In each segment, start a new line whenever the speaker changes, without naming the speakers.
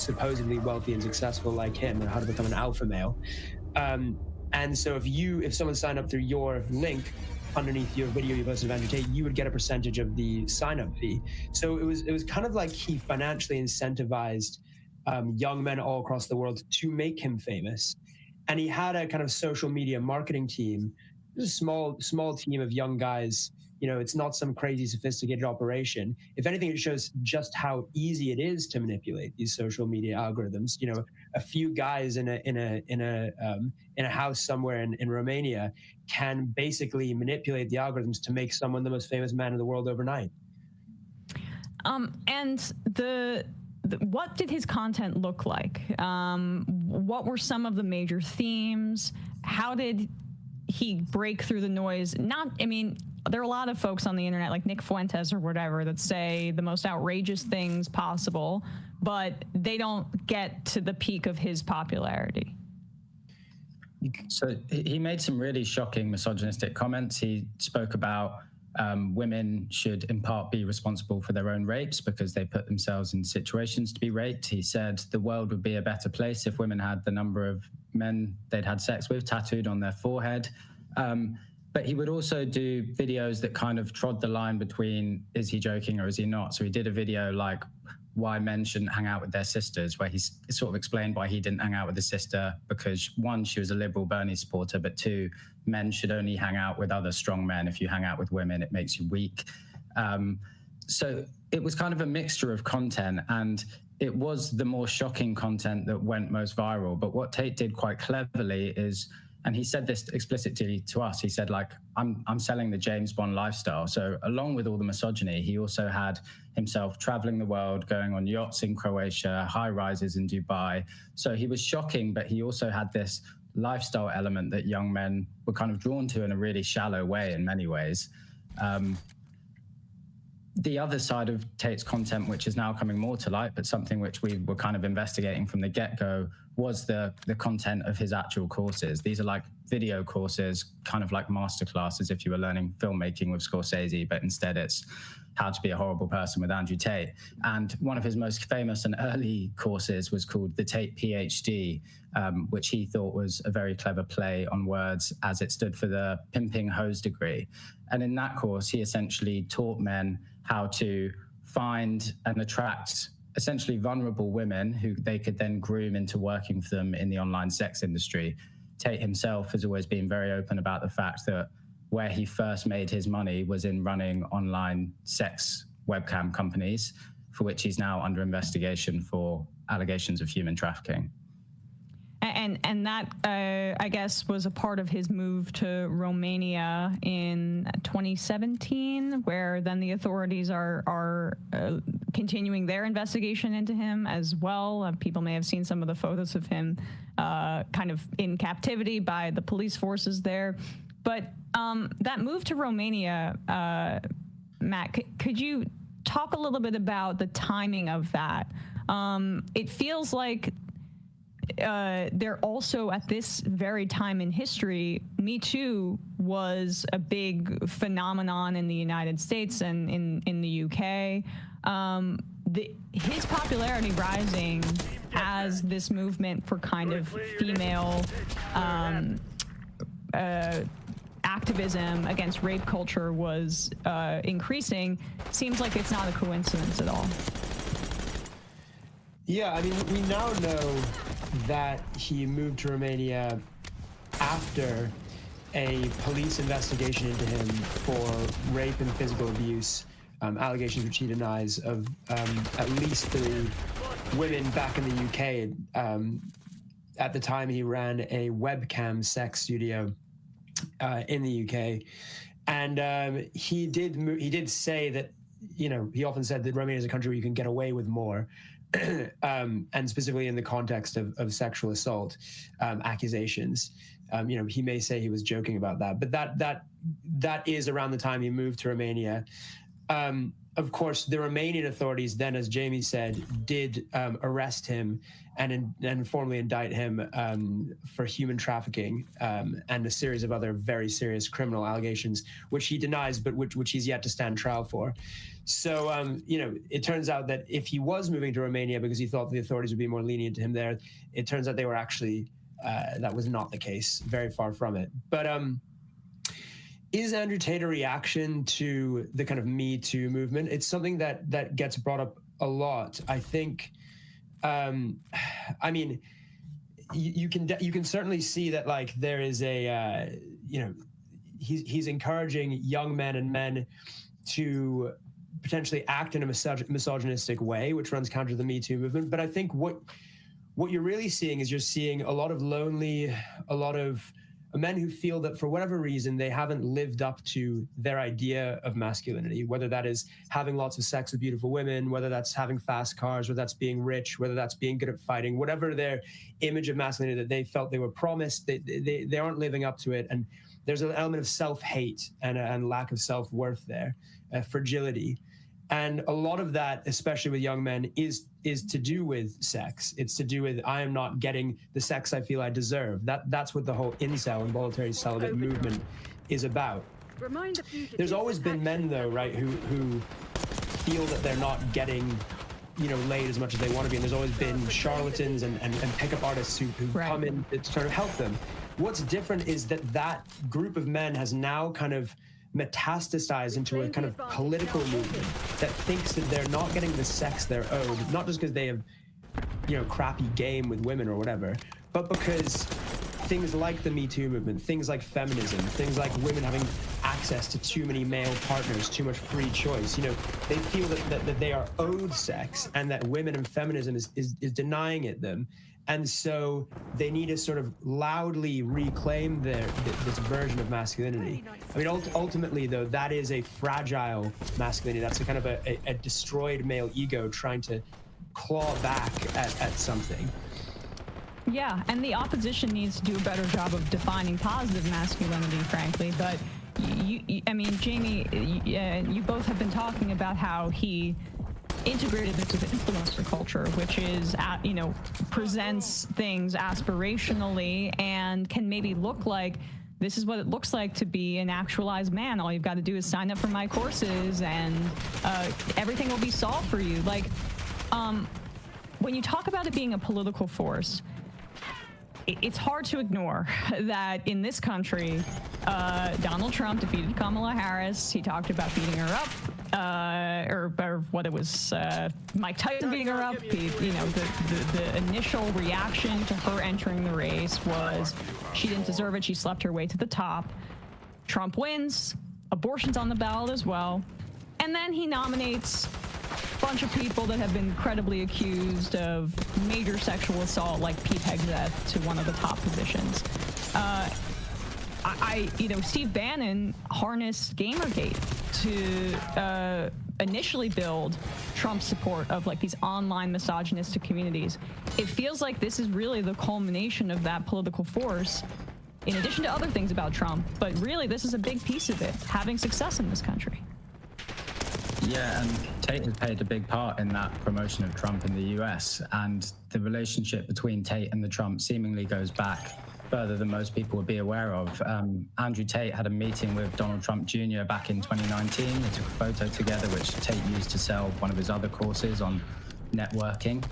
supposedly wealthy and successful like him, and how to become an alpha male. And so if someone signed up through your link underneath your video you posted of Andrew Tate, you would get a percentage of the sign-up fee. So it was kind of like he financially incentivized young men all across the world to make him famous. And he had a kind of social media marketing team, a small team of young guys. You know, it's not some crazy sophisticated operation. If anything, it shows just how easy it is to manipulate these social media algorithms. You know, a few guys in a house somewhere in Romania can basically manipulate the algorithms to make someone the most famous man in the world overnight.
And what did his content look like? What were some of the major themes? How did he break through the noise? There are a lot of folks on the internet, like Nick Fuentes or whatever, that say the most outrageous things possible, but they don't get to the peak of his popularity.
So he made some really shocking misogynistic comments. He spoke about women should in part be responsible for their own rapes because they put themselves in situations to be raped. He said the world would be a better place if women had the number of men they'd had sex with tattooed on their forehead. But he would also do videos that kind of trod the line between is he joking or is he not? So he did a video like why men shouldn't hang out with their sisters, where he sort of explained why he didn't hang out with his sister because, one, she was a liberal Bernie supporter, but two, men should only hang out with other strong men. If you hang out with women, it makes you weak. So it was kind of a mixture of content, and it was the more shocking content that went most viral. But what Tate did quite cleverly is, and he said this explicitly to us, he said, like, I'm selling the James Bond lifestyle. So along with all the misogyny, he also had himself traveling the world, going on yachts in Croatia, high rises in Dubai. So he was shocking, but he also had this lifestyle element that young men were kind of drawn to in a really shallow way in many ways. The other side of Tate's content, which is now coming more to light, but something which we were kind of investigating from the get-go, was the content of his actual courses. These are like video courses, kind of like masterclasses if you were learning filmmaking with Scorsese, but instead it's how to be a horrible person with Andrew Tate. And one of his most famous and early courses was called the Tate PhD, which he thought was a very clever play on words, as it stood for the pimping hose degree. And in that course, he essentially taught men how to find and attract essentially vulnerable women who they could then groom into working for them in the online sex industry. Tate himself has always been very open about the fact that where he first made his money was in running online sex webcam companies, for which he's now under investigation for allegations of human trafficking.
And that, I guess, was a part of his move to Romania in 2017, where then the authorities are continuing their investigation into him as well. People may have seen some of the photos of him kind of in captivity by the police forces there. But that move to Romania, Matt, could you talk a little bit about the timing of that? It feels like they're also at this very time in history, Me Too was a big phenomenon in the United States and in the UK. His popularity rising as this movement for kind of female activism against rape culture was increasing. Seems like it's not a coincidence at all.
Yeah, I mean, we now know that he moved to Romania after a police investigation into him for rape and physical abuse, allegations which he denies of at least 3 women back in the UK. At the time, he ran a webcam sex studio in the UK, and he did say that, you know, he often said that Romania is a country where you can get away with more. And specifically in the context of sexual assault accusations. You know, he may say he was joking about that, but that is around the time he moved to Romania. of course, the Romanian authorities then, as Jamie said, did arrest him and formally indict him for human trafficking and a series of other very serious criminal allegations, which he denies, but which he's yet to stand trial for. So, you know, it turns out that if he was moving to Romania because he thought the authorities would be more lenient to him there, it turns out they were actually, that was not the case, very far from it. But is Andrew Tate a reaction to the kind of Me Too movement? It's something that gets brought up a lot. I think, I mean, you can certainly see that, like, there is a, you know, he's encouraging young men and men to potentially act in a misogynistic way, which runs counter to the Me Too movement. But I think what you're really seeing is you're seeing a lot of men who feel that for whatever reason they haven't lived up to their idea of masculinity, whether that is having lots of sex with beautiful women, whether that's having fast cars, whether that's being rich, whether that's being good at fighting, whatever their image of masculinity that they felt they were promised, they aren't living up to it. And there's an element of self-hate and lack of self-worth there, fragility. And a lot of that, especially with young men, is to do with sex. It's to do with, I am not getting the sex I feel I deserve. That's what the whole incel, involuntary celibate movement is about. There's always been men, though, right, who feel that they're not getting, you know, laid as much as they want to be. And there's always been charlatans and pickup artists who come in to sort of help them. What's different is that group of men has now kind of metastasized into a kind of political movement that thinks that they're not getting the sex they're owed, not just because they have, you know, crappy game with women or whatever, but because things like the Me Too movement, things like feminism, things like women having access to too many male partners, too much free choice, you know, they feel that they are owed sex and that women and feminism is denying it them. And so they need to sort of loudly reclaim this version of masculinity. I mean, ultimately, though, that is a fragile masculinity. That's a kind of a destroyed male ego trying to claw back at something.
Yeah, and the opposition needs to do a better job of defining positive masculinity, frankly. But, I mean, Jamie, you both have been talking about how he integrated this with influencer culture, which is, you know, presents things aspirationally and can maybe look like this is what it looks like to be an actualized man. All you've got to do is sign up for my courses and everything will be solved for you. Like, when you talk about it being a political force, it's hard to ignore that in this country, Donald Trump defeated Kamala Harris. He talked about beating her up. Or what it was, Mike Tyson beating her up. You know, the initial reaction to her entering the race was she didn't deserve it. She slept her way to the top. Trump wins. Abortion's on the ballot as well. And then he nominates a bunch of people that have been credibly accused of major sexual assault, like Pete Hegseth, to one of the top positions. You know, Steve Bannon harnessed Gamergate to initially build Trump's support of, like, these online misogynistic communities. It feels like this is really the culmination of that political force, in addition to other things about Trump. But really, this is a big piece of it, having success in this country.
Yeah, and Tate has played a big part in that promotion of Trump in the US. And the relationship between Tate and the Trump seemingly goes back further than most people would be aware of. Andrew Tate had a meeting with Donald Trump Jr. back in 2019. They took a photo together, which Tate used to sell one of his other courses on networking.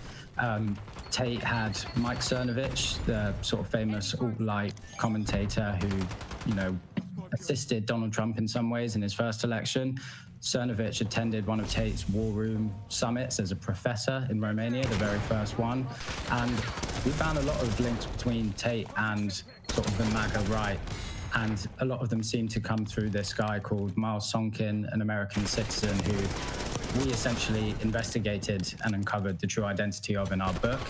Tate had Mike Cernovich, the sort of famous alt-right commentator who, you know, assisted Donald Trump in some ways in his first election. Cernovich attended one of Tate's War Room summits as a professor in Romania, the very first one. And we found a lot of links between Tate and sort of the MAGA right. And a lot of them seem to come through this guy called Miles Sonkin, an American citizen who we essentially investigated and uncovered the true identity of in our book.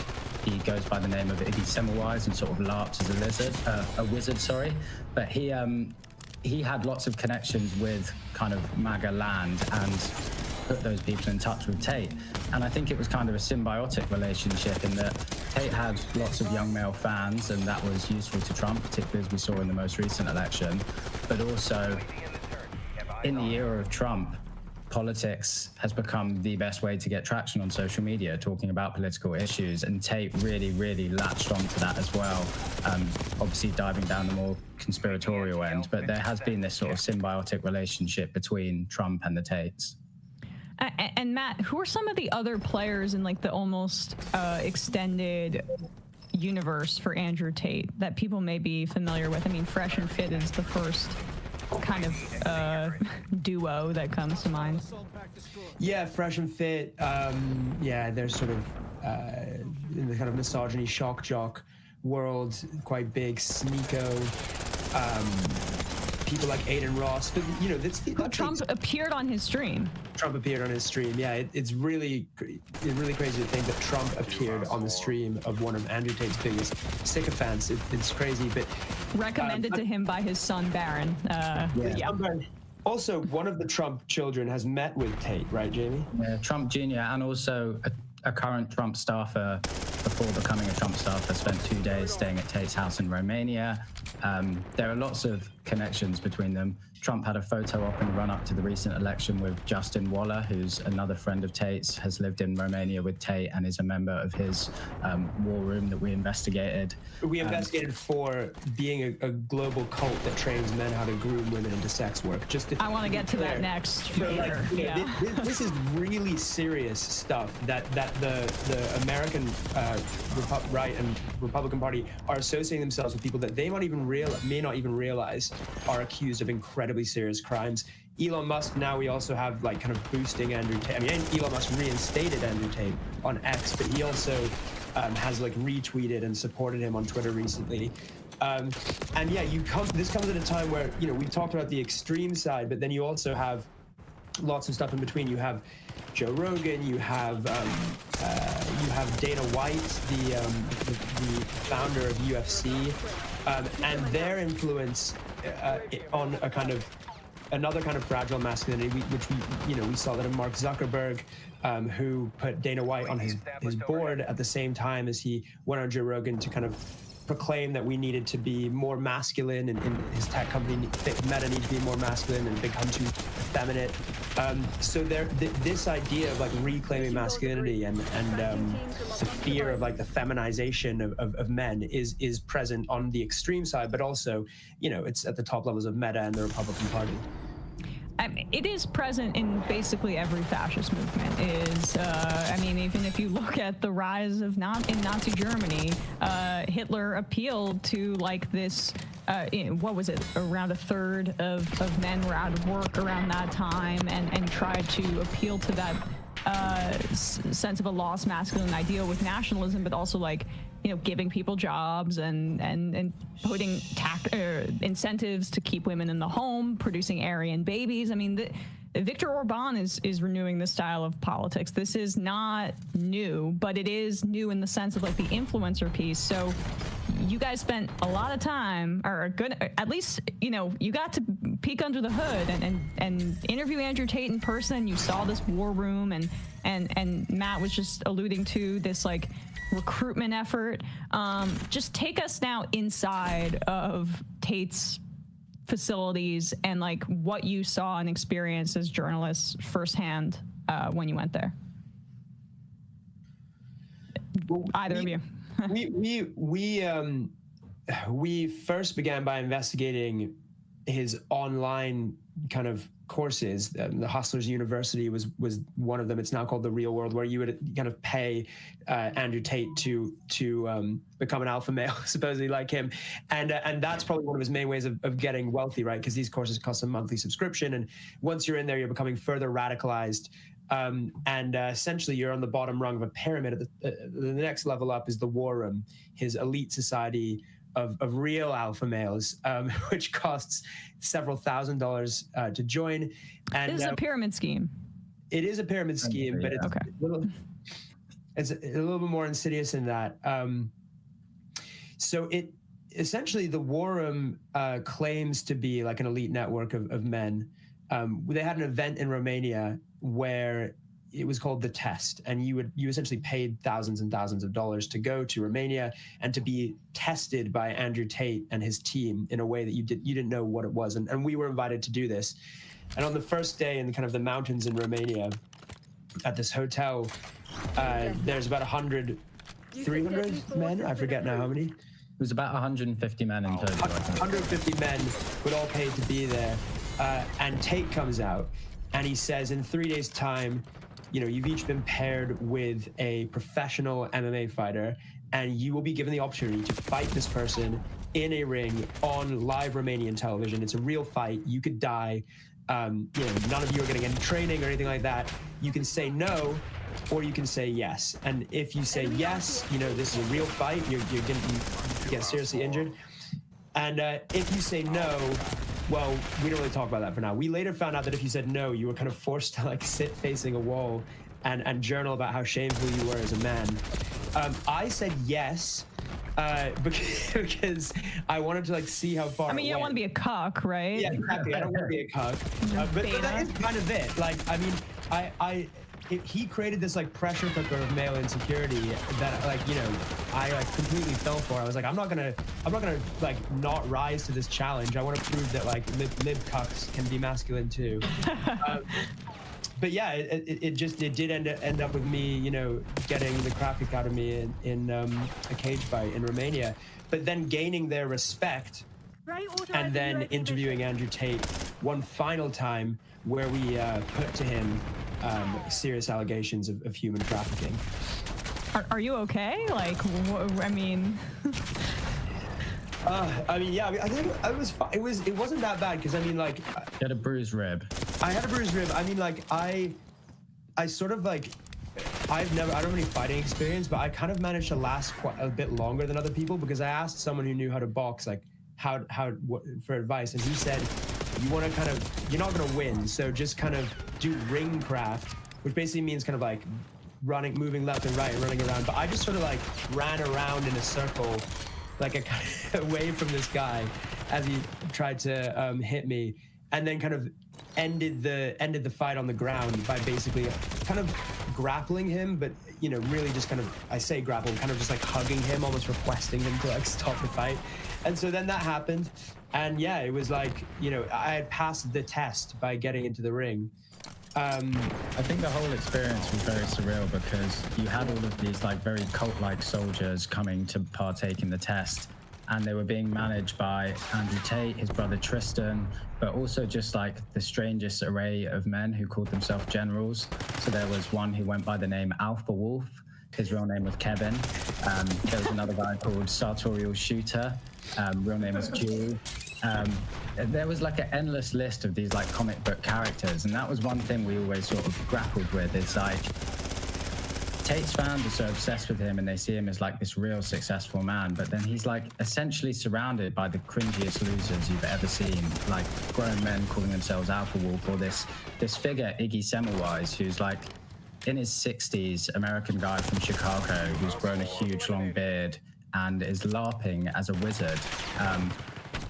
He goes by the name of Iggy Semmelweis and sort of LARPs as a wizard, sorry. But he had lots of connections with kind of MAGA land and put those people in touch with Tate. And I think it was kind of a symbiotic relationship in that Tate had lots of young male fans, and that was useful to Trump, particularly as we saw in the most recent election. But also, in the era of Trump, politics has become the best way to get traction on social media, talking about political issues, and Tate really, really latched onto that as well. Obviously diving down the more conspiratorial end, but there has been this sort of symbiotic relationship between Trump and the Tates.
And Matt, who are some of the other players in like the almost extended universe for Andrew Tate that people may be familiar with? I mean, Fresh and Fit is the first kind of duo that comes to mind.
Yeah, Fresh and Fit. Yeah, they're sort of in the kind of misogyny shock jock world, quite big. Sneeko, people like Aiden Ross. But you know,
Trump appeared on his stream.
Trump appeared on his stream. Yeah, it's really crazy to think that Trump appeared on the stream of one of Andrew Tate's biggest sycophants. It's crazy, but
recommended to him by his son Barron. Yeah.
Also, one of the Trump children has met with Tate, right, Jamie?
Yeah, Trump Jr. and also a current Trump staffer, before becoming a Trump staffer, spent 2 days staying at Tate's house in Romania. There are lots of connections between them. Trump had a photo op in the run-up to the recent election with Justin Waller, who's another friend of Tate's, has lived in Romania with Tate and is a member of his war room that we investigated.
We investigated for being a global cult that trains men how to groom women into sex work.
I want to get to that next.
This is really serious stuff that the American right and Republican Party are associating themselves with people that they may not even realize are accused of incredibly serious crimes. Elon Musk, now we also have like kind of boosting Andrew Tate. I mean, Elon Musk reinstated Andrew Tate on X, but he also has like retweeted and supported him on Twitter recently. And yeah, this comes at a time where, you know, we've talked about the extreme side, but then you also have lots of stuff in between. You have Joe Rogan, you have Dana White, the founder of UFC, and their influence on a kind of another kind of fragile masculinity, which we saw that in Mark Zuckerberg, who put Dana White on his board at the same time as he went on Joe Rogan to kind of proclaim that we needed to be more masculine, and his tech company Meta needs to be more masculine and become too effeminate. So this idea of like reclaiming masculinity and the fear of like the feminization of men is present on the extreme side, but also, you know, it's at the top levels of Meta and the Republican Party.
It is present in basically every fascist movement. I mean, even if you look at the rise of in Nazi Germany, Hitler appealed to like this, what was it, around a third of men were out of work around that time, and tried to appeal to that sense of a lost masculine ideal with nationalism, but also like, you know, giving people jobs and putting incentives to keep women in the home, producing Aryan babies. I mean, Viktor Orban is renewing this style of politics. This is not new, but it is new in the sense of like the influencer piece. So you guys spent a lot of time, or at least, you know, you got to peek under the hood and interview Andrew Tate in person. You saw this war room, and Matt was just alluding to this like recruitment effort. Just take us now inside of Tate's facilities and like what you saw and experienced as journalists firsthand when you went there. Either of you.
We first began by investigating his online kind of courses. The Hustlers University was one of them. It's now called The Real World, where you would kind of pay Andrew Tate to become an alpha male, supposedly like him, and that's probably one of his main ways of getting wealthy, right? Because these courses cost a monthly subscription, and once you're in there, you're becoming further radicalized. And essentially, you're on the bottom rung of a pyramid. The next level up is the War Room, his elite society of real alpha males, which costs several $1,000s to join. And
it is a pyramid scheme.
It is a pyramid scheme, but it's, okay. It's a little bit more insidious than that. So it essentially, the War Room claims to be like an elite network of men. They had an event in Romania where it was called The Test, and you essentially paid thousands and thousands of dollars to go to Romania and to be tested by Andrew Tate and his team in a way that you didn't know what it was, and we were invited to do this. And on the first day in kind of the mountains in Romania, at this hotel, there's about 100, 300 men. I forget now how many.
It was about 150 men in total.
150 men would all pay to be there. And Tate comes out and he says, in 3 days' time, you've each been paired with a professional MMA fighter, and you will be given the opportunity to fight this person in a ring on live Romanian television. It's a real fight. You could die. None of you are getting any training or anything like that. You can say no, or you can say yes. And if you say yes, this is a real fight. You're going to get seriously injured. And if you say no, well, we don't really talk about that for now. We later found out that if you said no, you were kind of forced to sit facing a wall and journal about how shameful you were as a man. I said yes because I wanted to see how far.
I mean, you don't want to be a cuck, right?
Yeah, exactly. I don't want to be a cuck. But that is kind of it. He created this pressure cooker of male insecurity that I completely fell for. I was like, I'm not gonna not rise to this challenge. I want to prove that lib cucks can be masculine too. But yeah, it did end up with me, getting the crap kicked out of me in a cage fight in Romania, but then gaining their respect, and then interviewing Andrew Tate one final time where we put to him serious allegations of human trafficking.
Are you okay? I mean.
Yeah. I think I was fine. It wasn't that bad because
you had a bruised rib.
I had a bruised rib. I mean, I sort of I don't have any fighting experience, but I kind of managed to last quite a bit longer than other people because I asked someone who knew how to box, what for advice, and he said, you're not gonna win, so just kind of do ring craft, which basically means kind of moving left and right and running around. But I just sort of ran around in a circle, away from this guy as he tried to hit me, and then kind of ended the fight on the ground by basically kind of grappling him, but really just kind of, I say grapple, kind of just hugging him, almost requesting him to stop the fight. And so then that happened, and yeah, it was I had passed the test by getting into the ring.
I think the whole experience was very surreal because you had all of these very cult-like soldiers coming to partake in the test, and they were being managed by Andrew Tate, his brother Tristan, but also just the strangest array of men who called themselves generals. So there was one who went by the name Alpha Wolf. His real name was Kevin. There was another guy called Sartorial Shooter. Real name was Jew. There was an endless list of these comic book characters, and that was one thing we always sort of grappled with. It's Tate's fans are so obsessed with him and they see him as this real successful man, but then he's essentially surrounded by the cringiest losers you've ever seen, grown men calling themselves Alpha Wolf, or this figure Iggy Semmelweis, who's in his 60s, American guy from Chicago who's grown a huge long beard and is LARPing as a wizard.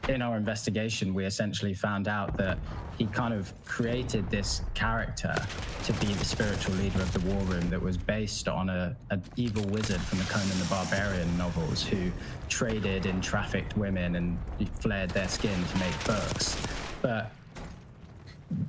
In our investigation, we essentially found out that he kind of created this character to be the spiritual leader of the war room that was based on an evil wizard from the Conan the Barbarian novels who traded in trafficked women and flared their skin to make books. But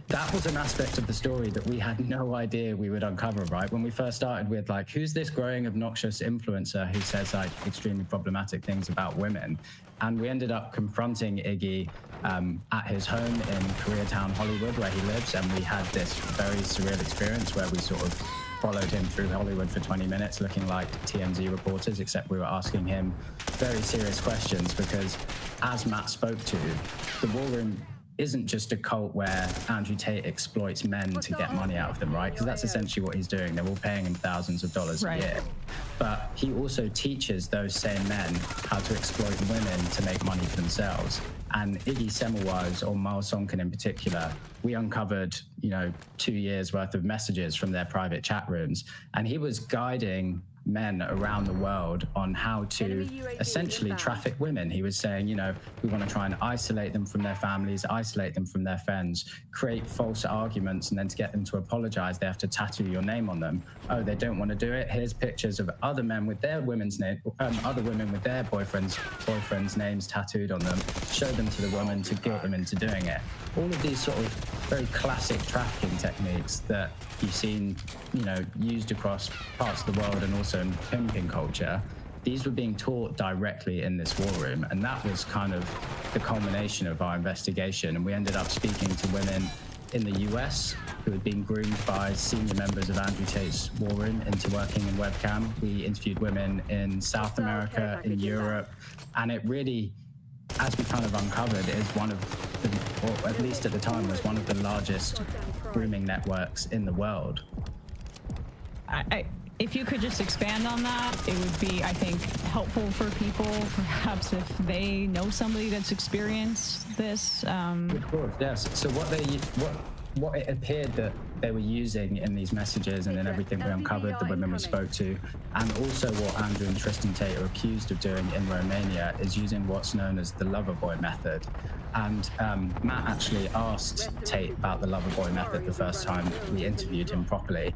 that was an aspect of the story that we had no idea we would uncover, right? When we first started with who's this growing obnoxious influencer who says extremely problematic things about women? And we ended up confronting Iggy at his home in Koreatown, Hollywood, where he lives. And we had this very surreal experience where we sort of followed him through Hollywood for 20 minutes looking like TMZ reporters, except we were asking him very serious questions because, as Matt spoke to, the war room isn't just a cult where Andrew Tate exploits men to get money out of them, right? Because that's essentially what he's doing. They're all paying him thousands of dollars a year. But he also teaches those same men how to exploit women to make money for themselves. And Iggy Semmelweis, or Miles Sonkin in particular, we uncovered, 2 years worth of messages from their private chat rooms. And he was guiding men around the world on how to essentially traffic women. He was saying, we want to try and isolate them from their families, isolate them from their friends, create false arguments, and then to get them to apologize, they have to tattoo your name on them. Oh, they don't want to do it. Here's pictures of other men with their women's name, other women with their boyfriends' names tattooed on them. Show them to the woman to guilt them into doing it. All of these sort of very classic trafficking techniques that you've seen, used across parts of the world and also in pimping culture. These were being taught directly in this war room, and that was kind of the culmination of our investigation. And we ended up speaking to women in the US who had been groomed by senior members of Andrew Tate's war room into working in webcam. We interviewed women in South America, in Europe, and it really, as we kind of uncovered, is one of the, or at least at the time, was one of the largest grooming networks in the world.
If you could just expand on that, it would be, I think, helpful for people, perhaps if they know somebody that's experienced this.
Of course, yes. So what it appeared that they were using in these messages and in everything we uncovered, the women we spoke to, and also what Andrew and Tristan Tate are accused of doing in Romania, is using what's known as the lover boy method. And Matt actually asked Tate about the lover boy method the first time we interviewed him properly.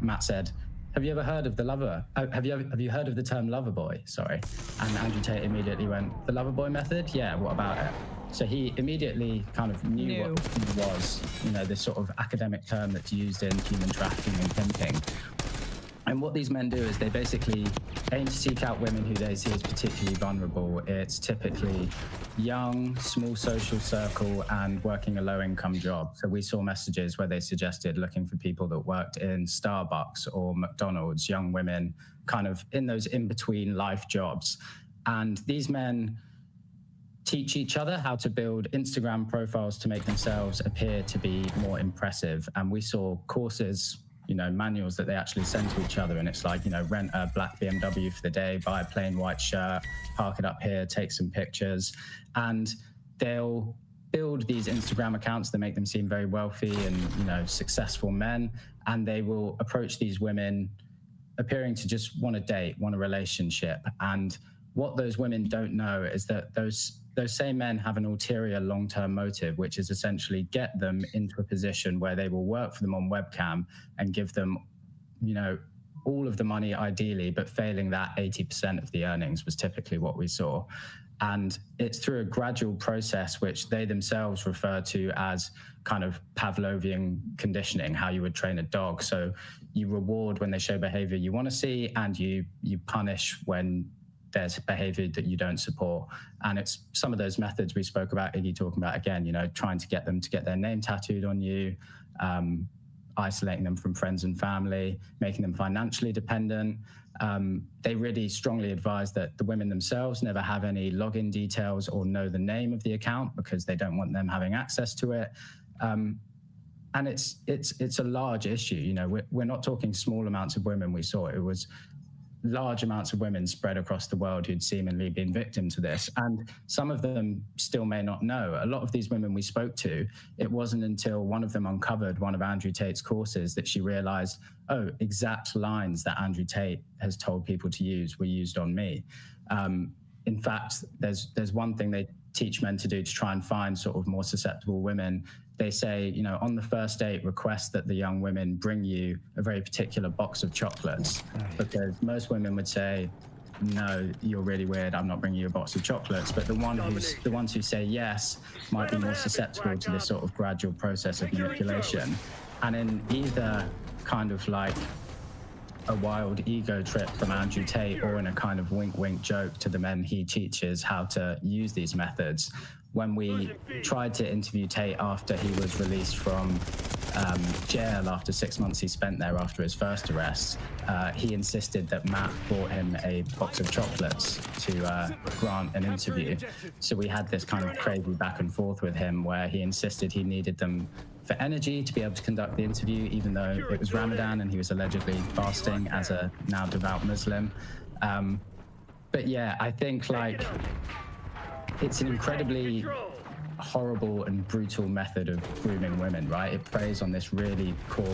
Matt said, "Have you ever heard of the lover? Have you heard of the term lover boy?" Sorry. And Andrew Tate immediately went, "The lover boy method? Yeah, what about it?" So he immediately kind of knew what it was, this sort of academic term that's used in human trafficking and pimping. And what these men do is they basically aim to seek out women who they see as particularly vulnerable. It's typically young, small social circle, and working a low-income job. So we saw messages where they suggested looking for people that worked in Starbucks or McDonald's, young women kind of in those in-between life jobs. And these men teach each other how to build Instagram profiles to make themselves appear to be more impressive. And we saw courses, manuals that they actually send to each other. And it's like, rent a black BMW for the day, buy a plain white shirt, park it up here, take some pictures. And they'll build these Instagram accounts that make them seem very wealthy and, successful men. And they will approach these women appearing to just want a date, want a relationship. And what those women don't know is that those same men have an ulterior long-term motive, which is essentially get them into a position where they will work for them on webcam and give them, all of the money ideally, but failing that 80% of the earnings was typically what we saw. And it's through a gradual process, which they themselves refer to as kind of Pavlovian conditioning, how you would train a dog. So you reward when they show behavior you want to see, and you punish when there's behavior that you don't support. And it's some of those methods we spoke about, Iggy talking about again, trying to get them to get their name tattooed on you, isolating them from friends and family, making them financially dependent. They really strongly advise that the women themselves never have any login details or know the name of the account because they don't want them having access to it. And it's a large issue. We're not talking small amounts of women we saw. It was large amounts of women spread across the world who'd seemingly been victim to this. And some of them still may not know. A lot of these women we spoke to, it wasn't until one of them uncovered one of Andrew Tate's courses that she realized, oh, exact lines that Andrew Tate has told people to use were used on me. In fact, there's one thing they teach men to do to try and find sort of more susceptible women. They say, on the first date, request that the young women bring you a very particular box of chocolates, because most women would say, no, you're really weird, I'm not bringing you a box of chocolates. But the ones who say yes might be more susceptible to this sort of gradual process of manipulation. And in either kind of like a wild ego trip from Andrew Tate or in a kind of wink joke to the men he teaches how to use these methods, when we tried to interview Tate after he was released from jail after 6 months he spent there after his first arrest, he insisted that Matt brought him a box of chocolates to grant an interview. So we had this kind of crazy back and forth with him where he insisted he needed them for energy to be able to conduct the interview, even though it was Ramadan and he was allegedly fasting as a now devout Muslim. But yeah, I think it's an incredibly horrible and brutal method of grooming women, right? It preys on this really core,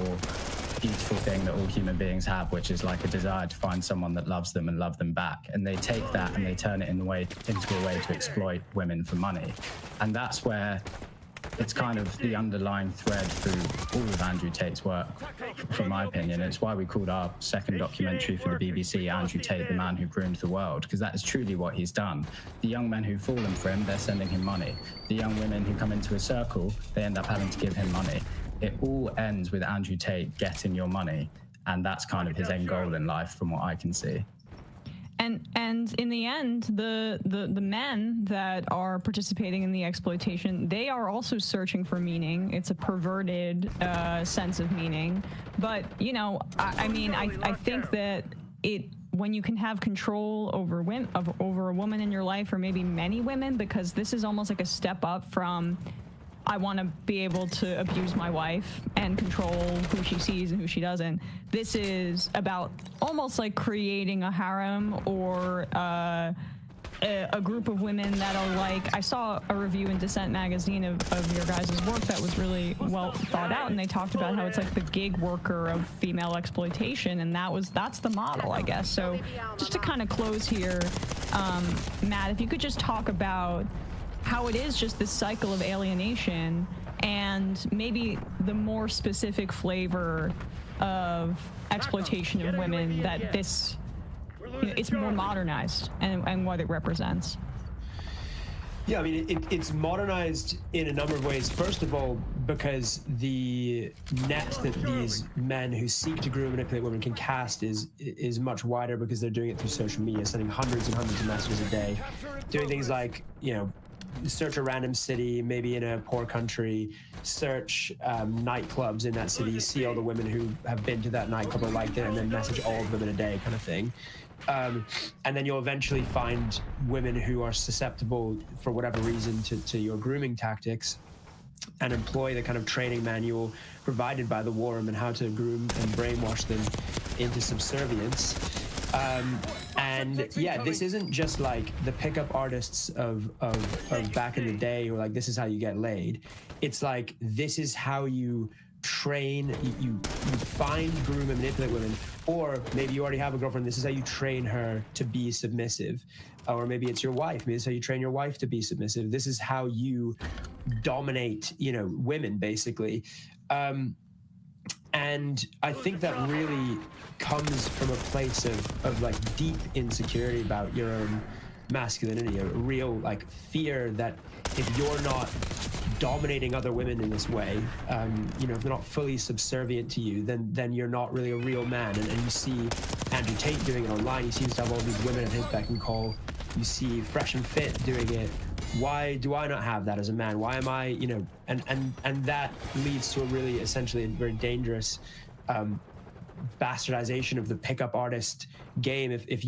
beautiful thing that all human beings have, which is like a desire to find someone that loves them and love them back. And they take that and they turn it into a way to exploit women for money. And that's where it's kind of the underlying thread through all of Andrew Tate's work, from my opinion. It's why we called our second documentary for the BBC Andrew Tate, the Man Who Groomed the World, because that is truly what he's done. The young men who've fallen for him, they're sending him money. The young women who come into his circle, they end up having to give him money. It all ends with Andrew Tate getting your money, and that's kind of his end goal in life, from what I can see.
And in the end, the men that are participating in the exploitation, they are also searching for meaning. It's a perverted sense of meaning. But, you know, I mean, I think that when you can have control over over a woman in your life, or maybe many women, because this is almost like a step up from, I want to be able to abuse my wife and control who she sees and who she doesn't. This is about almost like creating a harem, or a group of women that are like, I saw a review in Dissent magazine of your guys' work that was really well thought out, and they talked about how it's like the gig worker of female exploitation, and that's the model, I guess. So just to kind of close here, Matt, if you could just talk about how it is just this cycle of alienation, and maybe the more specific flavor of exploitation of women that this, it's more modernized, and what it represents.
Yeah, I mean, it's modernized in a number of ways. First of all, because the net that these men who seek to groom and manipulate women can cast is much wider, because they're doing it through social media, sending hundreds and hundreds of messages a day, doing things like, you know, search a random city, maybe in a poor country, search nightclubs in that city, see all the women who have been to that nightclub or liked it, and then message all of them in a day, kind of thing. And then you'll eventually find women who are susceptible, for whatever reason, to your grooming tactics, and employ the kind of training manual provided by the war room and how to groom and brainwash them into subservience. And yeah, this isn't just like the pickup artists of back in the day who are like, this is how you get laid. It's like, this is how you train, you find, groom, and manipulate women. Or maybe you already have a girlfriend, this is how you train her to be submissive. Or maybe it's your wife, maybe it's how you train your wife to be submissive. This is how you dominate, you know, women, basically. And I think that really comes from a place of like deep insecurity about your own masculinity, a real like fear that if you're not dominating other women in this way, you know, if they're not fully subservient to you, then you're not really a real man. And you see Andrew Tate doing it online. He seems to have all these women at his beck and call. You see Fresh and Fit doing it. Why do I not have that as a man? Why am I, you know, and that leads to a really essentially a very dangerous bastardization of the pickup artist game, if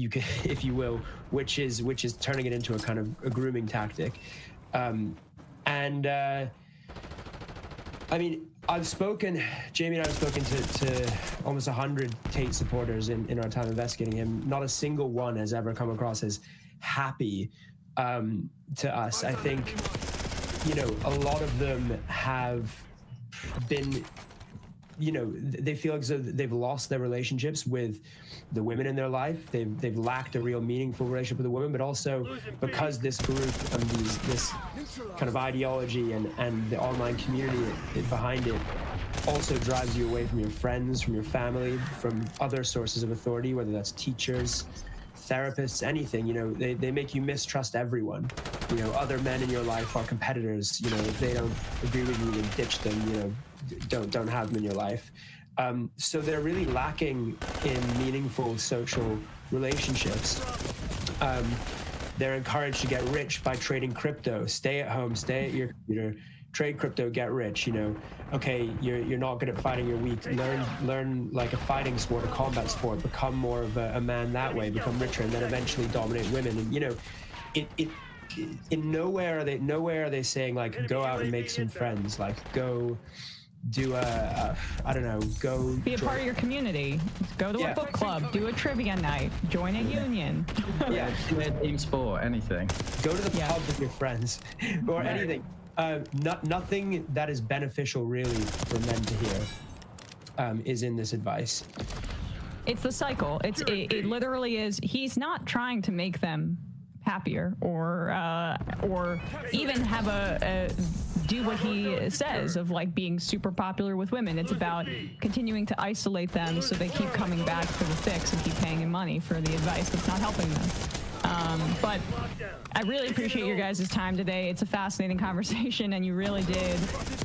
you will, which is turning it into a kind of a grooming tactic. I mean, Jamie and I have spoken to almost 100 Tate supporters in our time investigating him. Not a single one has ever come across as happy to us. I think, you know, a lot of them have been, you know, they feel as though they've lost their relationships with the women in their life. They've lacked a real meaningful relationship with the women, but also because this group and this kind of ideology and the online community behind it also drives you away from your friends, from your family, from other sources of authority, whether that's teachers, therapists, anything. You know, they make you mistrust everyone. You know, other men in your life are competitors. You know, if they don't agree with you, then ditch them. You know, don't have them in your life. So they're really lacking in meaningful social relationships. They're encouraged to get rich by trading crypto. Stay at home, stay at your computer, trade crypto, get rich. You know, okay, you're not good at fighting, you're weak. Learn like a fighting sport, a combat sport. Become more of a man that way. Become richer, and then eventually dominate women. And you know, nowhere are they saying like, go out and make some friends. Like, go do I don't know, go
be a part of your community, go to a book club, do a trivia night, join a union.
Yeah, team sport, anything.
Go to the pub with your friends or anything. Nothing that is beneficial really for men to hear is in this advice.
It's the cycle. It literally is. He's not trying to make them happier, or even have a do what he says of like being super popular with women. It's about continuing to isolate them so they keep coming back for the fix and keep paying him money for the advice that's not helping them. But I really appreciate your guys' time today. It's a fascinating conversation, and you really did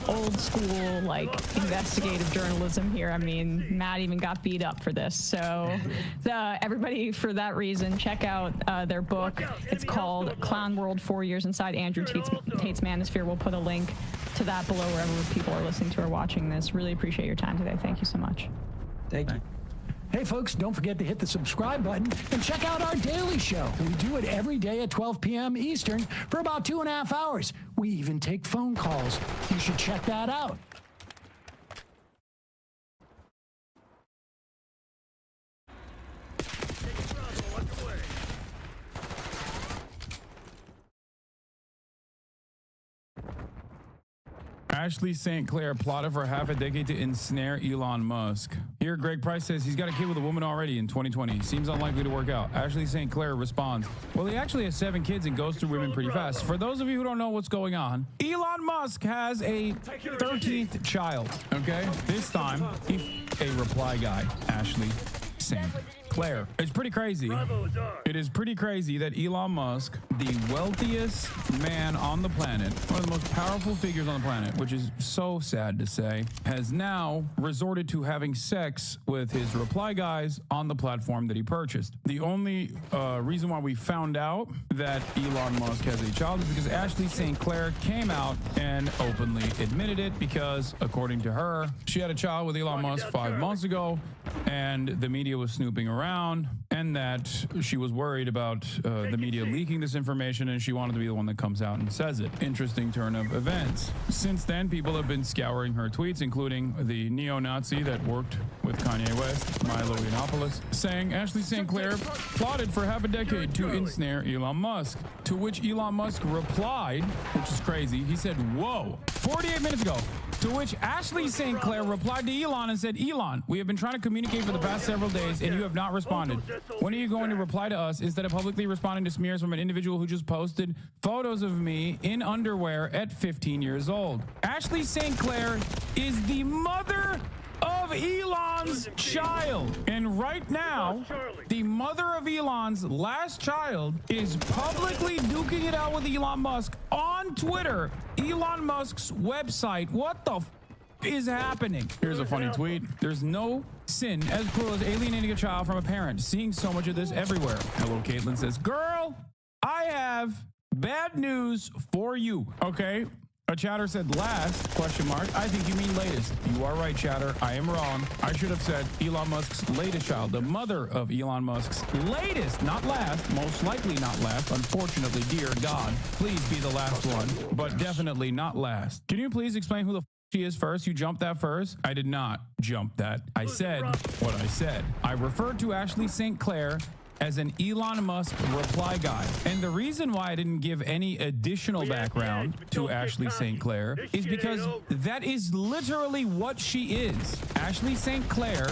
old school, like, investigative journalism here. I mean, Matt even got beat up for this. So everybody, for that reason, check out their book. It's called Clown World, 4 Years Inside Andrew Tate's Manosphere. We'll put a link to that below wherever people are listening to or watching this. Really appreciate your time today. Thank you so much.
Thank you.
Hey folks, don't forget to hit the subscribe button and check out our daily show. We do it every day at 12 p.m. Eastern for about 2.5 hours. We even take phone calls. You should check that out.
Ashley St. Clair plotted for half a decade to ensnare Elon Musk. Here, Greg Price says he's got a kid with a woman already in 2020. Seems unlikely to work out. Ashley St. Clair responds, well, he actually has 7 kids and goes through women pretty fast. For those of you who don't know what's going on, Elon Musk has a 13th child, okay? This time, a reply guy, Ashley St. Clair. It's pretty crazy. It is pretty crazy that Elon Musk, the wealthiest man on the planet, one of the most powerful figures on the planet, which is so sad to say, has now resorted to having sex with his reply guys on the platform that he purchased. The only reason why we found out that Elon Musk has a child is because Ashley St. Clair came out and openly admitted it, because according to her, she had a child with Elon Musk 5 months ago, and the media was snooping around, and that she was worried about the media leaking this information, and she wanted to be the one that comes out and says it. Interesting turn of events. Since then, people have been scouring her tweets, including the neo-Nazi that worked with Kanye West, Milo Yiannopoulos, saying Ashley St. Clair plotted for half a decade to ensnare Elon Musk, to which Elon Musk replied, which is crazy. He said, whoa, 48 minutes ago. To which Ashley St. Clair replied to Elon and said, Elon, we have been trying to communicate for the past several days and you have not responded. When are you going to reply to us instead of publicly responding to smears from an individual who just posted photos of me in underwear at 15 years old? Ashley St. Clair is the mother of Elon's child. And right now, the mother of Elon's last child is publicly duking it out with Elon Musk on Twitter, Elon Musk's website. What the is happening? Here's a funny tweet. There's no sin as cruel as alienating a child from a parent. Seeing so much of this everywhere. Hello, Caitlin says, girl, I have bad news for you. Okay. A chatter said last, question mark. I think you mean latest. You are right, chatter. I am wrong. I should have said Elon Musk's latest child, the mother of Elon Musk's latest, not last, most likely not last. Unfortunately, dear God, please be the last one, but definitely not last. Can you please explain who the she is first? You jumped that first? I did not jump that. I said what I said. I referred to Ashley St. Clair as an Elon Musk reply guy. And the reason why I didn't give any additional background to Ashley St. Clair is because that is literally what she is. Ashley St. Clair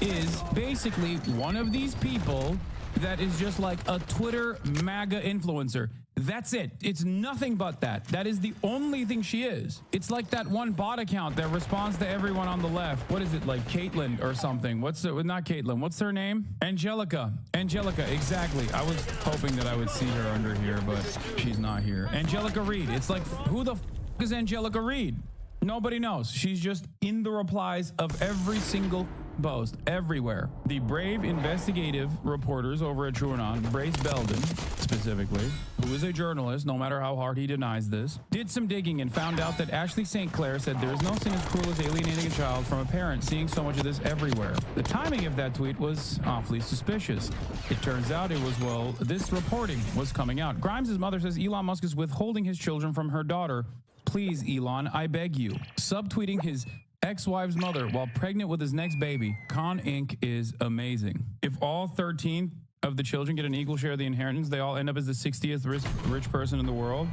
is basically one of these people that is just like a Twitter MAGA influencer. That's it. It's nothing but that. That is the only thing she is. It's like that one bot account that responds to everyone on the left. What is it, like Caitlin or something? What's it? Not Caitlin. What's her name? Angelica. Angelica, exactly. I was hoping that I would see her under here, but she's not here. Angelica Reed. It's like, who the is Angelica Reed? Nobody knows. She's just in the replies of every single post everywhere. The brave investigative reporters over at TrueAnon, Brace Belden specifically, who is a journalist, no matter how hard he denies this, did some digging and found out that Ashley St. Clair said there is no sin as cruel as alienating a child from a parent, seeing so much of this everywhere. The timing of that tweet was awfully suspicious. It turns out it was, well, this reporting was coming out. Grimes' mother says Elon Musk is withholding his children from her daughter. Please, Elon, I beg you. Subtweeting his ex-wife's mother while pregnant with his next baby. Con Inc. is amazing. If all 13 of the children get an equal share of the inheritance. They all end up as the 60th rich person in the world.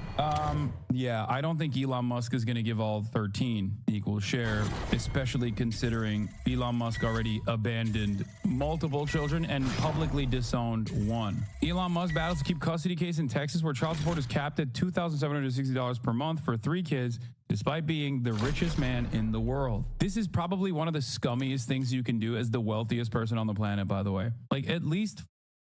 Yeah, I don't think Elon Musk is going to give all 13 equal share, especially considering Elon Musk already abandoned multiple children and publicly disowned one. Elon Musk battles to keep custody case in Texas where child support is capped at $2,760 per month for 3 kids, despite being the richest man in the world. This is probably one of the scummiest things you can do as the wealthiest person on the planet, by the way. Like, at least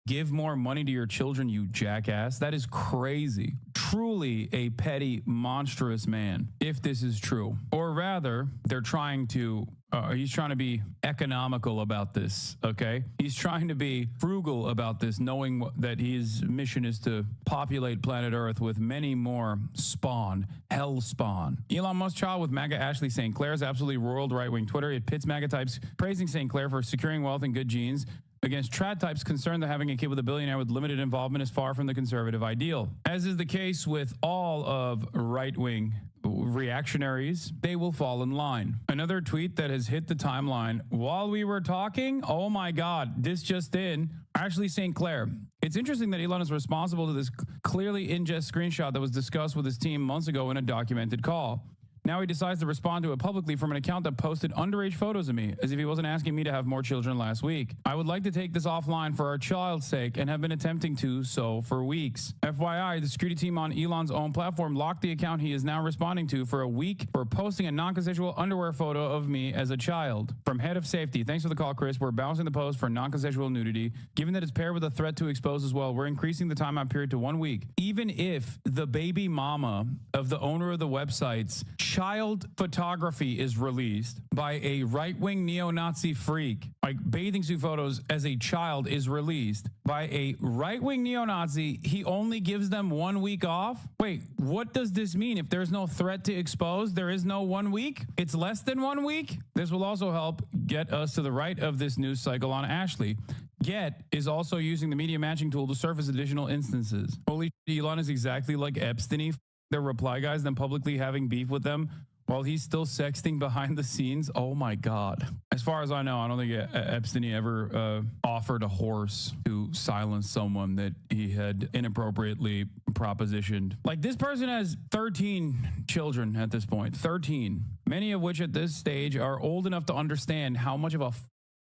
give more money to your children, you jackass. That is crazy. Truly a petty, monstrous man, if this is true. Or rather, they're trying to he's trying to be economical about this, okay? He's trying to be frugal about this, knowing that his mission is to populate planet Earth with many more spawn, hell spawn. Elon Musk child with MAGA Ashley St. Clair is absolutely roiled right-wing Twitter. It pits MAGA types praising St. Clair for securing wealth and good genes against trad types concerned that having a kid with a billionaire with limited involvement is far from the conservative ideal. As is the case with all of right-wing reactionaries, they will fall in line. Another tweet that has hit the timeline while we were talking. Oh my God, this just in. Ashley St. Clair. It's interesting that Elon is responsible to this clearly ingest screenshot that was discussed with his team months ago in a documented call. Now he decides to respond to it publicly from an account that posted underage photos of me, as if he wasn't asking me to have more children last week. I would like to take this offline for our child's sake and have been attempting to so for weeks. FYI, the security team on Elon's own platform locked the account he is now responding to for a week for posting a non-consensual underwear photo of me as a child. From head of safety, thanks for the call, Chris. We're bouncing the post for non-consensual nudity. Given that it's paired with a threat to expose as well, we're increasing the timeout period to 1 week. Even if the baby mama of the owner of the website's child photography is released by a right-wing neo-Nazi freak, like bathing suit photos as a child is released by a right-wing neo-Nazi, he only gives them 1 week off? Wait, what does this mean? If there's no threat to expose, there is no 1 week? It's less than 1 week? This will also help get us to the right of this news cycle on Ashley. Get is also using the media matching tool to surface additional instances. Holy shit, Elon is exactly like Epstein. Their reply guys, then publicly having beef with them while he's still sexting behind the scenes. Oh my God. As far as I know, I don't think Epstein ever offered a horse to silence someone that he had inappropriately propositioned. Like, this person has 13 children at this point, 13, many of which at this stage are old enough to understand how much of a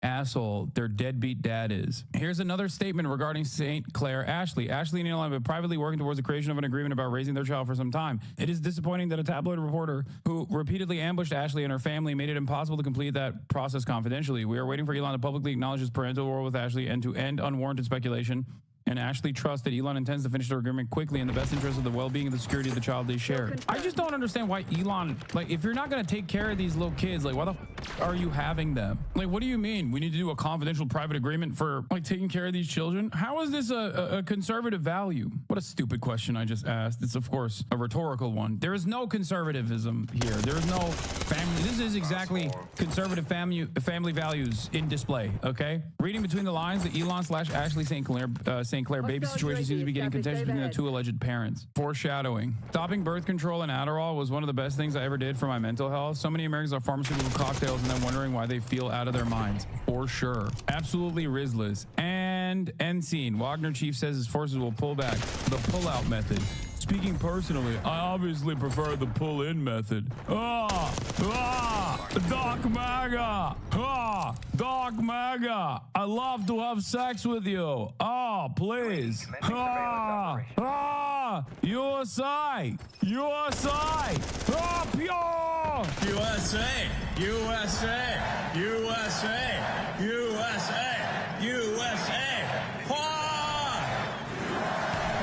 asshole their deadbeat dad is. Here's another statement regarding St. Clair Ashley. Ashley and Elon have been privately working towards the creation of an agreement about raising their child for some time. It is disappointing that a tabloid reporter who repeatedly ambushed Ashley and her family made it impossible to complete that process confidentially. We are waiting for Elon to publicly acknowledge his parental role with Ashley and to end unwarranted speculation. And Ashley trusts that Elon intends to finish their agreement quickly in the best interest of the well-being and the security of the child they share. I just don't understand why Elon, like, if you're not going to take care of these little kids, like, why the are you having them? Like, what do you mean? We need to do a confidential private agreement for, like, taking care of these children? How is this a conservative value? What a stupid question I just asked. It's, of course, a rhetorical one. There is no conservatism here. There is no family. This is exactly conservative family values in display, okay? Reading between the lines, the Elon/Ashley St. Clair baby situation seems to be getting contentious between the two alleged parents. Foreshadowing. Stopping birth control and Adderall was one of the best things I ever did for my mental health. So many Americans are pharmaceutical cocktails and then wondering why they feel out of their minds. For sure. Absolutely Rizless. And end scene. Wagner chief says his forces will pull back. The pull-out method. Speaking personally, I obviously prefer the pull-in method. Doc MAGA! Doc MAGA! I love to have sex with you. Please. USA! USA! Pure! USA! USA! USA! USA! USA!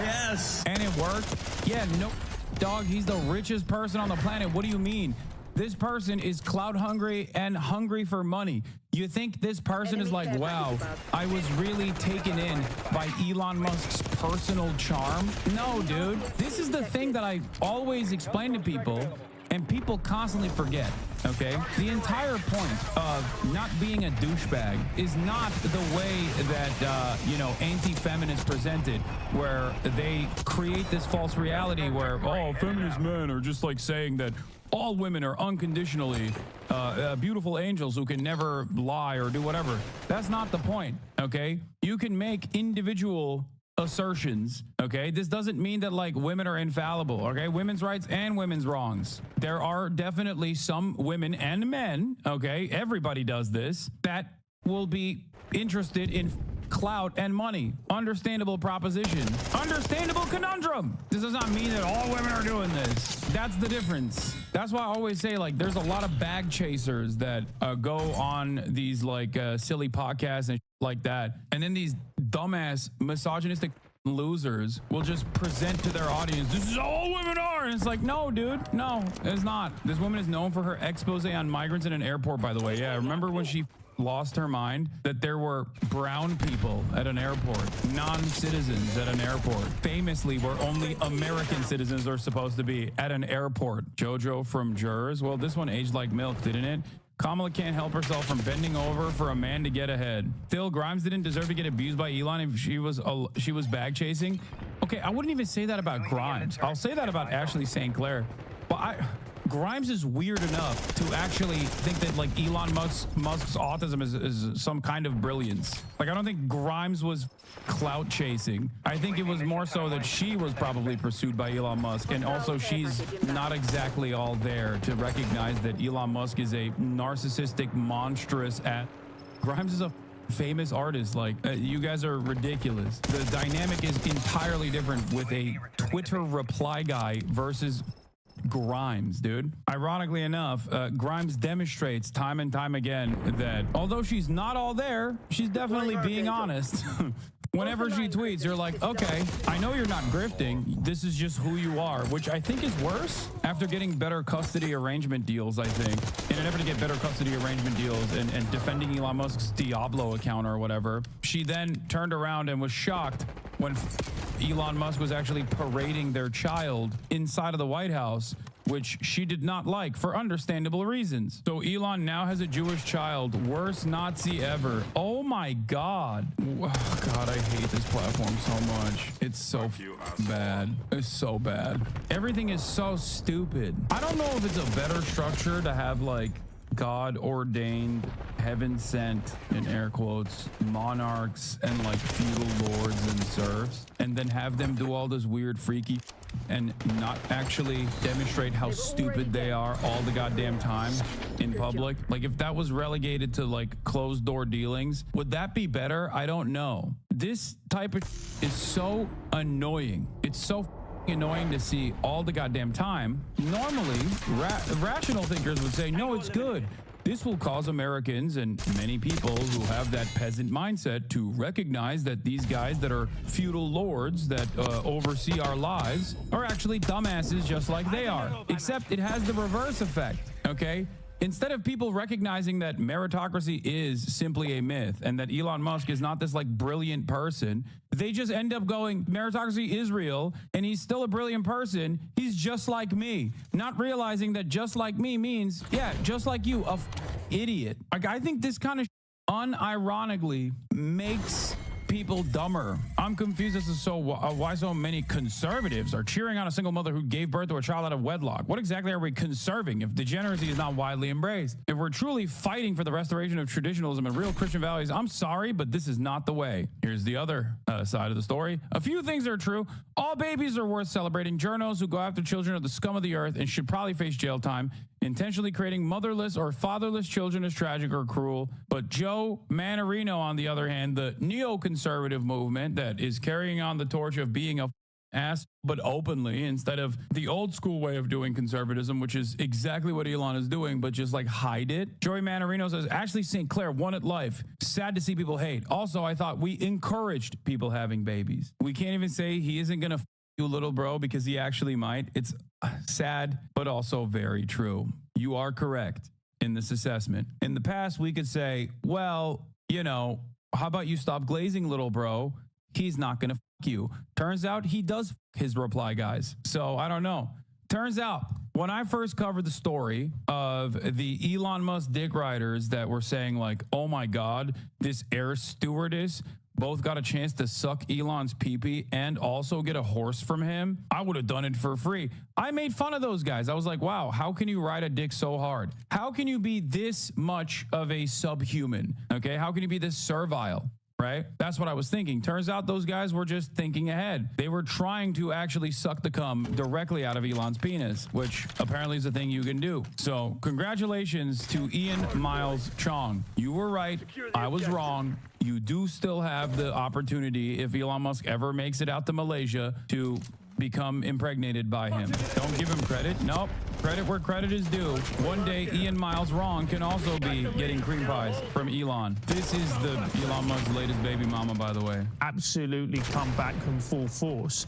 Yes! And it worked? Yeah, no, dog, he's the richest person on the planet. What do you mean? This person is clout hungry and hungry for money. You think this person is like, wow, I was really taken in by Elon Musk's personal charm? No, dude. This is the thing that I always explain to people, and people constantly forget, okay? The entire point of not being a douchebag is not the way that, anti-feminists present it, where they create this false reality where, feminist men are just like saying that all women are unconditionally beautiful angels who can never lie or do whatever. That's not the point, okay? You can make individual assertions, okay? This doesn't mean that like women are infallible, okay? Women's rights and women's wrongs. There are definitely some women and men, okay? Everybody does this, that will be interested in clout and money. Understandable proposition. Understandable conundrum. This does not mean that all women are doing this. That's the difference. That's why I always say, like, there's a lot of bag chasers that go on these like silly podcasts and like that, and then these dumbass misogynistic losers will just present to their audience, this is all women are, and it's like, no dude, no, it's not. This woman is known for her expose on migrants in an airport, by the way. Yeah, remember when she lost her mind that there were brown people at an airport, non-citizens at an airport, famously where only American citizens are supposed to be at an airport. Jojo from Jurors, well, this one aged like milk, didn't it? Kamala can't help herself from bending over for a man to get ahead. Phil, Grimes didn't deserve to get abused by Elon if she was bag chasing. Okay, I wouldn't even say that about Grimes. I'll say that about Ashley St. Clair. But Grimes is weird enough to actually think that like Elon Musk's autism is some kind of brilliance. Like, I don't think Grimes was clout chasing. I think it was more so that she was probably pursued by Elon Musk, and also she's not exactly all there to recognize that Elon Musk is a narcissistic, monstrous Grimes is a famous artist. Like, you guys are ridiculous. The dynamic is entirely different with a Twitter reply guy versus Grimes, dude. Ironically enough, Grimes demonstrates time and time again that although she's not all there, she's definitely being honest. Whenever she tweets, you're like, okay, I know you're not grifting. This is just who you are, which I think is worse after getting better custody arrangement deals, I think. In an effort to get better custody arrangement deals and defending Elon Musk's Diablo account or whatever, she then turned around and was shocked when Elon Musk was actually parading their child inside of the White House, which she did not like for understandable reasons. So Elon now has a Jewish child. Worst Nazi ever. Oh my God. Oh God, I hate this platform so much. It's so bad. It's so bad. Everything is so stupid. I don't know if it's a better structure to have like God ordained, heaven sent, in air quotes, monarchs and like feudal lords and serfs, and then have them do all this weird freaky and not actually demonstrate how stupid they are all the goddamn time in public. Like, if that was relegated to like closed door dealings, would that be better? I don't know. This type of is so annoying. It's so annoying to see all the goddamn time. Normally, rational thinkers would say, no, it's good. This will cause Americans and many people who have that peasant mindset to recognize that these guys that are feudal lords that oversee our lives are actually dumbasses just like they are. Except it has the reverse effect, okay? Instead of people recognizing that meritocracy is simply a myth and that Elon Musk is not this like brilliant person, they just end up going, meritocracy is real and he's still a brilliant person. He's just like me. Not realizing that just like me means, yeah, just like you, a idiot. Like, I think this kind of unironically makes people dumber. I'm confused as to why so many conservatives are cheering on a single mother who gave birth to a child out of wedlock. What exactly are we conserving if degeneracy is not widely embraced? If we're truly fighting for the restoration of traditionalism and real Christian values, I'm sorry, but this is not the way. Here's the other side of the story. A few things are true. All babies are worth celebrating. Journos who go after children are the scum of the earth and should probably face jail time. Intentionally creating motherless or fatherless children is tragic or cruel. But Joe Manarino, on the other hand, the neoconservative movement that is carrying on the torch of being a ass, but openly, instead of the old school way of doing conservatism, which is exactly what Elon is doing, but just like hide it. Joey Manarino says, Ashley St. Clair won at life. Sad to see people hate. Also, I thought we encouraged people having babies. We can't even say he isn't going to you, little bro, because he actually might. It's sad, but also very true. You are correct in this assessment. In the past, we could say, well, you know, how about you stop glazing, little bro? He's not going to you. Turns out he does his reply guys. So I don't know. Turns out when I first covered the story of the Elon Musk dick riders that were saying like, oh my God, this air stewardess both got a chance to suck Elon's pee-pee and also get a horse from him, I would have done it for free. I made fun of those guys. I was like, wow, how can you ride a dick so hard? How can you be this much of a subhuman? Okay, how can you be this servile? Right? That's what I was thinking. Turns out those guys were just thinking ahead. They were trying to actually suck the cum directly out of Elon's penis, which apparently is a thing you can do. So congratulations to Ian Miles Chong. You were right. I was wrong. You do still have the opportunity, if Elon Musk ever makes it out to Malaysia, to become impregnated by him. Don't give him credit. Nope. Credit where credit is due. One day, Ian Miles Wrong can also be getting cream pies from Elon. This is the Elon Musk's latest baby mama, by the way.
Absolutely come back in full force.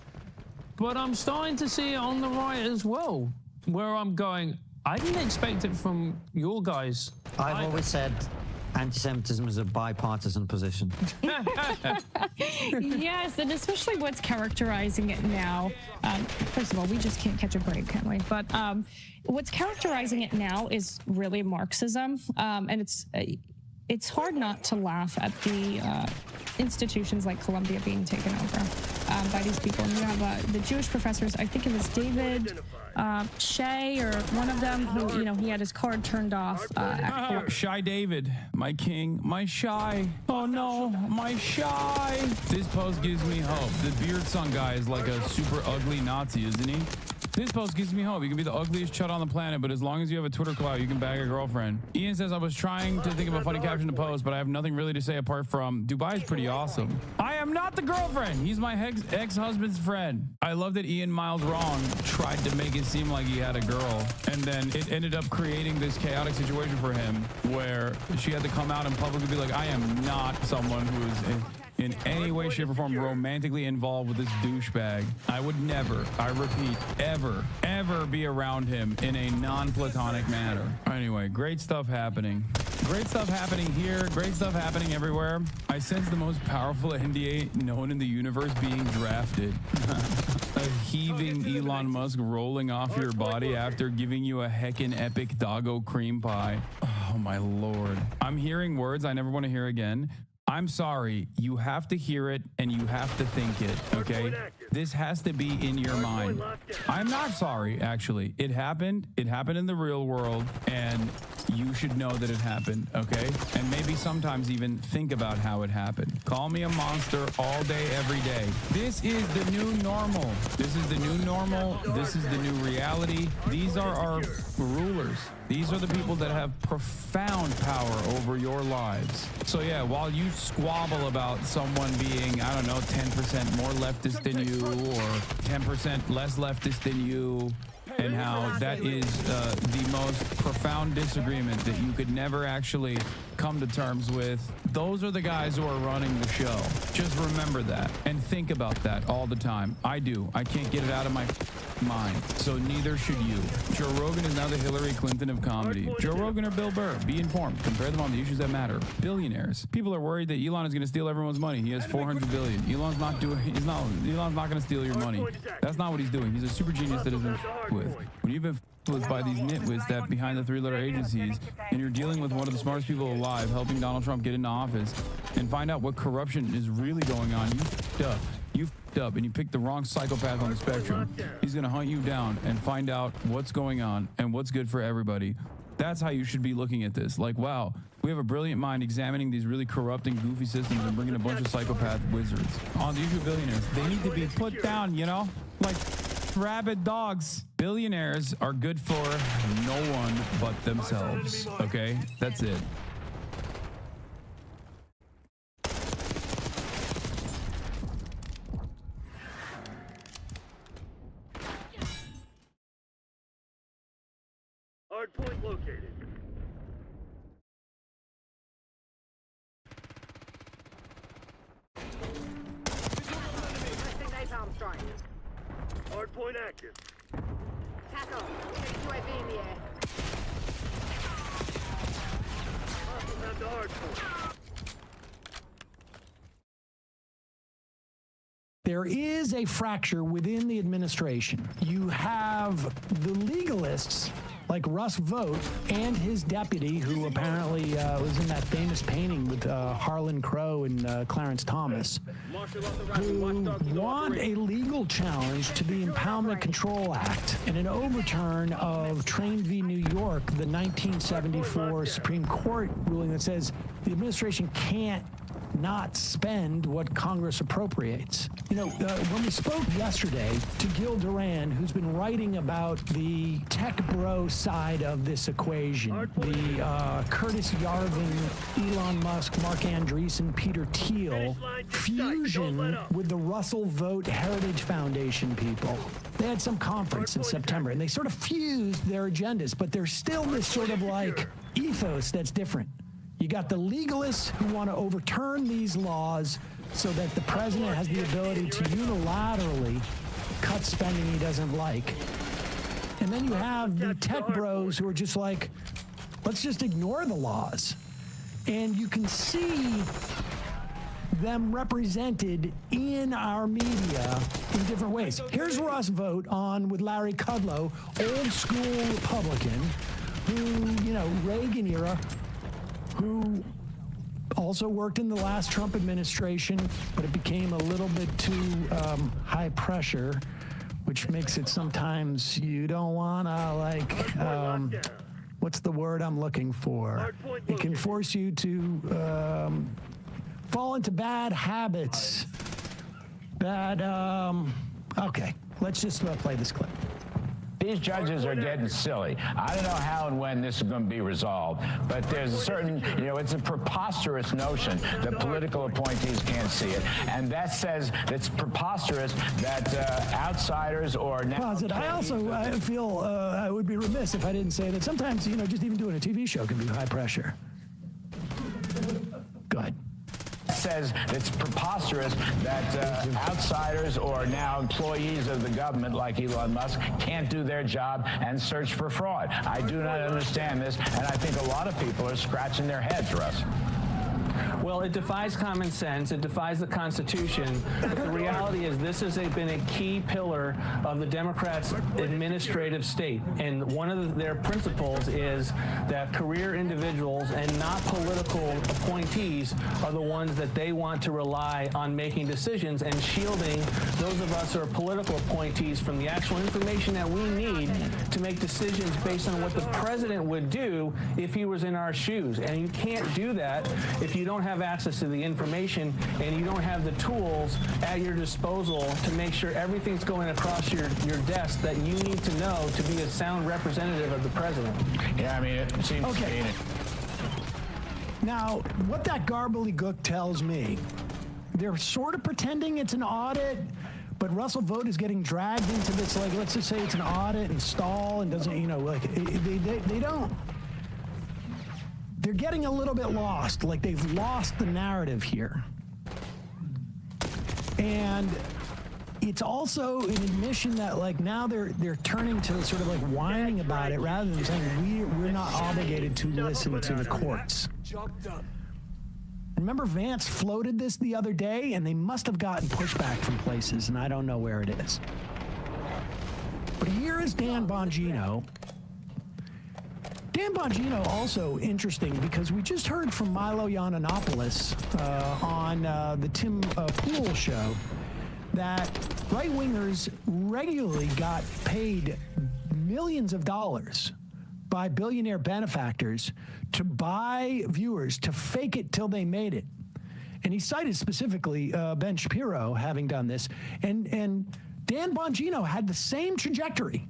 But I'm starting to see it on the right as well, where I'm going, I didn't expect it from your guys.
I've always said anti-Semitism is a bipartisan position.
Yes, and especially what's characterizing it now. First of all, we just can't catch a break, can we? But what's characterizing it now is really Marxism, and it's hard not to laugh at the institutions like Columbia being taken over by these people. And you have the Jewish professors, I think it was David Shea or one of them, who, you know, he had his card turned off.
Shy David, my king, my shy. Oh no, my shy. This post gives me hope. The beard son guy is like a super ugly Nazi, isn't he? This post gives me hope. You can be the ugliest chud on the planet, but as long as you have a Twitter clout, you can bag a girlfriend. Ian says, I was trying to think of a funny caption to post, but I have nothing really to say apart from Dubai is pretty awesome. I am not the girlfriend. He's my ex-husband's friend. I love that Ian Miles Wrong tried to make it seem like he had a girl, and then it ended up creating this chaotic situation for him where she had to come out and publicly be like, I am not someone who is in any way, shape, or form romantically involved with this douchebag. I would never, I repeat, ever be around him in a non-platonic manner. Anyway, great stuff happening. Great stuff happening here. Great stuff happening everywhere. I sense the most powerful NDA known in the universe being drafted. A heaving Elon Musk rolling off your body after giving you a heckin' epic doggo cream pie. Oh my Lord. I'm hearing words I never want to hear again. I'm sorry, you have to hear it and you have to think it, okay? This has to be in your mind. I'm not sorry, actually. It happened in the real world, and you should know that it happened, okay? And maybe sometimes even think about how it happened. Call me a monster all day, every day. This is the new normal. This is the new normal. This is the new reality. These are our rulers. These are the people that have profound power over your lives. So yeah, while you squabble about someone being, I don't know, 10% more leftist than you or 10% less leftist than you, and how that is the most profound disagreement that you could never actually come to terms with. Those are the guys who are running the show. Just remember that and think about that all the time. I do. I can't get it out of my mind. So neither should you. Joe Rogan is now the Hillary Clinton of comedy. Joe Rogan or Bill Burr. Be informed. Compare them on the issues that matter. Billionaires. People are worried that Elon is going to steal everyone's money. He has 400 billion. Elon's not going to steal your money. That's not what he's doing. He's a super genius that has been with. When you've been with by these nitwits that behind the three-letter agencies, and you're dealing with one of the smartest people alive, helping Donald Trump get into office, and find out what corruption is really going on, you f***ed up. You f***ed up, and you picked the wrong psychopath on the spectrum. He's going to hunt you down and find out what's going on and what's good for everybody. That's how you should be looking at this. Like, wow, we have a brilliant mind examining these really corrupt and goofy systems and bringing a bunch of psychopath wizards. On the issue of billionaires, they need to be put down, you know? Like rabid dogs. Billionaires are good for no one but themselves. Okay? That's it.
Hard point located. Hard point active.
Tackle. UAV in the air.
Hostiles have the hard point.
There is a fracture within the administration. You have the legalists like Russ Vogt and his deputy, who apparently was in that famous painting with Harlan Crow and Clarence Thomas, who want a legal challenge to the Impoundment Control Act and an overturn of Train v. New York, the 1974 Supreme Court ruling that says the administration can't not spend what Congress appropriates. You know, when we spoke yesterday to Gil Duran, who's been writing about the tech bro side of this equation, the Curtis Yarvin, Elon Musk, Mark Andreessen, Peter Thiel fusion with the Russell Vogt Heritage Foundation people. They had some conference in September, and they sort of fused their agendas, but there's still this sort of like ethos that's different. You got the legalists who want to overturn these laws so that the president has the ability to unilaterally cut spending he doesn't like. And then you have the tech bros who are just like, let's just ignore the laws. And you can see them represented in our media in different ways. Here's Russ Vogt on with Larry Kudlow, old school Republican, who, you know, Reagan era, who also worked in the last Trump administration, but it became a little bit too high pressure, which makes it sometimes you don't want to, like, what's the word I'm looking for? It can force you to fall into bad habits. Okay, let's just play this clip.
These judges are getting silly. I don't know how and when this is going to be resolved, but there's a certain, you know, it's a preposterous notion that political appointees can't see it. And that says it's preposterous that outsiders or now.
I also feel I would be remiss if I didn't say that sometimes, you know, just even doing a TV show can be high pressure. Go ahead.
Says it's preposterous that outsiders or now employees of the government like Elon Musk can't do their job and search for fraud. I do not understand this, and I think a lot of people are scratching their heads, Russ.
Well, it defies common sense. It defies the Constitution. But the reality is this has been a key pillar of the Democrats' administrative state. And one of their principles is that career individuals and not political appointees are the ones that they want to rely on making decisions and shielding those of us who are political appointees from the actual information that we need to make decisions based on what the president would do if he was in our shoes. And you can't do that if you don't have access to the information and you don't have the tools at your disposal to make sure everything's going across your desk that you need to know to be a sound representative of the president.
Yeah, I mean, it seems to me.
Now, what that gobbledygook tells me, they're sort of pretending it's an audit, but Russell Vogt is getting dragged into this, like, let's just say it's an audit and stall and doesn't, you know, like, they don't. They're getting a little bit lost, like they've lost the narrative here. And it's also an admission that, like, now they're turning to sort of like whining about it rather than saying we're not obligated to listen to the courts. Remember Vance floated this the other day, and they must have gotten pushback from places, and I don't know where it is. But here is Dan Bongino. Dan Bongino also interesting because we just heard from Milo Yiannopoulos on the Tim Pool show that right-wingers regularly got paid millions of dollars by billionaire benefactors to buy viewers, to fake it till they made it. And he cited specifically Ben Shapiro having done this. And Dan Bongino had the same trajectory.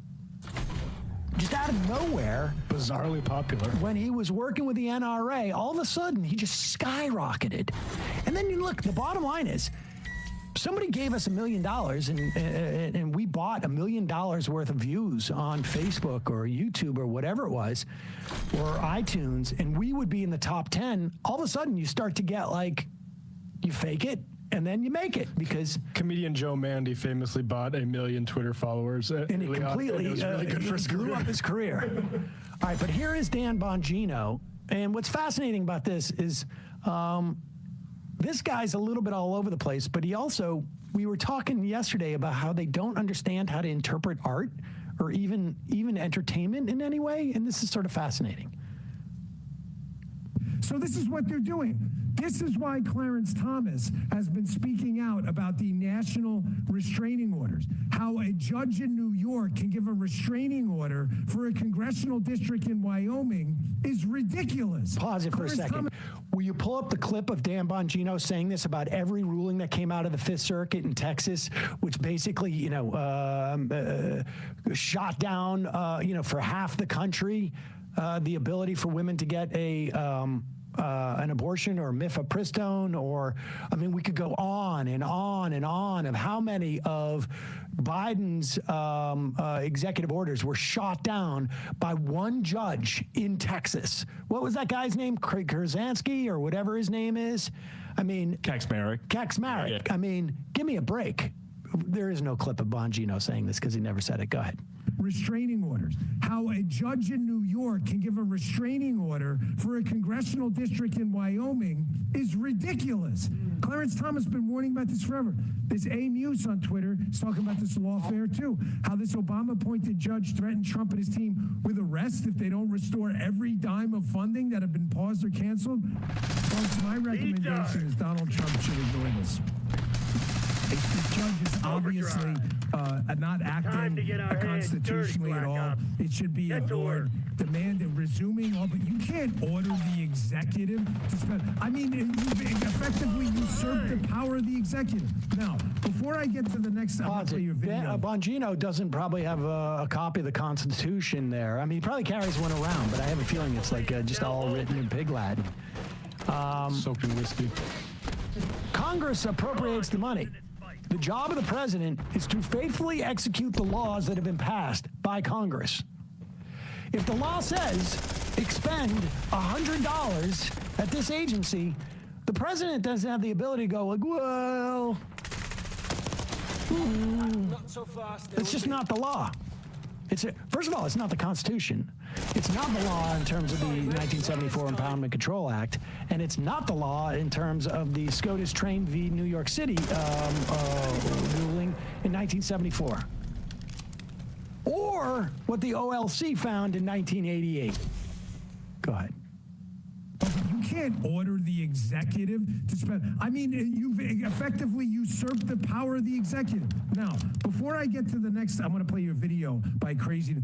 Just out of nowhere.
Bizarrely popular.
When he was working with the NRA, all of a sudden, he just skyrocketed. And then you look, the bottom line is, somebody gave us $1 million and we bought $1 million worth of views on Facebook or YouTube or whatever it was, or iTunes, and we would be in the top 10. All of a sudden, you start to get like, you fake it, and then you make it because
comedian Joe Mandy famously bought 1 million Twitter followers,
and it completely
was really good for his
blew
career.
up his career. All right, but here is Dan Bongino, and what's fascinating about this is this guy's a little bit all over the place, but he also, we were talking yesterday about how they don't understand how to interpret art or even entertainment in any way? And this is sort of fascinating.
So this is what they're doing. This is why Clarence Thomas has been speaking out about the national restraining orders. How a judge in New York can give a restraining order for a congressional district in Wyoming is ridiculous.
Pause it for a second. Will you pull up the clip of Dan Bongino saying this about every ruling that came out of the Fifth Circuit in Texas, which basically, shot down, for half the country, the ability for women to get an abortion or mifepristone, or, I mean, we could go on and on and on of how many of Biden's executive orders were shot down by one judge in Texas. What was that guy's name? Kurzansky or whatever his name is? I mean,
Kaczmarek.
Yeah. I mean, give me a break. There is no clip of Bongino saying this because he never said it. Go ahead.
Restraining orders. How a judge in New York can give a restraining order for a congressional district in Wyoming is ridiculous. Clarence Thomas has been warning about this forever. This A Muse on Twitter is talking about this lawfare too. How this Obama-appointed judge threatened Trump and his team with arrest if they don't restore every dime of funding that have been paused or canceled. Folks, my recommendation is Donald Trump should ignore this. The judge is obviously not acting constitutionally at all. It should be ignored. Demanded resuming all, but you can't order the executive to spend. I mean, you've effectively usurped the power of the executive. Now, before I get to the next, I'll play your video.
Bongino doesn't probably have a copy of the Constitution there. I mean, he probably carries one around, but I have a feeling it's like just all written in Pig Latin.
Soaked in whiskey.
Congress appropriates the money. The job of the president is to faithfully execute the laws that have been passed by Congress. If the law says expend $100 at this agency, the president doesn't have the ability to go like, well, it's just not the law. First of all, it's not the Constitution. It's not the law in terms of the 1974 Impoundment Control Act, and it's not the law in terms of the SCOTUS Train v. New York City ruling in 1974, or what the OLC found in 1988. Go ahead.
You can't order the executive to spend. I mean, you've effectively usurped the power of the executive. Now, before I get to the next, I'm going to play you a video by Crazy.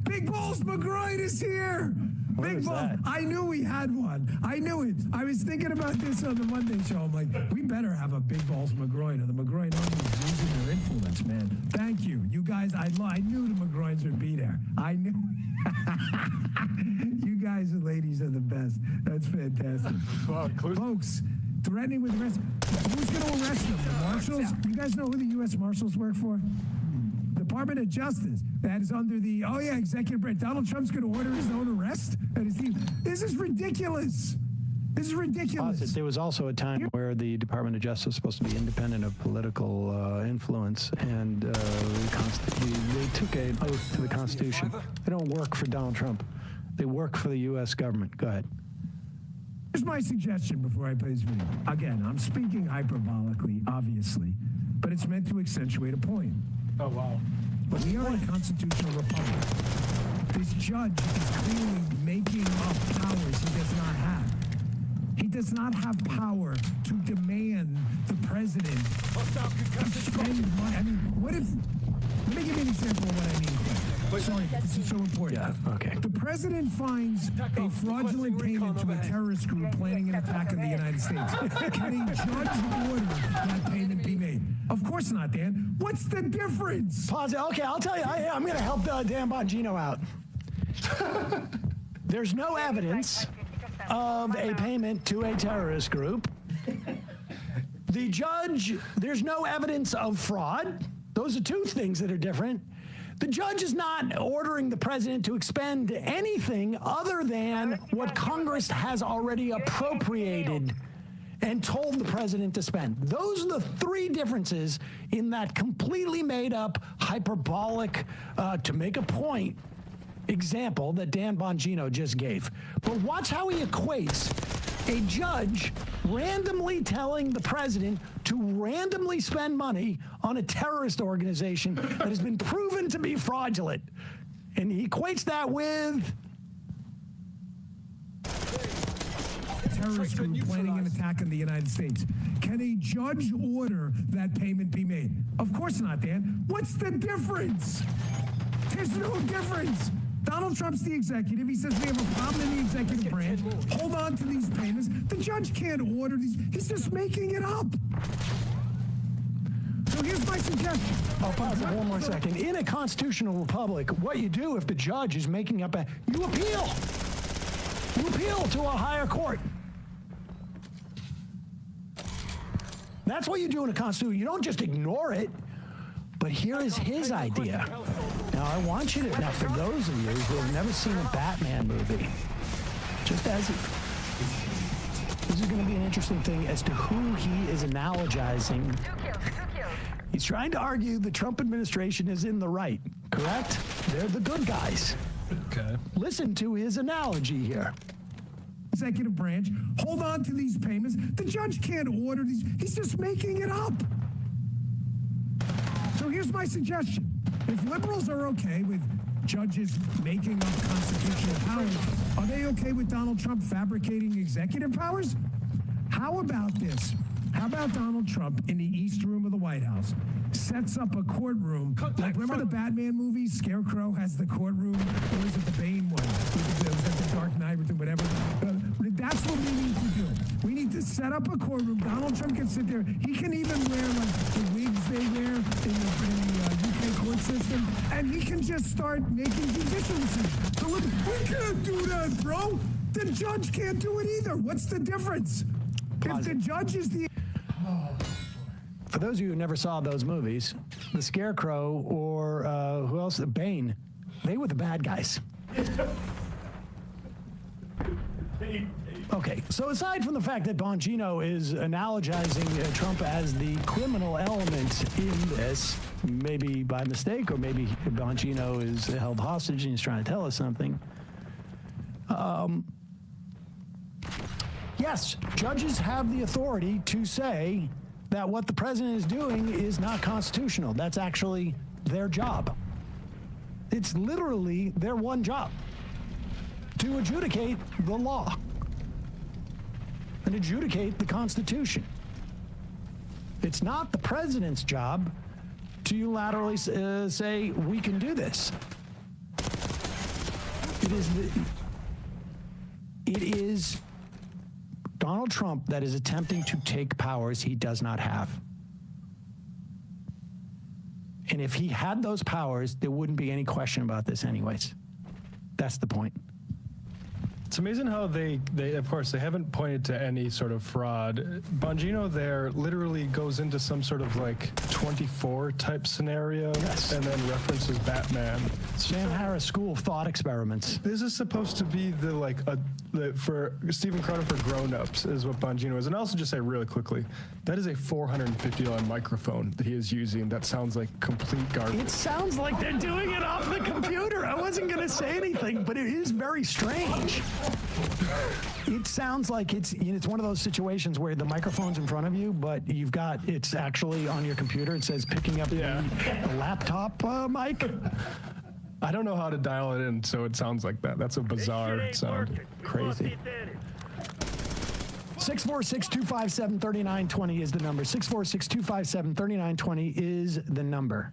Big Balls McGroin is here. Big Balls. I knew we had one. I knew it. I was thinking about this on the Monday show. I'm like, we better have a Big Balls McGroin, or the McGroin army is losing their influence, man. Thank you. You guys, I knew the McGroins would be there. I knew. You guys and ladies are the best. That's fantastic. Folks, threatening with arrest. Who's going to arrest them? The marshals? You guys know who the U.S. Marshals work for? Department of Justice. That is under the, executive branch. Donald Trump's going to order his own arrest and his team. This is ridiculous. This is ridiculous.
There was also a time where the Department of Justice was supposed to be independent of political influence, and they took an oath to the Constitution. They don't work for Donald Trump. They work for the U.S. government. Go ahead.
Here's my suggestion before I play this video. Again, I'm speaking hyperbolically, obviously, but it's meant to accentuate a point.
Oh, wow.
But we are a constitutional republic. This judge is clearly making up powers he does not have. He does not have power to demand the president spend money. I mean, what if... Let me give you an example of what I mean. Sorry, this is so important.
Yeah, okay.
The president finds a fraudulent payment to a terrorist group planning an attack on the United States. Can a judge order that payment be made? Of course not, Dan. What's the difference?
Pause it. Okay, I'll tell you. I'm going to help Dan Bongino out. There's no evidence of a payment to a terrorist group. The judge, there's no evidence of fraud. Those are two things that are different. The judge is not ordering the president to expend anything other than what Congress has already appropriated and told the president to spend. Those are the three differences in that completely made up, hyperbolic, to make a point example that Dan Bongino just gave. But watch how he equates A judge randomly telling the president to randomly spend money on a terrorist organization that has been proven to be fraudulent. And he equates that with
a terrorist group planning an attack on the United States. Can a judge order that payment be made? Of course not, Dan. What's the difference? There's no difference. Donald Trump's the executive. He says we have a problem in the executive branch. Hold on to these payments. The judge can't order these. He's just making it up. So here's my suggestion.
I'll pause it one more second. In a constitutional republic, what you do if the judge is making up you appeal. You appeal to a higher court. That's what you do in a constitution. You don't just ignore it. But here is his idea. Now, I want you to, now for those of you who have never seen a Batman movie, just as this is going to be an interesting thing as to who he is analogizing. He's trying to argue the Trump administration is in the right, correct? They're the good guys.
Okay.
Listen to his analogy here.
Executive branch, hold on to these payments. The judge can't order these. He's just making it up. So here's my suggestion. If liberals are okay with judges making up constitutional powers, are they okay with Donald Trump fabricating executive powers? How about this? How about Donald Trump in the East Room of the White House sets up a courtroom? Like, remember the Batman movie? Scarecrow has the courtroom, or is it the Bane one? It was like the Dark Knight or whatever. That's what we need to do. We need to set up a courtroom. Donald Trump can sit there. He can even wear like the wigs they wear in the UK court system, and he can just start making judicial decisions. So look, we can't do that, bro. The judge can't do it either. What's the difference? If the judge is the...
For those of you who never saw those movies, the Scarecrow or who else? Bane, they were the bad guys. Okay, so aside from the fact that Bongino is analogizing Trump as the criminal element in this, maybe by mistake, or maybe Bongino is held hostage and he's trying to tell us something. Yes, judges have the authority to say that what the president is doing is not constitutional. That's actually their job. It's literally their one job, to adjudicate the law and adjudicate the Constitution. It's not the president's job to unilaterally say, we can do this. It is Donald Trump that is attempting to take powers he does not have. And if he had those powers, there wouldn't be any question about this anyways. That's the point.
It's amazing how they of course, they haven't pointed to any sort of fraud. Bongino there literally goes into some sort of like 24 type scenario, yes, and then references Batman.
Sam Harris School of Thought Experiments.
This is supposed to be for Stephen Crowder for grown-ups is what Bongino is. And I'll also just say really quickly, that is a $450 microphone that he is using. That sounds like complete garbage.
It sounds like they're doing it off the computer. I wasn't going to say anything, but it is very strange. It sounds like it's one of those situations where the microphone's in front of you, but it's actually on your computer. It says picking up the laptop mic.
I don't know how to dial it in, so it sounds like that. That's a bizarre sound.
Crazy. 646-257-3920 is the number. 646-257-3920 is the number.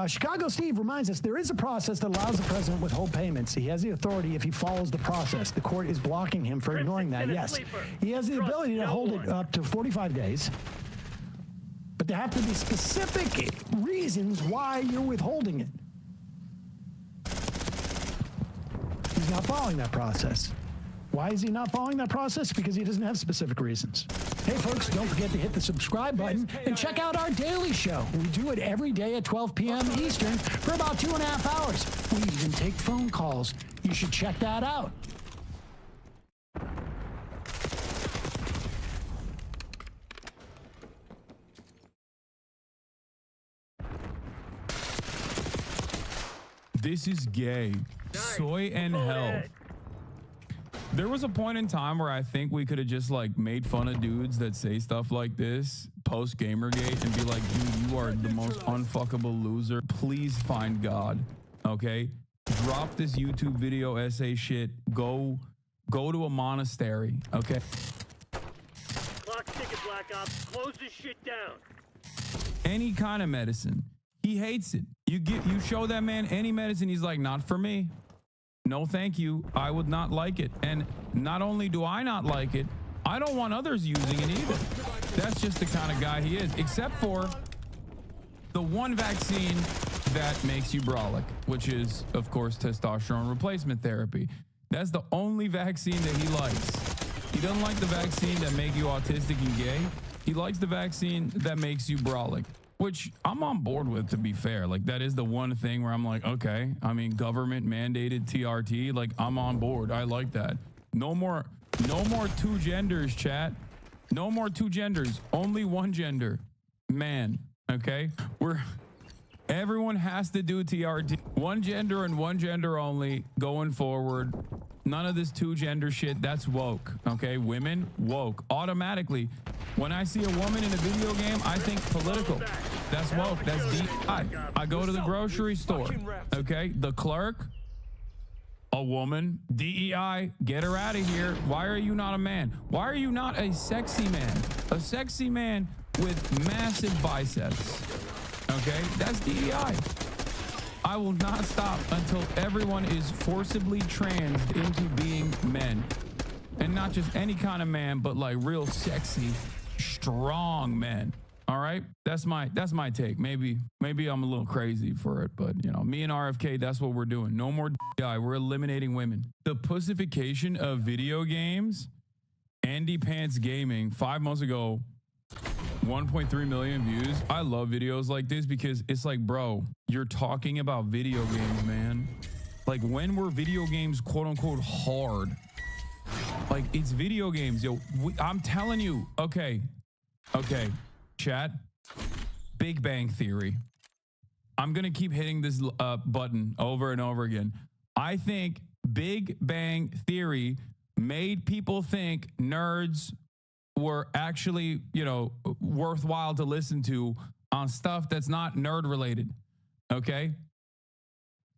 Chicago Steve reminds us there is a process that allows the president to withhold payments. He has the authority if he follows the process. The court is blocking him for ignoring that. Yes, he has the ability to hold it up to 45 days. But there have to be specific reasons why you're withholding it. He's not following that process. Why is he not following that process? Because he doesn't have specific reasons. Hey, folks, don't forget to hit the subscribe button and check out our daily show. We do it every day at 12 p.m. Eastern for about 2.5 hours. We even take phone calls. You should check that out.
This is gay. Soy and health. There was a point in time where I think we could have just like made fun of dudes that say stuff like this post Gamergate and be like, dude, you are the most unfuckable loser. Please find God. Okay? Drop this YouTube video essay shit. Go to a monastery. Okay?
Clock's ticking, Black Ops. Close this shit down.
Any kind of medicine. He hates it. You show that man any medicine, he's like, not for me. No, thank you. I would not like it. And not only do I not like it, I don't want others using it either. That's just the kind of guy he is, except for the one vaccine that makes you brolic, which is, of course, testosterone replacement therapy. That's the only vaccine that he likes. He doesn't like the vaccine that make you autistic and gay. He likes the vaccine that makes you brolic, which I'm on board with, to be fair. Like, that is the one thing where I'm like, okay, I mean, government mandated TRT, like, I'm on board. I like that. No more two genders, chat. No more two genders. Only one gender. Man, okay? Everyone has to do TRT. One gender and one gender only going forward. None of this two gender shit. That's woke. Okay, women, woke. Automatically. When I see a woman in a video game, I think political. That's woke. That's DEI. I go to the grocery store. Okay, the clerk, a woman. DEI, get her out of here. Why are you not a man? Why are you not a sexy man? A sexy man with massive biceps. Okay, that's DEI. I will not stop until everyone is forcibly transed into being men. And not just any kind of man, but like real sexy, strong men. All right, that's my take. Maybe I'm a little crazy for it, but you know, me and RFK, that's what we're doing. No more DEI. We're eliminating women. The pussification of video games. Andy Pants Gaming 5 months ago, 1.3 million views. I love videos like this because it's like, bro, you're talking about video games, man. Like, when were video games quote unquote hard? Like, it's video games, yo. I'm telling you. Okay, chat. Big Bang Theory. I'm gonna keep hitting this button over and over again. I think Big Bang Theory made people think nerds were actually, you know, worthwhile to listen to on stuff that's not nerd related. Okay?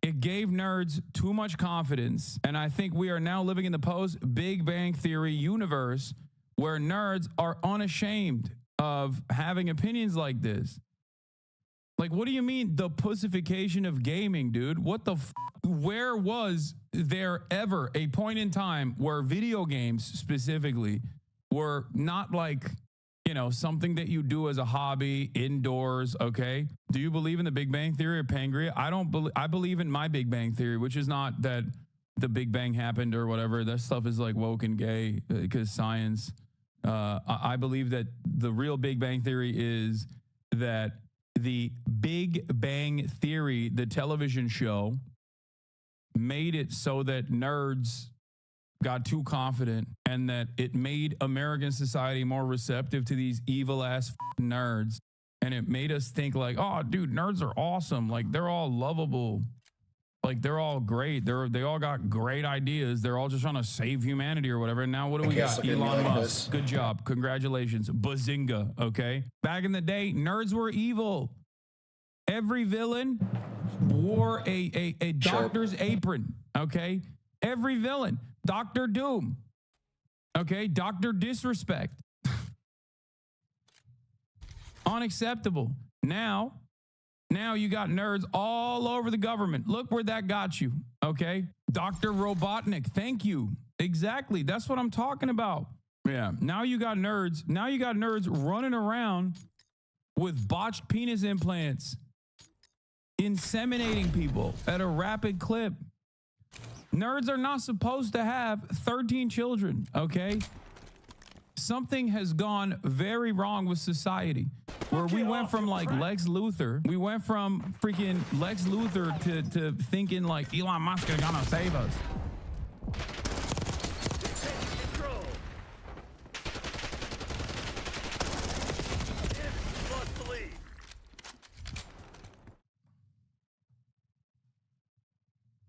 It gave nerds too much confidence. And I think we are now living in the post Big Bang Theory universe where nerds are unashamed of having opinions like this. Like, what do you mean the pussification of gaming, dude? What the where was there ever a point in time where video games specifically were not like, you know, something that you do as a hobby indoors? Okay. Do you believe in the Big Bang Theory or Pangria? I believe in my Big Bang Theory, which is not that the Big Bang happened or whatever. That stuff is like woke and gay because science. I believe that the real Big Bang Theory is that the Big Bang Theory, the television show, made it so that nerds got too confident and that it made American society more receptive to these evil ass nerds. And it made us think like, oh, dude, nerds are awesome. Like, they're all lovable. Like, they're all great. They all got great ideas. They're all just trying to save humanity or whatever. And now what do we got? Elon Musk. Good job. Congratulations. Bazinga. Okay. Back in the day, nerds were evil. Every villain wore a doctor's apron. Okay. Every villain. Dr. Doom. Okay. Dr. Disrespect. Unacceptable. Now you got nerds all over the government. Look where that got you. Okay. Dr. Robotnik. Thank you. Exactly. That's what I'm talking about. Yeah. Now you got nerds. Now you got nerds running around with botched penis implants, inseminating people at a rapid clip. Nerds are not supposed to have 13 children. Okay. Something has gone very wrong with society where we went from like Lex Luthor. We went from freaking Lex Luthor to thinking like Elon Musk is gonna save us.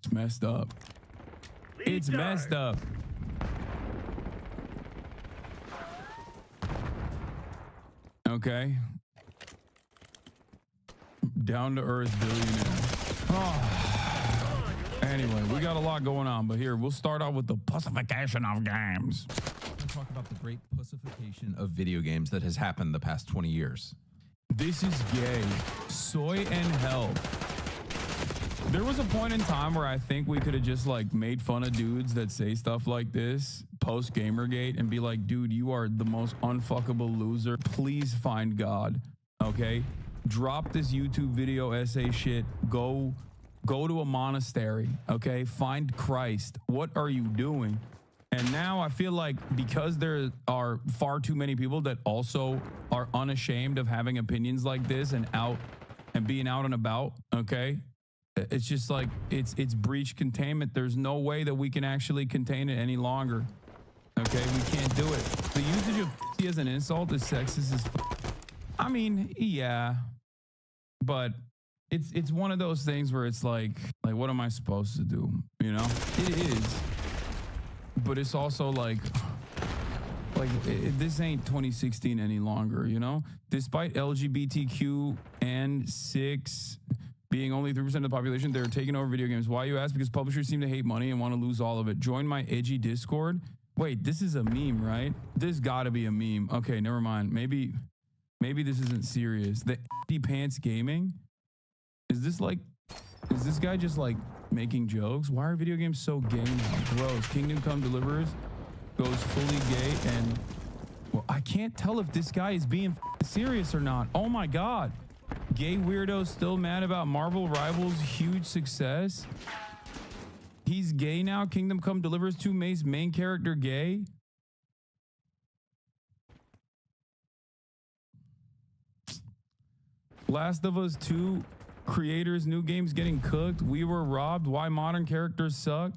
It's messed up. It's messed up. Okay. Down to earth billionaire. Oh. Anyway, we got a lot going on, but here we'll start off with the pussification of games.
Let's talk about the great pussification of video games that has happened the past 20 years.
This is gay. Soy and hell. There was a point in time where I think we could have just like made fun of dudes that say stuff like this post Gamergate and be like, dude, you are the most unfuckable loser. Please find God. Okay. Drop this YouTube video essay shit. Go to a monastery. Okay. Find Christ. What are you doing? And now I feel like because there are far too many people that also are unashamed of having opinions like this and being out and about. Okay. It's just like it's breach containment. There's no way that we can actually contain it any longer. Okay, we can't do it. The usage of as an insult is sexist as I mean, yeah, but it's one of those things where it's like what am I supposed to do? You know, it is, but it's also like this ain't 2016 any longer. You know, despite LGBTQ and 6 being only 3% of the population, they're taking over video games. Why, you ask? Because publishers seem to hate money and want to lose all of it. Join my edgy Discord. Wait, this is a meme, right? This gotta be a meme. Okay, never mind. Maybe this isn't serious. The empty pants gaming? Is this guy just like making jokes? Why are video games so gay now? Gross. Kingdom Come Deliverers goes fully gay and well, I can't tell if this guy is being serious or not. Oh my God. Gay weirdos still mad about Marvel Rivals' huge success. He's gay now. Kingdom Come Delivers 2 main character gay. Last of Us 2 creators, new games getting cooked. We were robbed. Why modern characters suck.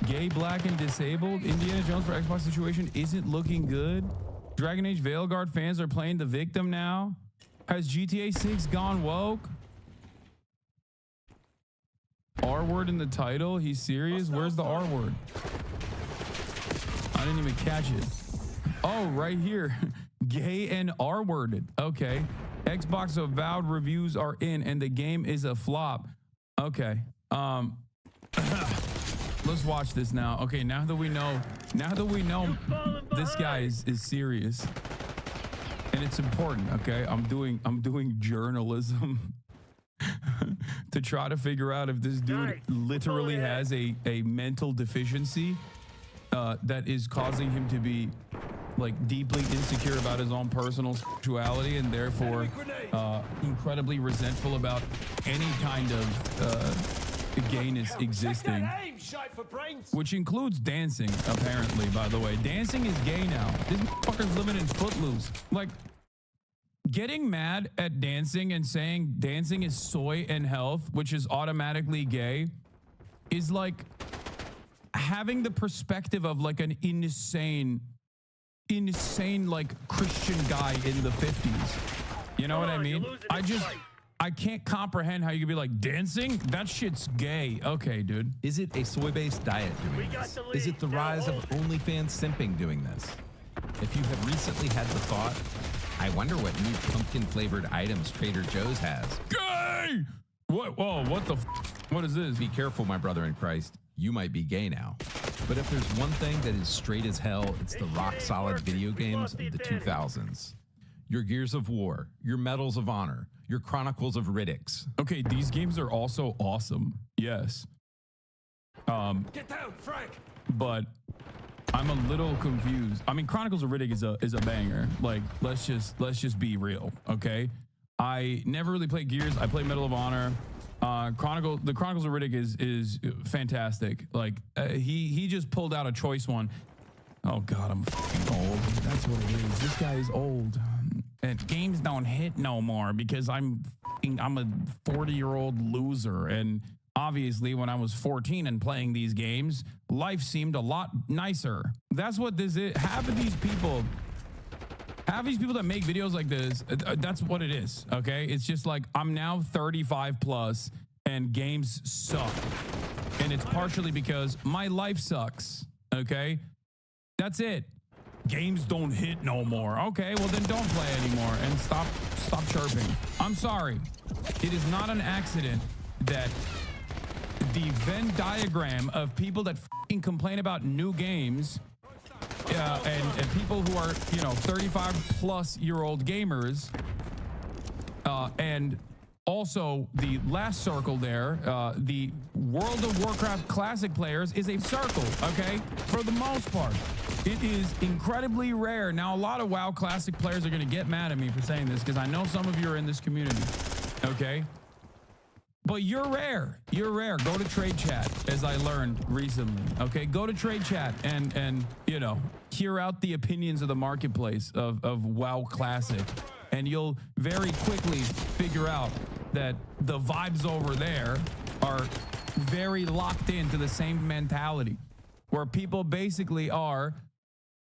Gay, black, and disabled. Indiana Jones for Xbox situation isn't looking good. Dragon Age Veilguard fans are playing the victim now. Has GTA 6 gone woke? R word in the title? He's serious? Where's the R word? I didn't even catch it. Oh, right here. Gay and R worded. Okay. Xbox Avowed reviews are in and the game is a flop. Okay. Let's watch this now. Okay, now that we know this guy is serious. And it's important, okay? I'm doing journalism to try to figure out if this dude literally has a mental deficiency that is causing him to be like deeply insecure about his own personal sexuality and therefore incredibly resentful about any kind of gayness existing, which includes dancing, apparently. By the way, dancing is gay now. This motherfucker's living in Footloose. Like, getting mad at dancing and saying dancing is soy and health, which is automatically gay, is like having the perspective of like an insane like Christian guy in the 50s. You know what I mean? I can't comprehend how you could be like, dancing? That shit's gay. Okay, dude.
Is it a soy-based diet doing this? Is it the rise of OnlyFans simping doing this? If you have recently had the thought, I wonder what new pumpkin-flavored items Trader Joe's has.
Gay! What? Whoa, what the what is this?
Be careful, my brother in Christ. You might be gay now. But if there's one thing that is straight as hell, it's the rock-solid video games of the 2000s. Your Gears of War, your Medals of Honor, your Chronicles of Riddicks.
Okay, these games are also awesome. Yes.
Get down, Frank.
But I'm a little confused. I mean, Chronicles of Riddick is a banger. Like, let's just be real, okay? I never really played Gears. I played Medal of Honor. The Chronicles of Riddick is fantastic. Like, he just pulled out a choice one. Oh God, I'm fucking old. That's what it is. This guy is old. And games don't hit no more because I'm a 40-year-old loser. And obviously when I was 14 and playing these games, life seemed a lot nicer. That's what this is. Half of these people that make videos like this, that's what it is. Okay. It's just like, I'm now 35 plus and games suck. And it's partially because my life sucks. Okay. That's it. games don't hit no more. Okay, well then don't play anymore and stop chirping. I'm sorry. It is not an accident that the Venn diagram of people that fucking complain about new games and people who are, 35 plus year old gamers, and also the last circle there, the World of Warcraft classic players, is a circle, okay? For the most part. It is incredibly rare. Now, a lot of WoW classic players are going to get mad at me for saying this because I know some of you are in this community, okay? But you're rare. You're rare. Go to trade chat, as I learned recently. Okay, go to trade chat and hear out the opinions of the marketplace of WoW Classic, and you'll very quickly figure out that the vibes over there are very locked into the same mentality, where people basically are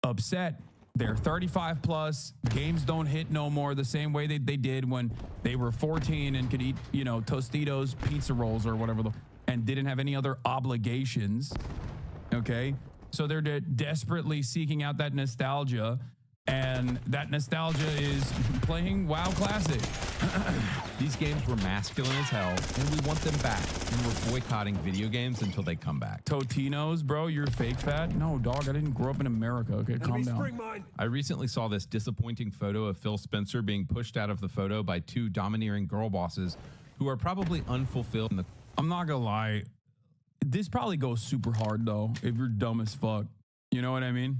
upset. They're 35 plus. Games don't hit no more the same way they did when they were 14 and could eat, Tostitos, pizza rolls or whatever, and didn't have any other obligations. Okay. So they're desperately seeking out that nostalgia, and that nostalgia is playing WoW Classic.
These games were masculine as hell, and we want them back. And we're boycotting video games until they come back.
Totinos, bro, you're fake fat? No, dog, I didn't grow up in America. Okay, calm down.
I recently saw this disappointing photo of Phil Spencer being pushed out of the photo by two domineering girl bosses who are probably unfulfilled in the...
I'm not gonna lie. This probably goes super hard, though, if you're dumb as fuck. You know what I mean?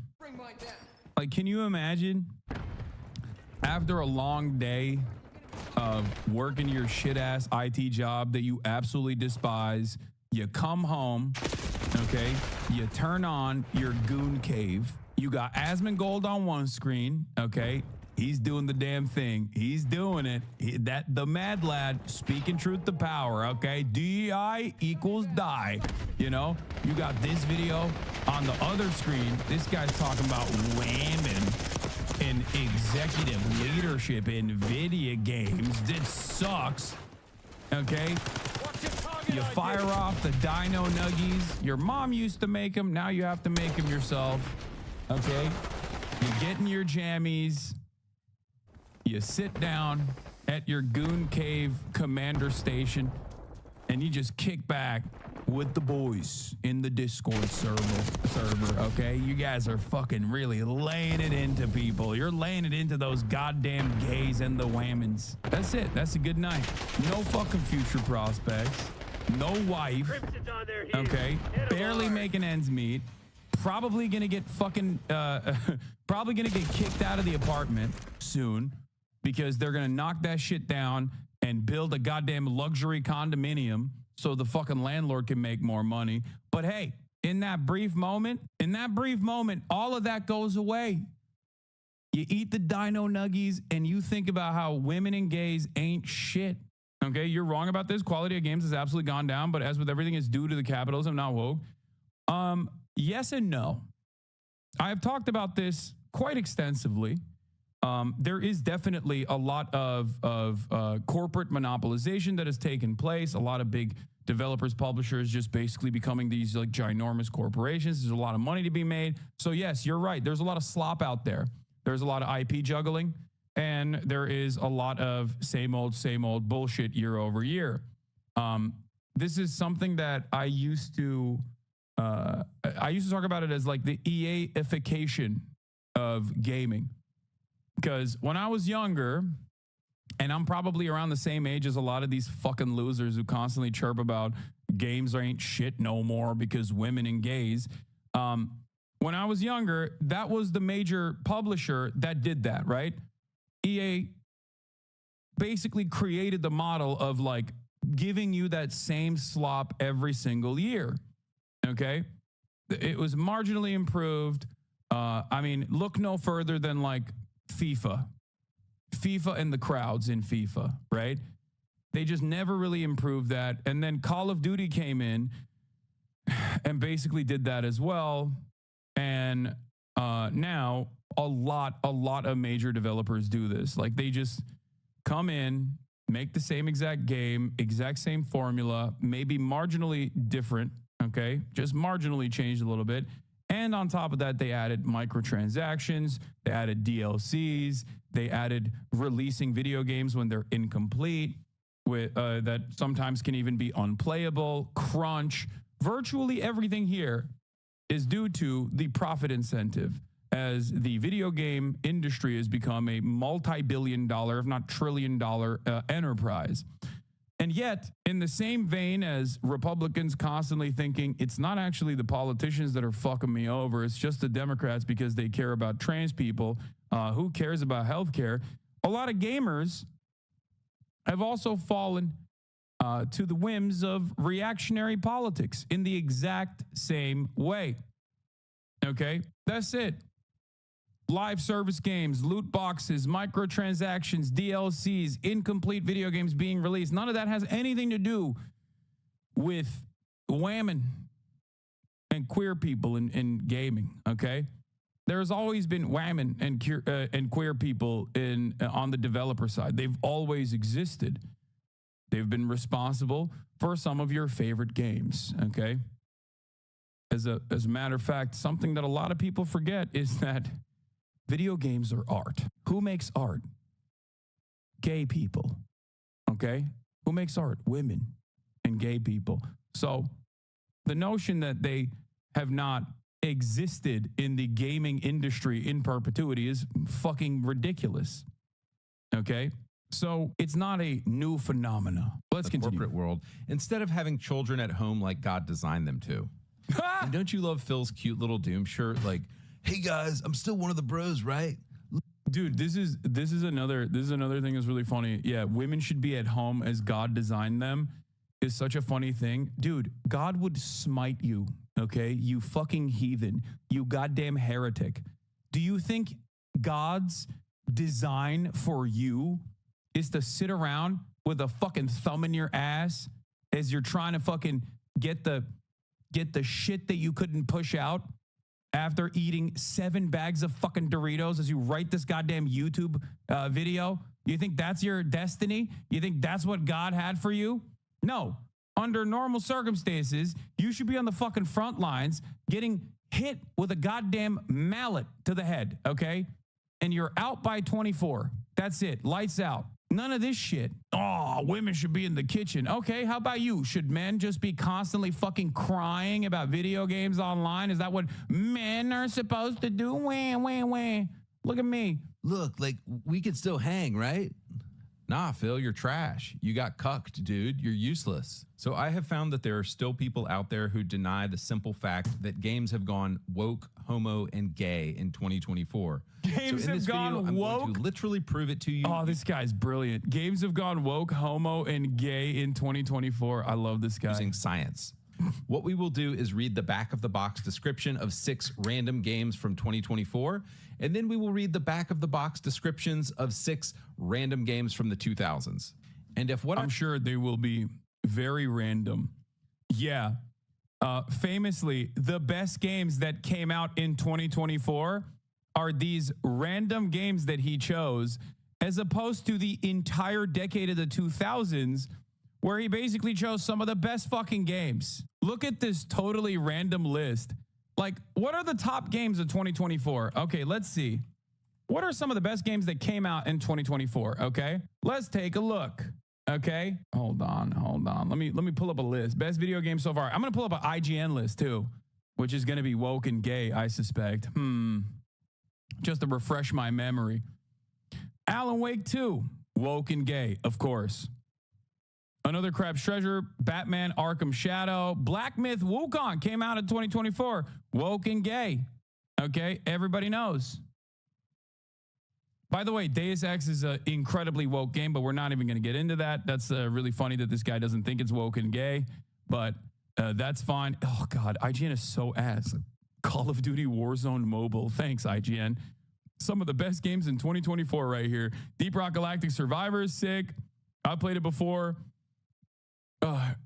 Like, can you imagine after a long day of working your shit-ass IT job that you absolutely despise, you come home, okay, you turn on your goon cave, you got Asmongold on one screen, okay, he's doing the damn thing, he's doing it, the mad lad speaking truth to power, okay, DEI equals die, you got this video on the other screen, this guy's talking about whamming in executive leadership in video games. It sucks. Okay? You fire off the dino nuggies. Your mom used to make them. Now you have to make them yourself. Okay? You get in your jammies. You sit down at your goon cave commander station and you just kick back with the boys in the Discord server, okay? You guys are fucking really laying it into people. You're laying it into those goddamn gays and the whammons. That's it. That's a good night. No fucking future prospects. No wife. Okay? Barely making ends meet. Probably gonna get fucking, probably gonna get kicked out of the apartment soon because they're gonna knock that shit down and build a goddamn luxury condominium so the fucking landlord can make more money. But hey, in that brief moment, all of that goes away. You eat the dino nuggies and you think about how women and gays ain't shit. Okay, you're wrong about this. Quality of games has absolutely gone down, but as with everything, it's due to the capitalism, not woke. Yes and no. I've talked about this quite extensively. There is definitely a lot of corporate monopolization that has taken place. A lot of big developers, publishers just basically becoming these like ginormous corporations. There's a lot of money to be made. So yes, you're right. There's a lot of slop out there. There's a lot of IP juggling, and there is a lot of same old bullshit year over year. This is something that I used to talk about it as like the EA-ification of gaming. Because when I was younger, and I'm probably around the same age as a lot of these fucking losers who constantly chirp about games ain't shit no more because women and gays. When I was younger, that was the major publisher that did that, right? EA basically created the model of like giving you that same slop every single year. Okay? It was marginally improved. I mean, look no further than like FIFA and the crowds in FIFA, right? They just never really improved that. And then Call of Duty came in and basically did that as well. And now a lot of major developers do this. Like they just come in, make the same exact game, exact same formula, maybe marginally different, okay? Just marginally changed a little bit. And on top of that, they added microtransactions, they added DLCs, they added releasing video games when they're incomplete, with that sometimes can even be unplayable, crunch. Virtually everything here is due to the profit incentive, as the video game industry has become a multi-billion-dollar, if not trillion-dollar enterprise. And yet, in the same vein as Republicans constantly thinking it's not actually the politicians that are fucking me over, it's just the Democrats because they care about trans people, who cares about healthcare, a lot of gamers have also fallen to the whims of reactionary politics in the exact same way. Okay, that's it. Live service games, loot boxes, microtransactions, DLCs, incomplete video games being released. None of that has anything to do with women and queer people in gaming, okay? There's always been women and queer people on the developer side. They've always existed. They've been responsible for some of your favorite games, okay? As a matter of fact, something that a lot of people forget is that video games are art. Who makes art? Gay people, okay? Who makes art? Women and gay people. So the notion that they have not existed in the gaming industry in perpetuity is fucking ridiculous, okay? So it's not a new phenomena. Let's continue.
Corporate world, instead of having children at home like God designed them to. And don't you love Phil's cute little Doom shirt? Like, hey guys, I'm still one of the bros, right?
Dude, this is another thing that's really funny. Yeah, women should be at home as God designed them is such a funny thing. Dude, God would smite you, okay? You fucking heathen. You goddamn heretic. Do you think God's design for you is to sit around with a fucking thumb in your ass as you're trying to fucking get the shit that you couldn't push out after eating 7 bags of fucking Doritos as you write this goddamn YouTube video? You think that's your destiny? You think that's what God had for you? No. Under normal circumstances, you should be on the fucking front lines getting hit with a goddamn mallet to the head, okay? And you're out by 24. That's it. Lights out. None of this shit. Oh, women should be in the kitchen. Okay, how about you? Should men just be constantly fucking crying about video games online? Is that what men are supposed to do? Wah, wah, wah. Look at me.
Look, like, we could still hang, right? Nah, Phil, you're trash. You got cucked, dude. You're useless. So I have found that there are still people out there who deny the simple fact that games have gone woke, homo, and gay in 2024.
Games
so in
have
this
gone
video, I'm
woke?
going to literally prove it to you.
Oh, this guy's brilliant. Games have gone woke, homo, and gay in 2024. I love this guy.
Using science. What we will do is read the back of the box description of 6 random games from 2024, and then we will read the back of the box descriptions of 6 random games from the 2000s. And if what
I'm sure they will be very random. Yeah. Famously, the best games that came out in 2024 are these random games that he chose, as opposed to the entire decade of the 2000s, where he basically chose some of the best fucking games. Look at this totally random list. Like, what are the top games of 2024? Okay, let's see. What are some of the best games that came out in 2024? Okay, let's take a look. Okay, hold on. Let me pull up a list. Best video game so far. I'm gonna pull up an IGN list too, which is gonna be woke and gay, I suspect. Just to refresh my memory. Alan Wake 2, woke and gay, of course. Another Crab's Treasure, Batman Arkham Shadow, Black Myth Wukong came out in 2024, woke and gay. Okay, everybody knows. By the way, Deus Ex is an incredibly woke game, but we're not even going to get into that. That's really funny that this guy doesn't think it's woke and gay, but that's fine. Oh, God, IGN is so ass. Call of Duty Warzone Mobile. Thanks, IGN. Some of the best games in 2024 right here. Deep Rock Galactic Survivor is sick. I played it before.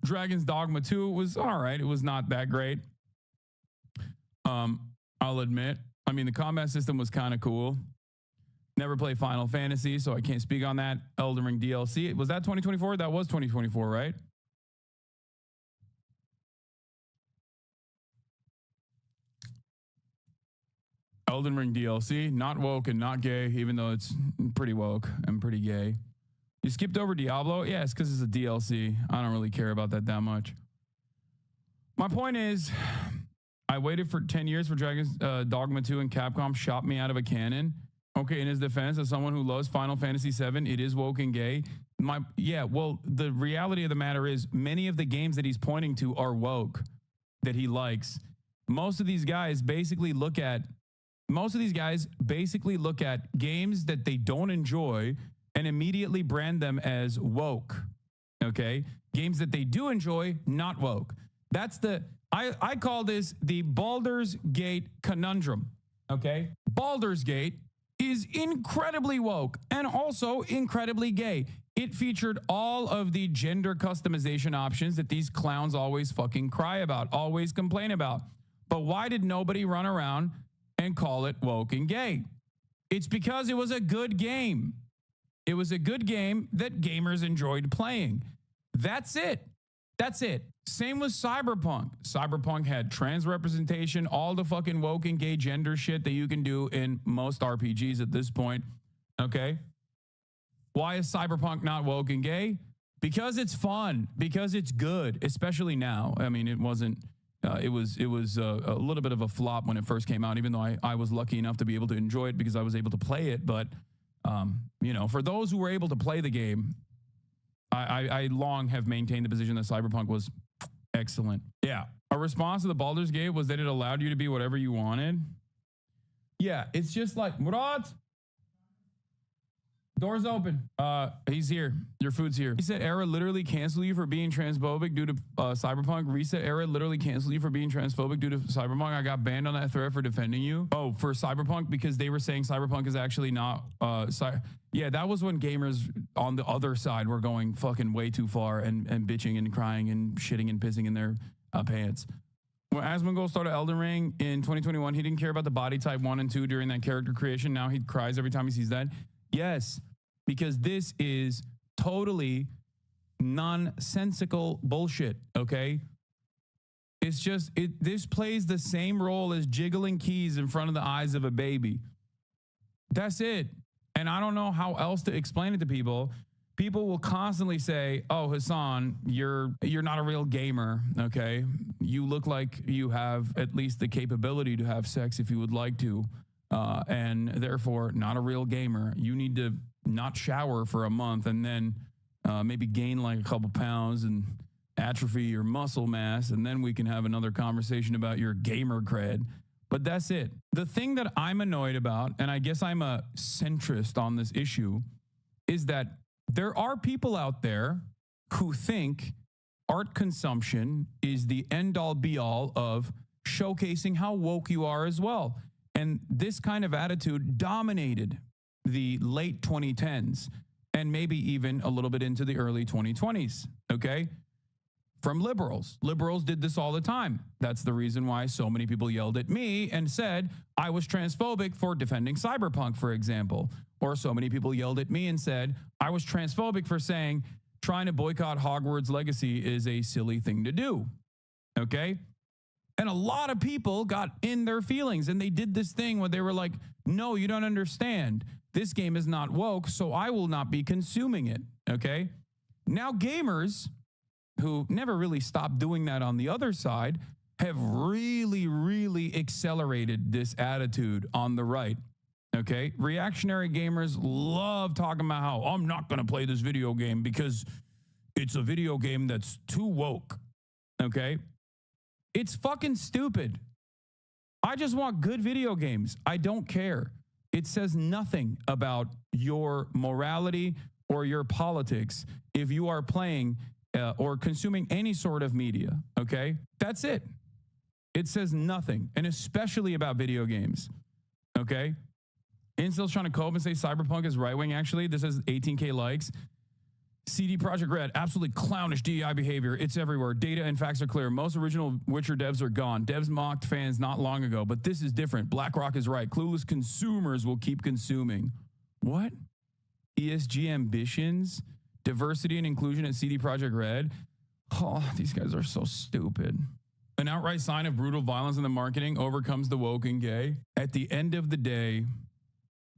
Dragon's Dogma 2 was all right. It was not that great. I'll admit. I mean, the combat system was kind of cool. Never played Final Fantasy, so I can't speak on that. Elden Ring DLC. Was that 2024? That was 2024, right? Elden Ring DLC, not woke and not gay, even though it's pretty woke and pretty gay. You skipped over Diablo? Yeah, it's because it's a DLC. I don't really care about that much. My point is, I waited for 10 years for Dragon's Dogma 2 and Capcom shot me out of a cannon. Okay, in his defense, as someone who loves Final Fantasy VII, it is woke and gay. Well, the reality of the matter is many of the games that he's pointing to are woke that he likes. Most of these guys basically look at games that they don't enjoy and immediately brand them as woke. Okay? Games that they do enjoy, not woke. That's I call this the Baldur's Gate conundrum. Okay? Baldur's Gate is incredibly woke and also incredibly gay. It featured all of the gender customization options that these clowns always fucking cry about, always complain about. But why did nobody run around and call it woke and gay? It's because it was a good game. It was a good game that gamers enjoyed playing. That's it. That's it. Same with Cyberpunk. Cyberpunk had trans representation, all the fucking woke and gay gender shit that you can do in most RPGs at this point. Okay? Why is Cyberpunk not woke and gay? Because it's fun. Because it's good, especially now. I mean, it wasn't. It was a little bit of a flop when it first came out, even though I was lucky enough to be able to enjoy it because I was able to play it. But, for those who were able to play the game, I long have maintained the position that Cyberpunk was excellent. Yeah. A response to the Baldur's Gate was that it allowed you to be whatever you wanted. Yeah. It's just like, Murad, door's open. He's here. Your food's here. Reset Era literally canceled you for being transphobic due to Cyberpunk. Reset Era literally canceled you for being transphobic due to Cyberpunk. I got banned on that thread for defending you. Oh, for Cyberpunk because they were saying Cyberpunk is actually not. Yeah, that was when gamers on the other side were going fucking way too far and bitching and crying and shitting and pissing in their pants. When Asmongold started Elden Ring in 2021, he didn't care about the body type 1 and 2 during that character creation. Now he cries every time he sees that. Yes, because this is totally nonsensical bullshit, okay? It's just, this plays the same role as jiggling keys in front of the eyes of a baby. That's it. And I don't know how else to explain it to people. People will constantly say, oh, Hassan, you're not a real gamer, okay? You look like you have at least the capability to have sex if you would like to, and therefore not a real gamer. You need to not shower for a month and then maybe gain like a couple pounds and atrophy your muscle mass, and then we can have another conversation about your gamer cred. But that's it. The thing that I'm annoyed about, and I guess I'm a centrist on this issue, is that there are people out there who think art consumption is the end-all be-all of showcasing how woke you are as well. And this kind of attitude dominated the late 2010s and maybe even a little bit into the early 2020s, okay? From liberals. Liberals did this all the time. That's the reason why so many people yelled at me and said I was transphobic for defending Cyberpunk, for example. Or so many people yelled at me and said I was transphobic for saying trying to boycott Hogwarts Legacy is a silly thing to do, okay? And a lot of people got in their feelings and they did this thing where they were like, no, you don't understand. This game is not woke, so I will not be consuming it, okay? Now gamers who never really stopped doing that on the other side have really, really accelerated this attitude on the right, okay? Reactionary gamers love talking about how I'm not going to play this video game because it's a video game that's too woke, okay? It's fucking stupid. I just want good video games. I don't care. It says nothing about your morality or your politics if you are playing or consuming any sort of media, okay? That's it. It says nothing, and especially about video games, okay? Incel's trying to cope and say Cyberpunk is right-wing, actually. This has 18K likes. CD Projekt Red, absolutely clownish DEI behavior. It's everywhere. Data and facts are clear. Most original Witcher devs are gone. Devs mocked fans not long ago, but this is different. BlackRock is right. Clueless consumers will keep consuming. What? ESG ambitions? Diversity and inclusion at CD Projekt Red? Oh, these guys are so stupid. An outright sign of brutal violence in the marketing overcomes the woke and gay. At the end of the day,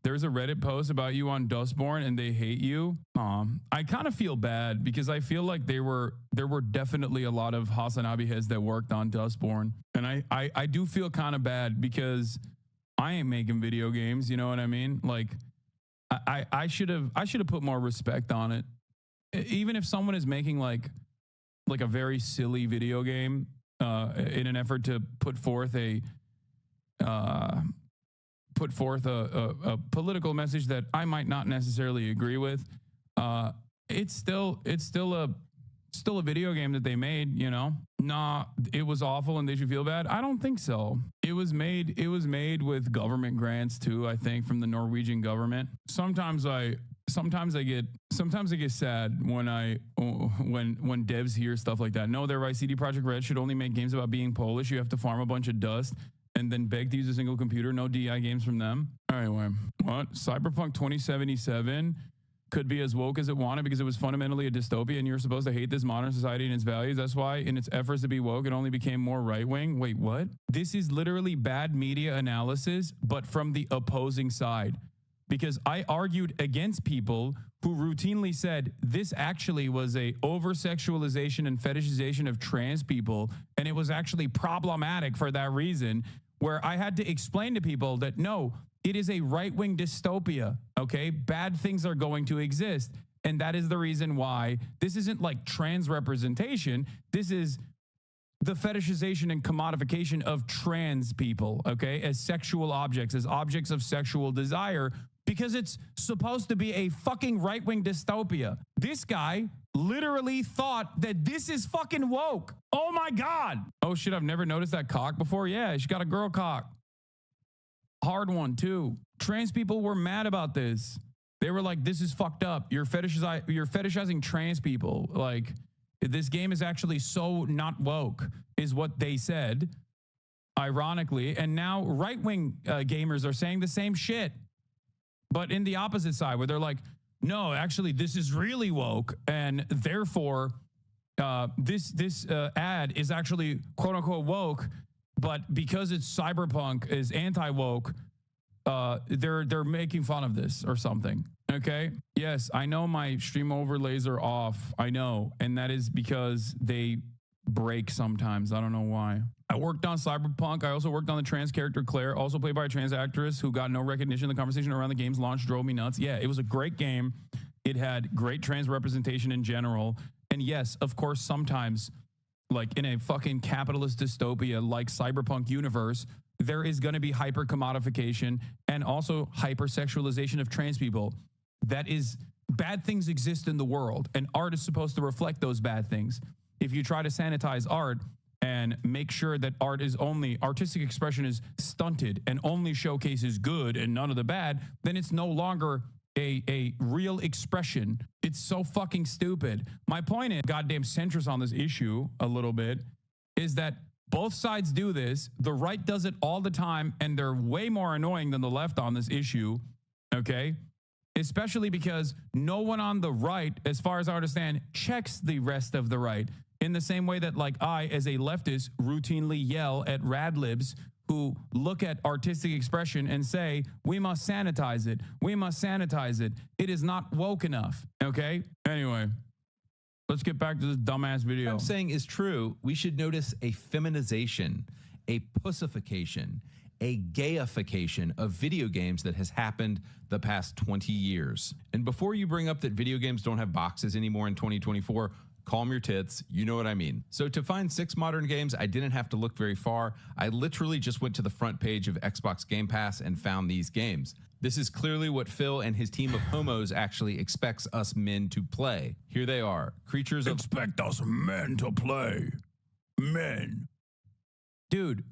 there's a Reddit post about you on Dustborn and they hate you. I kind of feel bad because I feel like there were definitely a lot of Hasanabi heads that worked on Dustborn. And I do feel kind of bad because I ain't making video games, you know what I mean? Like I should have put more respect on it. Even if someone is making like a very silly video game in an effort to put forth a political message that I might not necessarily agree with, it's still a video game that they made, you know? Nah, it was awful and they should feel bad. I don't think so. It was made with government grants too, I think, from the Norwegian government. Sometimes I get sad when devs hear stuff like that. No, they're right. CD Projekt Red should only make games about being Polish. You have to farm a bunch of dust and then beg to use a single computer. No DI games from them. Anyway, what? Cyberpunk 2077 could be as woke as it wanted because it was fundamentally a dystopia and you're supposed to hate this modern society and its values. That's why in its efforts to be woke, it only became more right-wing. Wait, what? This is literally bad media analysis, but from the opposing side. Because I argued against people who routinely said this actually was a over-sexualization and fetishization of trans people, and it was actually problematic for that reason, where I had to explain to people that no, it is a right-wing dystopia, okay? Bad things are going to exist, and that is the reason why this isn't like trans representation. This is the fetishization and commodification of trans people, okay, as sexual objects, as objects of sexual desire, because it's supposed to be a fucking right-wing dystopia. This guy literally thought that this is fucking woke. Oh my God. Oh shit, I've never noticed that cock before. Yeah, she got a girl cock. Hard one too. Trans people were mad about this. They were like, this is fucked up. You're fetishizing trans people. Like, this game is actually so not woke, is what they said, ironically. And now right-wing gamers are saying the same shit, but in the opposite side, where they're like, no, actually, this is really woke, and therefore, this ad is actually quote unquote woke, but because it's cyberpunk is anti-woke, they're making fun of this or something. Okay. Yes, I know my stream overlays are off. I know, and that is because they break sometimes. I don't know why. I worked on Cyberpunk. I also worked on the trans character Claire, also played by a trans actress who got no recognition. The conversation around the game's launch drove me nuts. Yeah, it was a great game. It had great trans representation in general. And yes, of course, sometimes, like in a fucking capitalist dystopia like Cyberpunk universe, there is going to be hyper commodification and also hypersexualization of trans people. That is, bad things exist in the world, and art is supposed to reflect those bad things. If you try to sanitize art and make sure that artistic expression is stunted and only showcases good and none of the bad, then it's no longer a real expression. It's so fucking stupid. My point is, goddamn centrist on this issue a little bit, is that both sides do this. The right does it all the time, and they're way more annoying than the left on this issue, okay? Especially because no one on the right, as far as I understand, checks the rest of the right. In the same way that, like, I, as a leftist, routinely yell at radlibs who look at artistic expression and say, we must sanitize it. We must sanitize it. It is not woke enough, okay? Anyway, let's get back to this dumbass video.
What I'm saying is true. We should notice a feminization, a pussification, a gayification of video games that has happened the past 20 years. And before you bring up that video games don't have boxes anymore in 2024, calm your tits, you know what I mean. So to find 6 modern games, I didn't have to look very far. I literally just went to the front page of Xbox Game Pass and found these games. This is clearly what Phil and his team of homos actually expects us men to play. Here they are. Creatures of...
Expect us men to play. Men. Dude.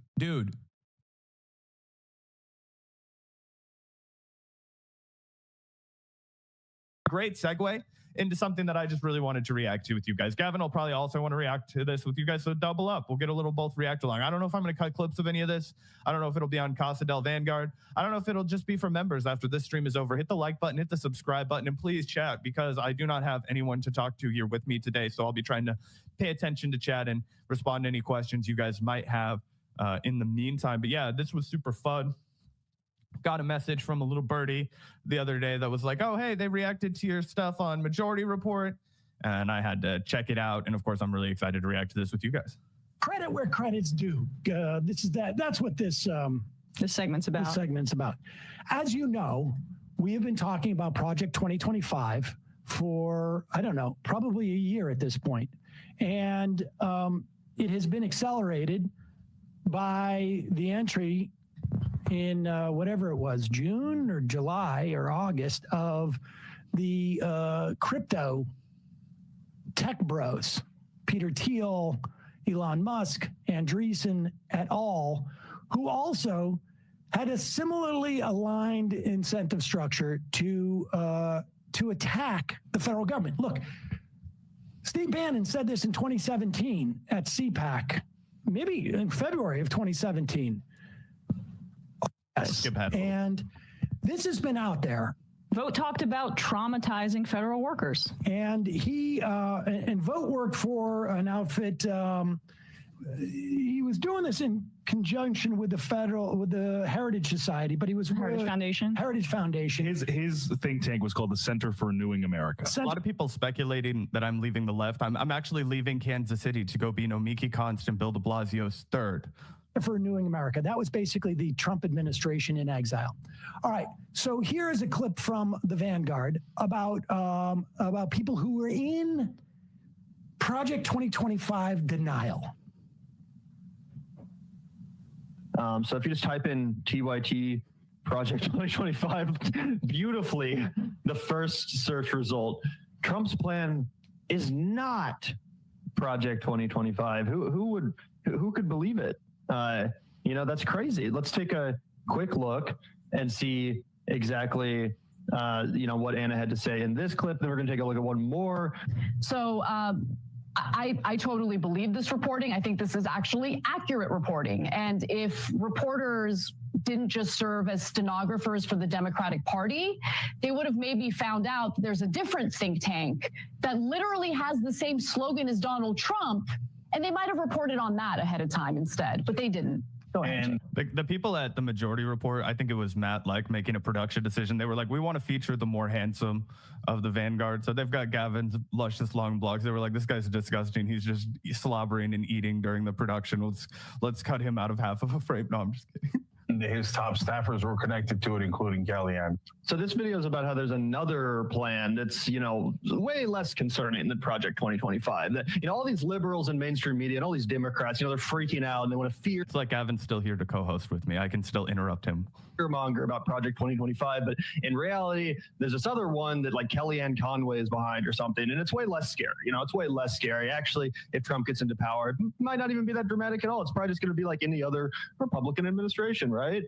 Great segue into something that I just really wanted to react to with you guys. Gavin will probably also want to react to this with you guys, so double up. We'll get a little both react along. I don't know if I'm going to cut clips of any of this. I don't know if it'll be on Casa del Vanguard. I don't know if it'll just be for members after this stream is over. Hit the like button, hit the subscribe button, and please chat, because I do not have anyone to talk to here with me today, so I'll be trying to pay attention to chat and respond to any questions you guys might have in the meantime. But yeah, this was super fun. Got a message from a little birdie the other day that was like, oh, hey, they reacted to your stuff on Majority Report. And I had to check it out. And of course, I'm really excited to react to this with you guys.
Credit where credit's due. That's what this
segment's about.
This segment's about. As you know, we have been talking about Project 2025 for, I don't know, probably a year at this point. And it has been accelerated by the entry in whatever it was, June or July or August, of the crypto tech bros, Peter Thiel, Elon Musk, Andreessen et al., who also had a similarly aligned incentive structure to attack the federal government. Look, Steve Bannon said this in 2017 at CPAC, maybe in February of 2017. And this has been out there.
Vogt talked about traumatizing federal workers.
And and Vogt worked for an outfit. He was doing this in conjunction with the Heritage Society, but he was
Heritage Foundation.
Heritage Foundation.
His think tank was called the Center for Renewing America.
A lot of people speculating that I'm leaving the left. I'm actually leaving Kansas City to go be Nomiki Konst and Bill de Blasio's third.
For Renewing America. That was basically the Trump administration in exile. All right. So here is a clip from the Vanguard about people who were in Project 2025 denial.
So if you just type in TYT Project 2025, beautifully, the first search result, Trump's plan is not Project 2025. Who could believe it? That's crazy. Let's take a quick look and see exactly, what Anna had to say in this clip. Then we're going to take a look at one more.
So I totally believe this reporting. I think this is actually accurate reporting. And if reporters didn't just serve as stenographers for the Democratic Party, they would have maybe found out that there's a different think tank that literally has the same slogan as Donald Trump. And they might have reported on that ahead of time instead, but they didn't. Go ahead.
And the people at the Majority Report, I think it was Matt, making a production decision. They were like, we want to feature the more handsome of the Vanguard. So they've got Gavin's luscious long blogs. They were like, this guy's disgusting. He's just slobbering and eating during the production. Let's cut him out of half of a frame. No, I'm just kidding.
His top staffers were connected to it, including Kellyanne.
So this video is about how there's another plan that's, way less concerning than Project 2025. That, all these liberals in mainstream media and all these Democrats, they're freaking out and they want to fear.
It's like Gavin's still here to co-host with me. I can still interrupt him.
Monger about Project 2025, but in reality, there's this other one that Kellyanne Conway is behind or something, and it's way less scary. It's way less scary. Actually, if Trump gets into power, it might not even be that dramatic at all. It's probably just going to be like any other Republican administration, right?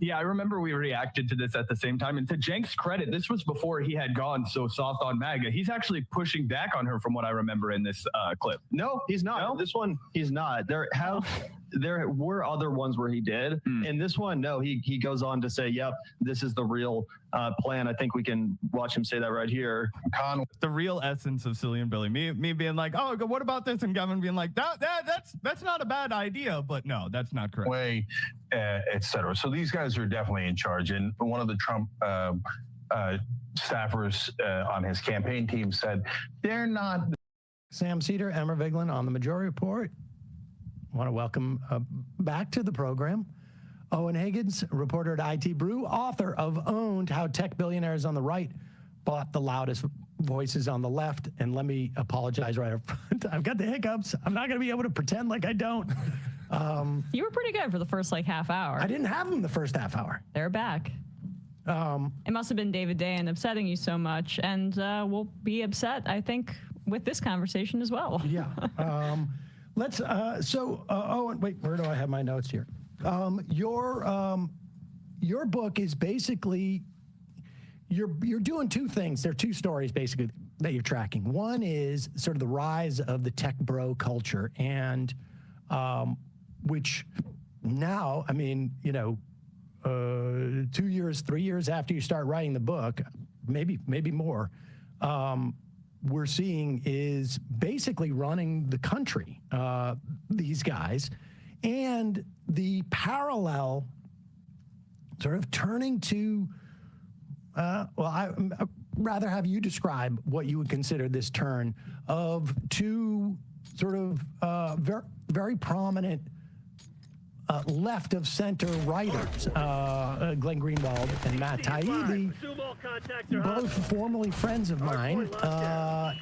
Yeah, I remember we reacted to this at the same time, and to Cenk's credit, this was before he had gone so soft on MAGA. He's actually pushing back on her from what I remember in this clip.
No, he's not. No? This one, he's not. There were other ones where he did. In this one, no, he goes on to say, yep, this is the real plan. I think we can watch him say that right here.
The real essence of Silly and Billy. Me being like, oh, what about this? And Gavin being like, that's not a bad idea, but no, that's not correct.
Etc. So these guys are definitely in charge. And one of the Trump staffers on his campaign team said, they're not.
Sam Cedar, Emma Vigeland on the Majority Report. I want to welcome back to the program Owen Higgins, reporter at IT Brew, author of Owned, How Tech Billionaires on the Right Bought the Loudest Voices on the Left. And let me apologize right up front. I've got the hiccups. I'm not going to be able to pretend like I don't.
You were pretty good for the first half hour.
I didn't have them the first half hour.
They're back. It must have been David Dayen upsetting you so much, and we'll be upset, I think, with this conversation as well.
Yeah. Let's. Owen, wait. Where do I have my notes here? Your book is basically you're doing two things. There are two stories basically. that you're tracking. One is sort of the rise of the tech bro culture, and which now, I mean, 2 years, 3 years after you start writing the book, maybe more, we're seeing is basically running the country, these guys, and the parallel sort of turning to, I'd rather have you describe what you would consider this turn of two sort of very prominent left of center writers, Glenn Greenwald and Matt Taibbi, both formerly friends of mine. I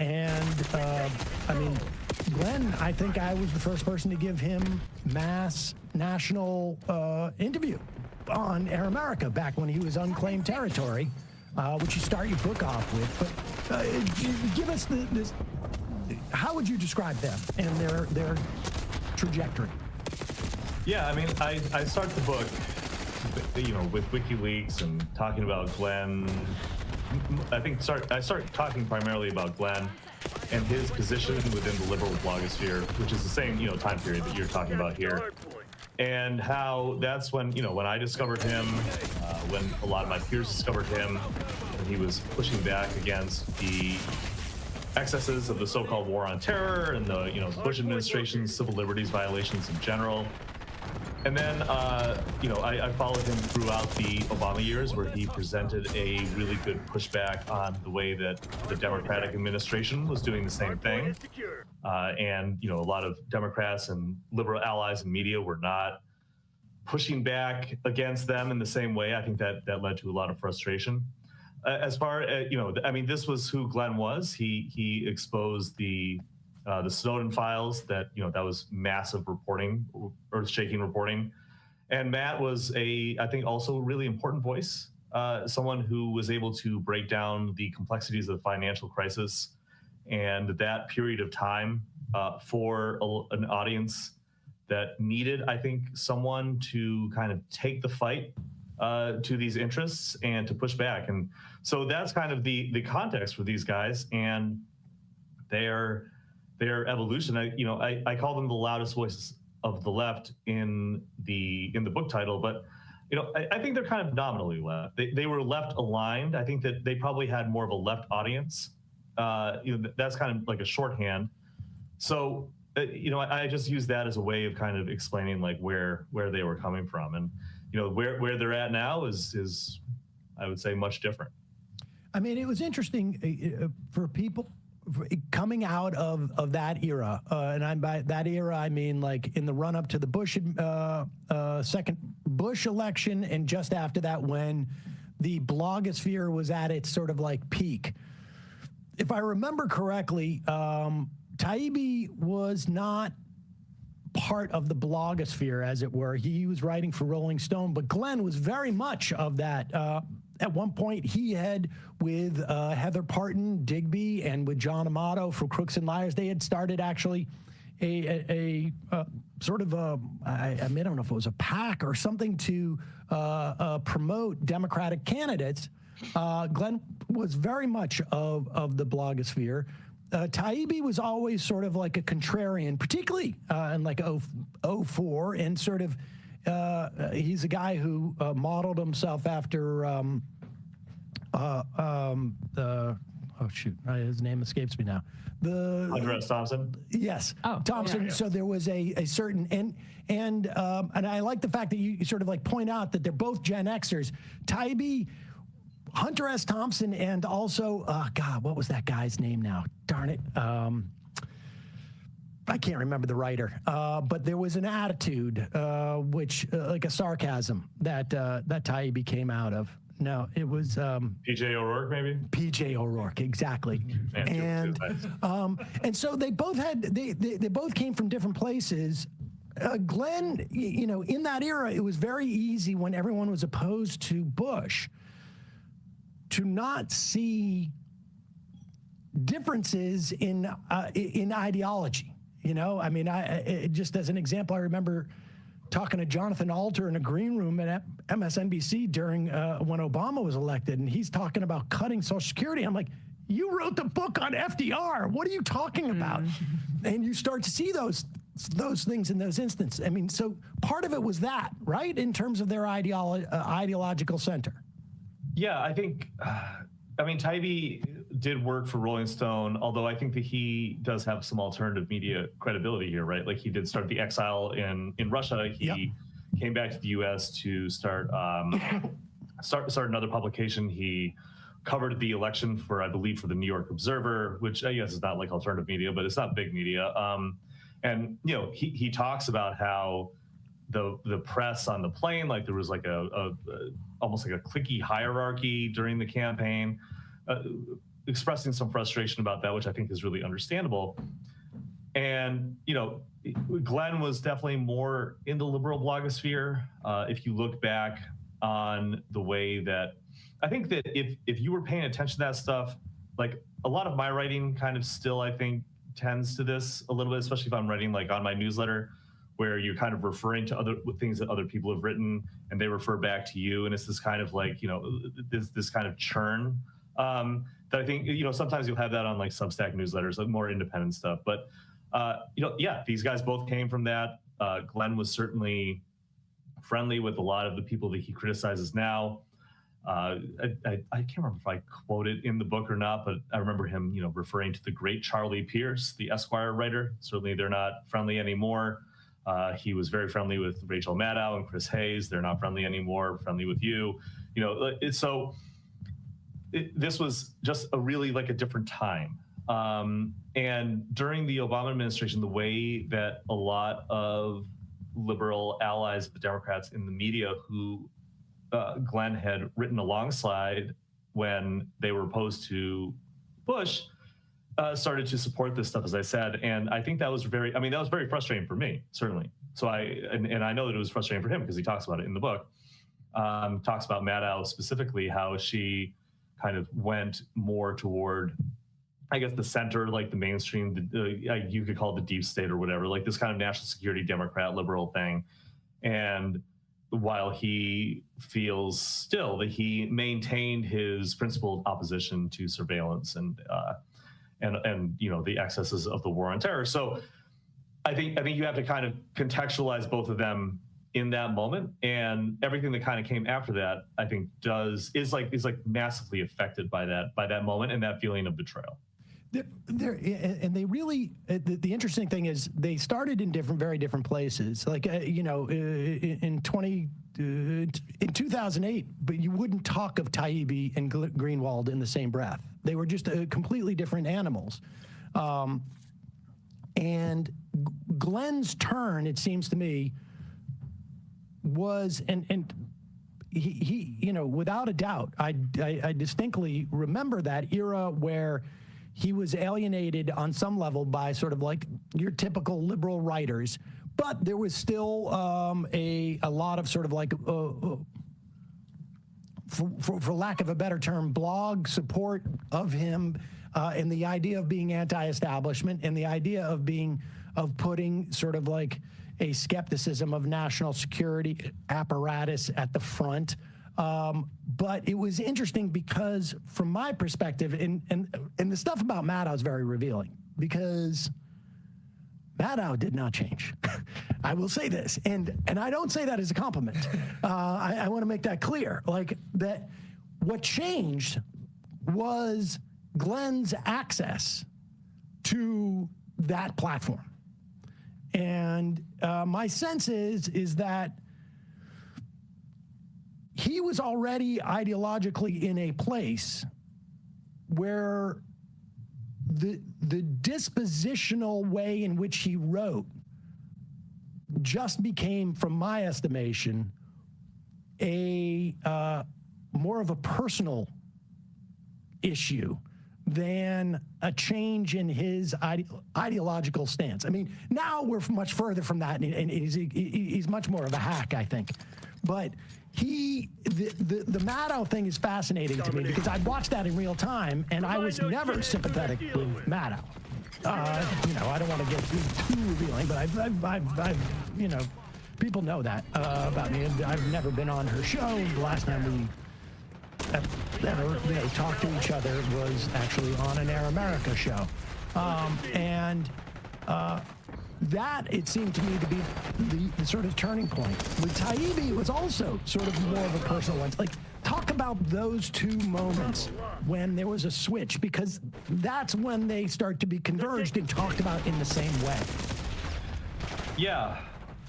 mean, Glenn, I think I was the first person to give him mass national interview on Air America back when he was Unclaimed Territory, which you start your book off with. But give us this. How would you describe them and their trajectory?
Yeah, I mean, I start the book, with WikiLeaks and talking about Glenn. I start talking primarily about Glenn and his position within the liberal blogosphere, which is the same, time period that you're talking about here. And how that's when I discovered him, when a lot of my peers discovered him, when he was pushing back against the excesses of the so-called war on terror and the Bush administration's civil liberties violations in general. And then, I followed him throughout the Obama years, where he presented a really good pushback on the way that the Democratic administration was doing the same thing. And, a lot of Democrats and liberal allies and media were not pushing back against them in the same way. I think that led to a lot of frustration. As far as, this was who Glenn was. He exposed the Snowden files, that was massive reporting, earth-shaking reporting. And Matt was I think also a really important voice, someone who was able to break down the complexities of the financial crisis and that period of time for an audience that needed, I think, someone to kind of take the fight to these interests and to push back. And so that's kind of the context for these guys and their evolution. I call them the loudest voices of the left in the book title, but I think they're kind of nominally left. They were left aligned. I think that they probably had more of a left audience. That's kind of like a shorthand. So I just use that as a way of kind of explaining like where they were coming from, and where they're at now is I would say much different.
I mean, it was interesting for people coming out of that era, and by that era I mean like in the run up to the Bush second Bush election, and just after that when the blogosphere was at its sort of like peak. If I remember correctly, Taibbi was not part of the blogosphere, as it were. He was writing for Rolling Stone, but Glenn was very much of that. At one point, he had, with Heather Parton, Digby, and with John Amato for Crooks and Liars, they had started actually a sort of I don't know if it was a PAC or something to promote Democratic candidates. Glenn was very much of the blogosphere. Taibbi was always sort of like a contrarian, particularly in like 04, and sort of he's a guy who modeled himself after his name escapes me now.
Hunter S. Thompson.
Yes,
oh,
Thompson.
yeah.
So there was a certain and I like the fact that you sort of like point out that they're both Gen Xers. Taibbi, Hunter S. Thompson, and also, God, what was that guy's name now? Darn it. I can't remember the writer, but there was an attitude, which like a sarcasm that Taibbi came out of. No, it was
P.J. O'Rourke, maybe.
P.J. O'Rourke, exactly. And so they both had they both came from different places. Glenn, in that era, it was very easy when everyone was opposed to Bush to not see differences in ideology. I mean, just as an example, I remember talking to Jonathan Alter in a green room at MSNBC during when Obama was elected, and he's talking about cutting Social Security. I'm like, You wrote the book on FDR. What are you talking about? And you start to see those things in those instances. I mean, so part of it was that, right? In terms of their ideological center.
Yeah, I think, Taibbi did work for Rolling Stone, although I think that he does have some alternative media credibility here, right? Like he did start the exile in Russia. He came back to the U.S. to start another publication. He covered the election for, I believe, for the New York Observer, which I guess is not like alternative media, but it's not big media. And he talks about how the press on the plane, like there was like a almost like a cliquey hierarchy during the campaign, expressing some frustration about that, which I think is really understandable. And Glenn was definitely more in the liberal blogosphere. If you look back on the way that, I think that if you were paying attention to that stuff, like a lot of my writing kind of still, I think, tends to this a little bit, especially if I'm writing like on my newsletter, where you're kind of referring to other things that other people have written and they refer back to you. And it's this kind of like, this kind of churn that I think, sometimes you'll have that on like Substack newsletters, like more independent stuff. But, these guys both came from that. Glenn was certainly friendly with a lot of the people that he criticizes now. I can't remember if I quote it in the book or not, but I remember him, referring to the great Charlie Pierce, the Esquire writer. Certainly they're not friendly anymore. He was very friendly with Rachel Maddow and Chris Hayes. They're not friendly anymore, friendly with you. This was just a really like a different time. And during the Obama administration, the way that a lot of liberal allies of the Democrats in the media who Glenn had written alongside when they were opposed to Bush started to support this stuff, as I said. And I think that was very frustrating for me, certainly. So I know that it was frustrating for him because he talks about it in the book. Talks about Maddow specifically, how she kind of went more toward, I guess, the center, like the mainstream, you could call it the deep state or whatever, like this kind of national security Democrat liberal thing. And while he feels still that he maintained his principled opposition to surveillance and the excesses of the war on terror. So I think you have to kind of contextualize both of them in that moment, and everything that kind of came after that, I think is massively affected by that moment and that feeling of betrayal.
And they really, the interesting thing is they started in very different places. Like, in 2008, but you wouldn't talk of Taibbi and Greenwald in the same breath. They were just completely different animals. And Glenn's turn, it seems to me, was, and he without a doubt, I distinctly remember that era where he was alienated on some level by sort of like your typical liberal writers, but there was still a lot of sort of like, for lack of a better term, blog support of him, and the idea of being anti-establishment and the idea of putting sort of like a skepticism of national security apparatus at the front. But it was interesting because from my perspective, and the stuff about Maddow is very revealing, because Maddow did not change. I will say this, and I don't say that as a compliment. I want to make that clear. Like, that what changed was Glenn's access to that platform. And my sense is that he was already ideologically in a place where the dispositional way in which he wrote just became, from my estimation, a more of a personal issue than a change in his ideological stance. I mean, now we're much further from that, and he's much more of a hack, I think. But the Maddow thing is fascinating to me because I watched that in real time, and I was never sympathetic with Maddow. I don't want to get too revealing, but I've people know that about me. I've never been on her show. The last time ever talked to each other was actually on an Air America show. That, it seemed to me to be the sort of turning point. With Taibbi, it was also sort of more of a personal one. Like, talk about those two moments when there was a switch, because that's when they start to be converged and talked about in the same way.
Yeah.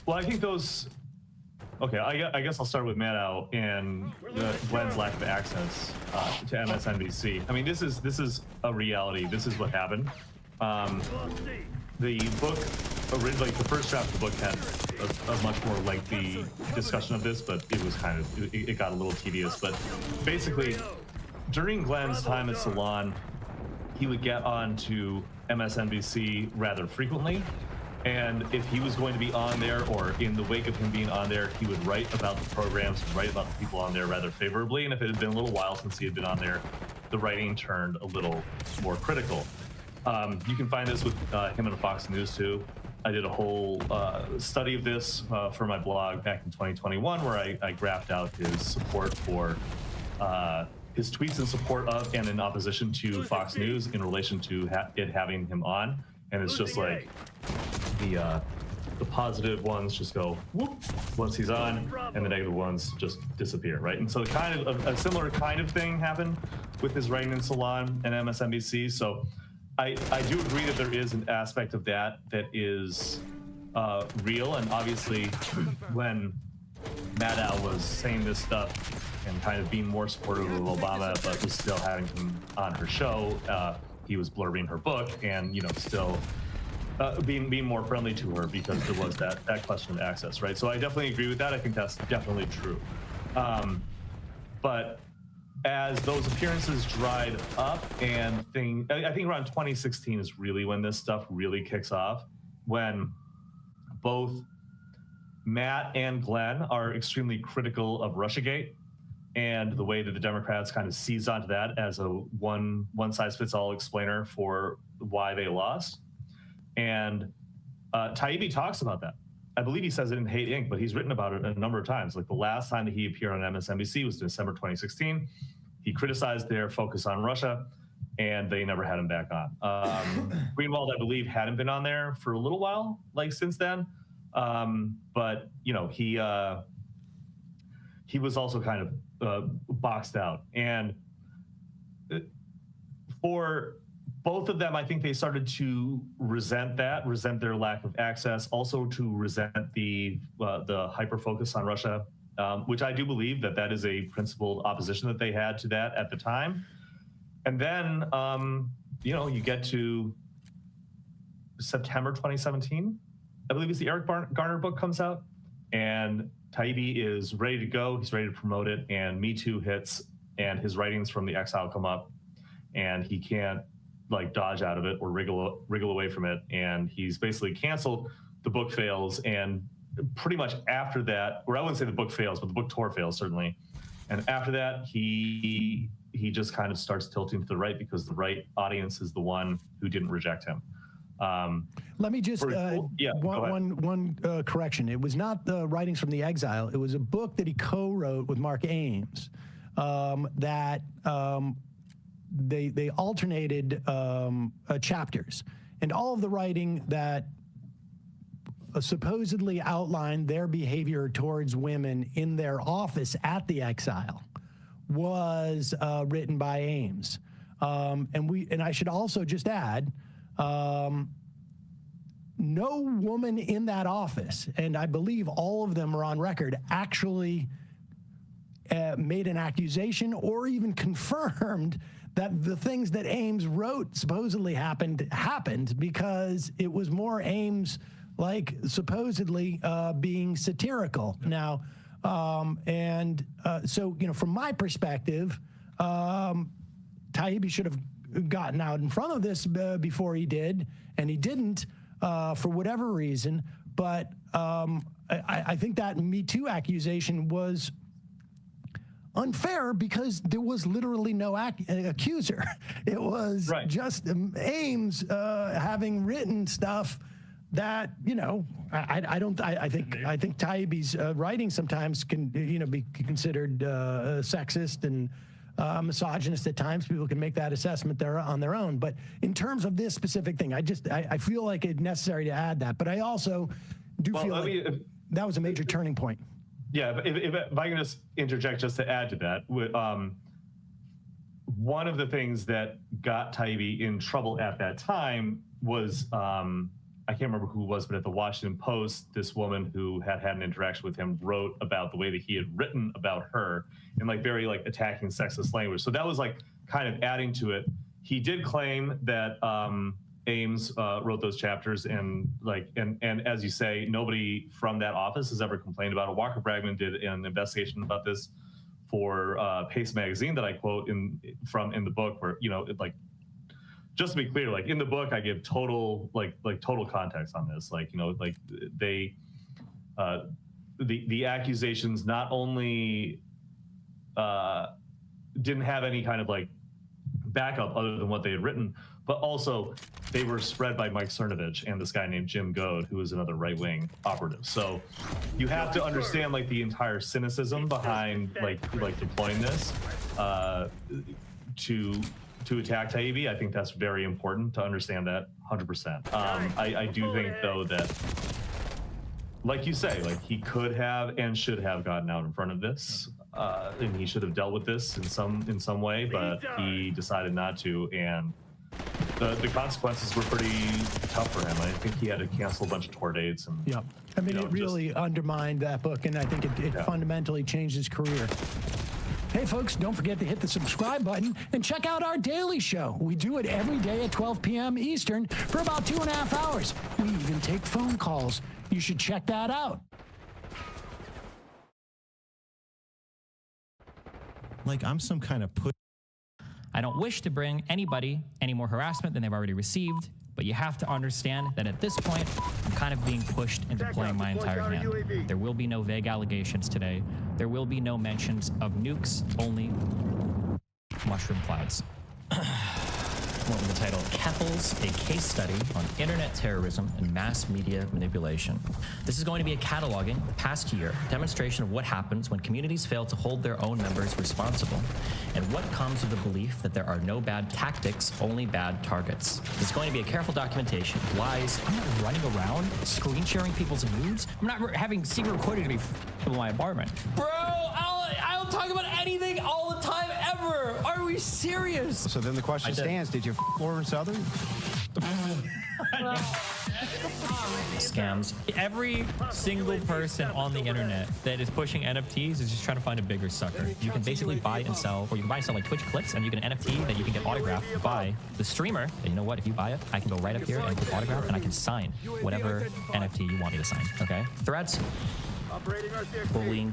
Well, I think those... Okay, I guess I'll start with Maddow and Glenn's lack of access to MSNBC. I mean, this is a reality. This is what happened. The book, originally, the first draft of the book had a much more lengthy discussion of this, but it was kind of, it got a little tedious. But basically, during Glenn's time at Salon, he would get on to MSNBC rather frequently. And if he was going to be on there, or in the wake of him being on there, he would write about the programs, write about the people on there rather favorably. And if it had been a little while since he had been on there, the writing turned a little more critical. You can find this with him and Fox News too. I did a whole study of this for my blog back in 2021, where I graphed out his support for his tweets in support of and in opposition to Fox News in relation to it having him on. And it's just like the positive ones just go whoop once he's on, and the negative ones just disappear, right? And so kind of a similar kind of thing happened with his writing in Salon and MSNBC. So I do agree that there is an aspect of that is real, and obviously when Maddow was saying this stuff and kind of being more supportive of Obama, but was still having him on her show, he was blurbing her book and still being more friendly to her because there was that question of access, right? So I definitely agree with that. I think that's definitely true. But as those appearances dried up and I think around 2016 is really when this stuff really kicks off, when both Matt and Glenn are extremely critical of Russiagate and the way that the Democrats kind of seized onto that as a one-size-fits-all explainer for why they lost. And Taibbi talks about that. I believe he says it in Hate Inc., but he's written about it a number of times. Like the last time that he appeared on MSNBC was December 2016. He criticized their focus on Russia, and they never had him back on. Greenwald, I believe, hadn't been on there for a little while, like since then. But he was also kind of boxed out. And for both of them, I think they started to resent their lack of access, also to resent the hyper focus on Russia, which I do believe that is a principled opposition that they had to that at the time. And then, you get to September 2017, I believe it's the Eric Garner book comes out, and Taibbi is ready to go. He's ready to promote it, and Me Too hits, and his writings from the exile come up, and he can't dodge out of it or wriggle away from it, and he's basically canceled. The book fails, and pretty much after that, or I wouldn't say the book fails, but the book tour fails certainly. And after that, he just kind of starts tilting to the right because the right audience is the one who didn't reject him.
Let me just one correction. It was not the writings from the exile. It was a book that he co-wrote with Mark Ames that they alternated chapters, and all of the writing that supposedly outlined their behavior towards women in their office at the exile was written by Ames. And I should also just add, no woman in that office, and I believe all of them are on record, actually made an accusation or even confirmed that the things that Ames wrote supposedly happened, because it was more Ames supposedly being satirical. Now, so, from my perspective, Taibbi should have gotten out in front of this before he did, and he didn't for whatever reason. But I think that Me Too accusation was unfair because there was literally no accuser. It was just Ames having written stuff that I think Taibbi's writing sometimes can be considered sexist and misogynist at times. People can make that assessment there on their own. But in terms of this specific thing, I feel like it's necessary to add that. But I also do feel like that was a major turning point.
Yeah, if I can just interject just to add to that, one of the things that got Taibbi in trouble at that time was, I can't remember who it was, but at the Washington Post, this woman who had an interaction with him wrote about the way that he had written about her in like very like attacking sexist language. So that was like kind of adding to it. He did claim that Ames wrote those chapters, and as you say, nobody from that office has ever complained about it. Walker Bragman did an investigation about this for Pace Magazine that I quote in the book, where just to be clear, like in the book, I give total total context on this. The accusations not only didn't have any kind of like backup other than what they had written, but also they were spread by Mike Cernovich and this guy named Jim Goad, who is another right-wing operative. So you have to understand like the entire cynicism behind like deploying this to attack Taibbi. I think that's very important to understand that 100%. I do think though that, like you say, like he could have and should have gotten out in front of this, and he should have dealt with this in some way, but he decided not to, and the consequences were pretty tough for him. I think he had to cancel a bunch of tour dates. And,
yeah, I mean, it really undermined that book, and I think it fundamentally changed his career. Hey, folks, don't forget to hit the subscribe button and check out our daily show. We do it every day at 12 p.m. Eastern for about 2.5 hours. We even take phone calls. You should check that out.
Like I'm some kind of push. I don't wish to bring anybody any more harassment than they've already received, but you have to understand that at this point, I'm kind of being pushed into playing my entire hand. There will be no vague allegations today. There will be no mentions of nukes, only mushroom clouds. What was the title? Keppel's, a case study on internet terrorism and mass media manipulation. This is going to be a cataloging of the past year, demonstration of what happens when communities fail to hold their own members responsible, and what comes with the belief that there are no bad tactics, only bad targets. This is going to be a careful documentation of lies. I'm not running around screen sharing people's nudes. I'm not having secret recording to be in my apartment. Bro, I'll talk about anything all the time ever. Are we serious?
So then the question stands, did you Lauren Southern?
Scams. Every single person on the internet that is pushing NFTs is just trying to find a bigger sucker. You can basically buy and sell, or you can buy and sell like Twitch clicks, and you get an NFT that you can get autographed by the streamer. And you know what? If you buy it, I can go right up here and click autograph, and I can sign whatever NFT you want me to sign. Okay? Threats, bullying,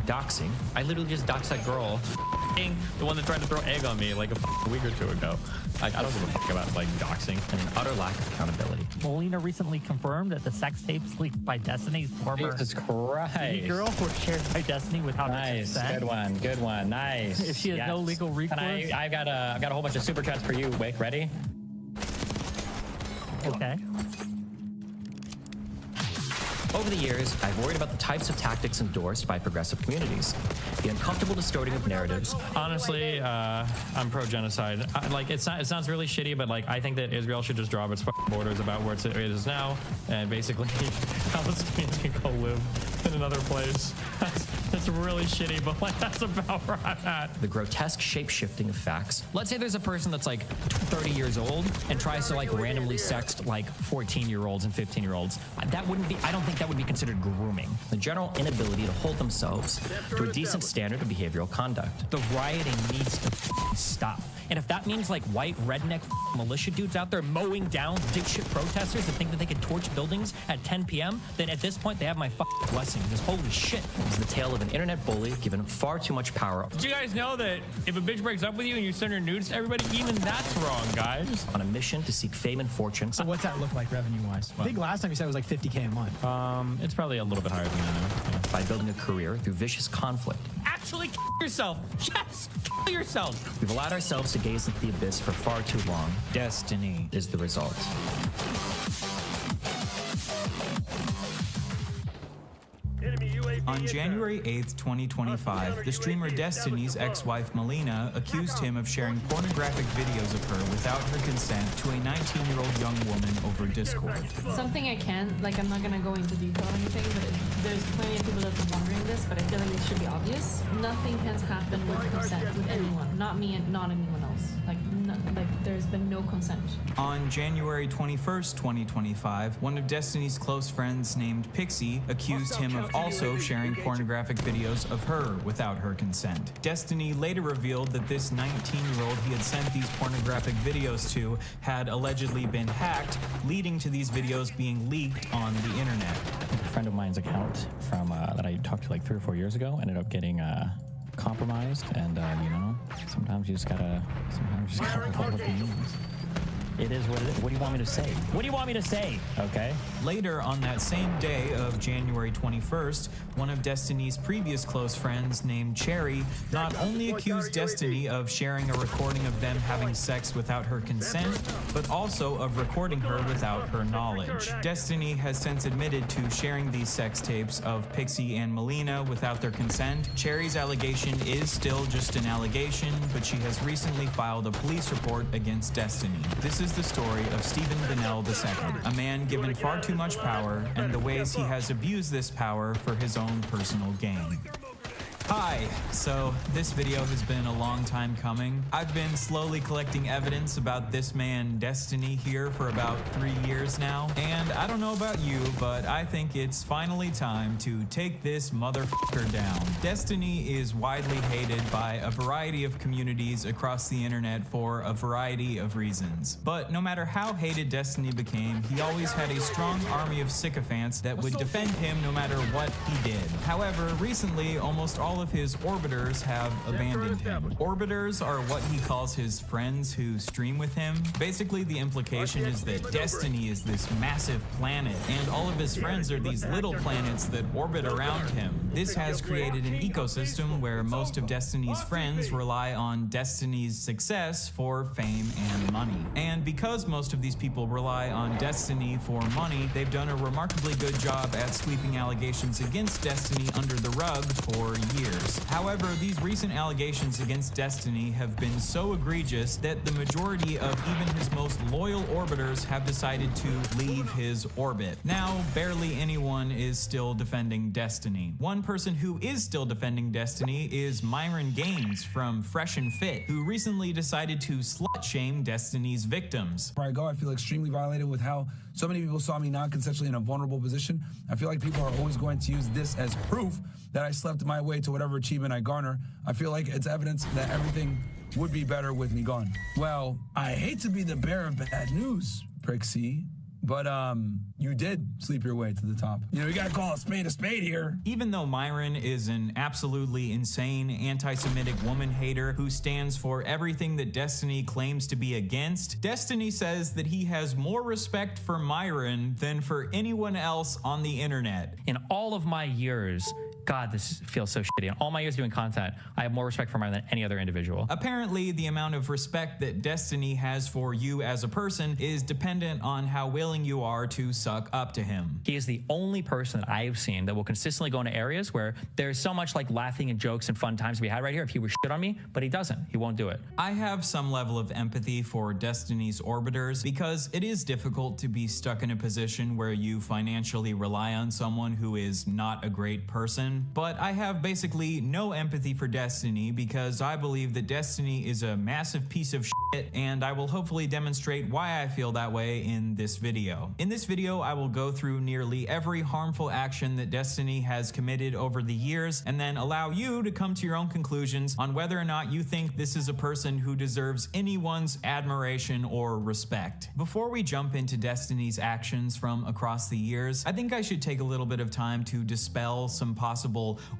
doxing. I literally just doxed that girl, the one that tried to throw egg on me like a week or two ago. I don't give a fuck about like doxing, and an utter lack of accountability.
Molina recently confirmed that the sex tapes leaked by Destiny's former girl were shared by Destiny without consent.
Good one, nice.
If she has no legal recourse.
I've got a whole bunch of super chats for you. Wick, ready?
Okay.
Over the years, I've worried about the types of tactics endorsed by progressive communities. The uncomfortable distorting of narratives. Honestly, I'm pro-genocide. It sounds really shitty, but like I think that Israel should just drop its borders about where it is now, and basically Palestinians can go live in another place. That's really shitty, but like that's about where I'm at. The grotesque shape-shifting of facts. Let's say there's a person that's like 30 years old and tries to like randomly sext like 14-year-olds and 15-year-olds. That wouldn't be, I don't think that would be considered grooming. The general inability to hold themselves to a decent standard of behavioral conduct. The rioting needs to stop. And if that means like white redneck militia dudes out there mowing down dipshit protesters that think that they can torch buildings at 10 p.m., then at this point they have my blessing. Because holy shit. It's the tale of an internet bully given far too much power.
Did you guys know that if a bitch breaks up with you and you send her nudes to everybody, even that's wrong, guys?
On a mission to seek fame and fortune.
So what's that look like revenue-wise? I think last time you said it was like 50K a month.
It's probably a little bit higher than that now. Yeah.
By building a career through vicious conflict.
Actually kill yourself. Yes, kill yourself.
We've allowed ourselves to gaze into the abyss for far too long. Destiny is the result.
Enemy UAV
On January 8th, 2025, the streamer Destiny's ex-wife Melina accused him of sharing pornographic videos of her without her consent to a 19-year-old young woman over Discord.
Something I can't, like I'm not gonna go into detail or anything, but there's plenty of people that are wondering this, but I feel like it should be obvious. Nothing has happened with consent with anyone, not me and not anyone else. Like there's been no consent.
On January 21st, 2025, one of Destiny's close friends named Pixie accused him of also sharing pornographic videos of her without her consent. Destiny later revealed that this 19-year-old he had sent these pornographic videos to had allegedly been hacked, leading to these videos being leaked on the internet.
A friend of mine's account from that I talked to like 3 or 4 years ago ended up getting compromised, and you know, sometimes you just gotta roll with the memes. It is what it is. What do you want me to say? What do you want me to say? Okay.
Later on that same day of January 21st, one of Destiny's previous close friends named Cherry not only accused Destiny of sharing a recording of them having sex without her consent, but also of recording her without her knowledge. Destiny has since admitted to sharing these sex tapes of Pixie and Melina without their consent. Cherry's allegation is still just an allegation, but she has recently filed a police report against Destiny. This is the story of Stephen Bennell II, a man given far too much power and the ways he has abused this power for his own personal gain. Hi, so this video has been a long time coming. I've been slowly collecting evidence about this man Destiny here for about 3 years now, and I don't know about you, but I think it's finally time to take this motherfucker down. Destiny is widely hated by a variety of communities across the internet for a variety of reasons. But no matter how hated Destiny became, he always had a strong army of sycophants that would defend him no matter what he did. However, recently, almost all of his orbiters have abandoned him. Orbiters are what he calls his friends who stream with him. Basically, the implication is that Destiny is this massive planet, and all of his friends are these little planets that orbit around him. This has created an ecosystem where most of Destiny's friends rely on Destiny's success for fame and money. And because most of these people rely on Destiny for money, they've done a remarkably good job at sweeping allegations against Destiny under the rug for years. However, these recent allegations against Destiny have been so egregious that the majority of even his most loyal orbiters have decided to leave his orbit. Now, barely anyone is still defending Destiny. One person who is still defending Destiny is Myron Gaines from Fresh and Fit, who recently decided to slut-shame Destiny's victims.
Where I go, I feel extremely violated with how so many people saw me non-consensually in a vulnerable position. I feel like people are always going to use this as proof that I slept my way to whatever achievement I garner. I feel like it's evidence that everything would be better with me gone. Well, I hate to be the bearer of bad news, Prixie, but you did sleep your way to the top. You know, you gotta call a spade here.
Even though Myron is an absolutely insane anti-Semitic woman hater who stands for everything that Destiny claims to be against, Destiny says that he has more respect for Myron than for anyone else on the internet.
In all of my years, God, this feels so shitty. In all my years doing content, I have more respect for Myron than any other individual.
Apparently, the amount of respect that Destiny has for you as a person is dependent on how willing you are to suck up to him.
He is the only person that I have seen that will consistently go into areas where there's so much like laughing and jokes and fun times to be had right here if he was shit on me, but he doesn't. He won't do it.
I have some level of empathy for Destiny's orbiters because it is difficult to be stuck in a position where you financially rely on someone who is not a great person. But I have basically no empathy for Destiny because I believe that Destiny is a massive piece of shit, and I will hopefully demonstrate why I feel that way in this video. In this video, I will go through nearly every harmful action that Destiny has committed over the years and then allow you to come to your own conclusions on whether or not you think this is a person who deserves anyone's admiration or respect. Before we jump into Destiny's actions from across the years, I think I should take a little bit of time to dispel some possible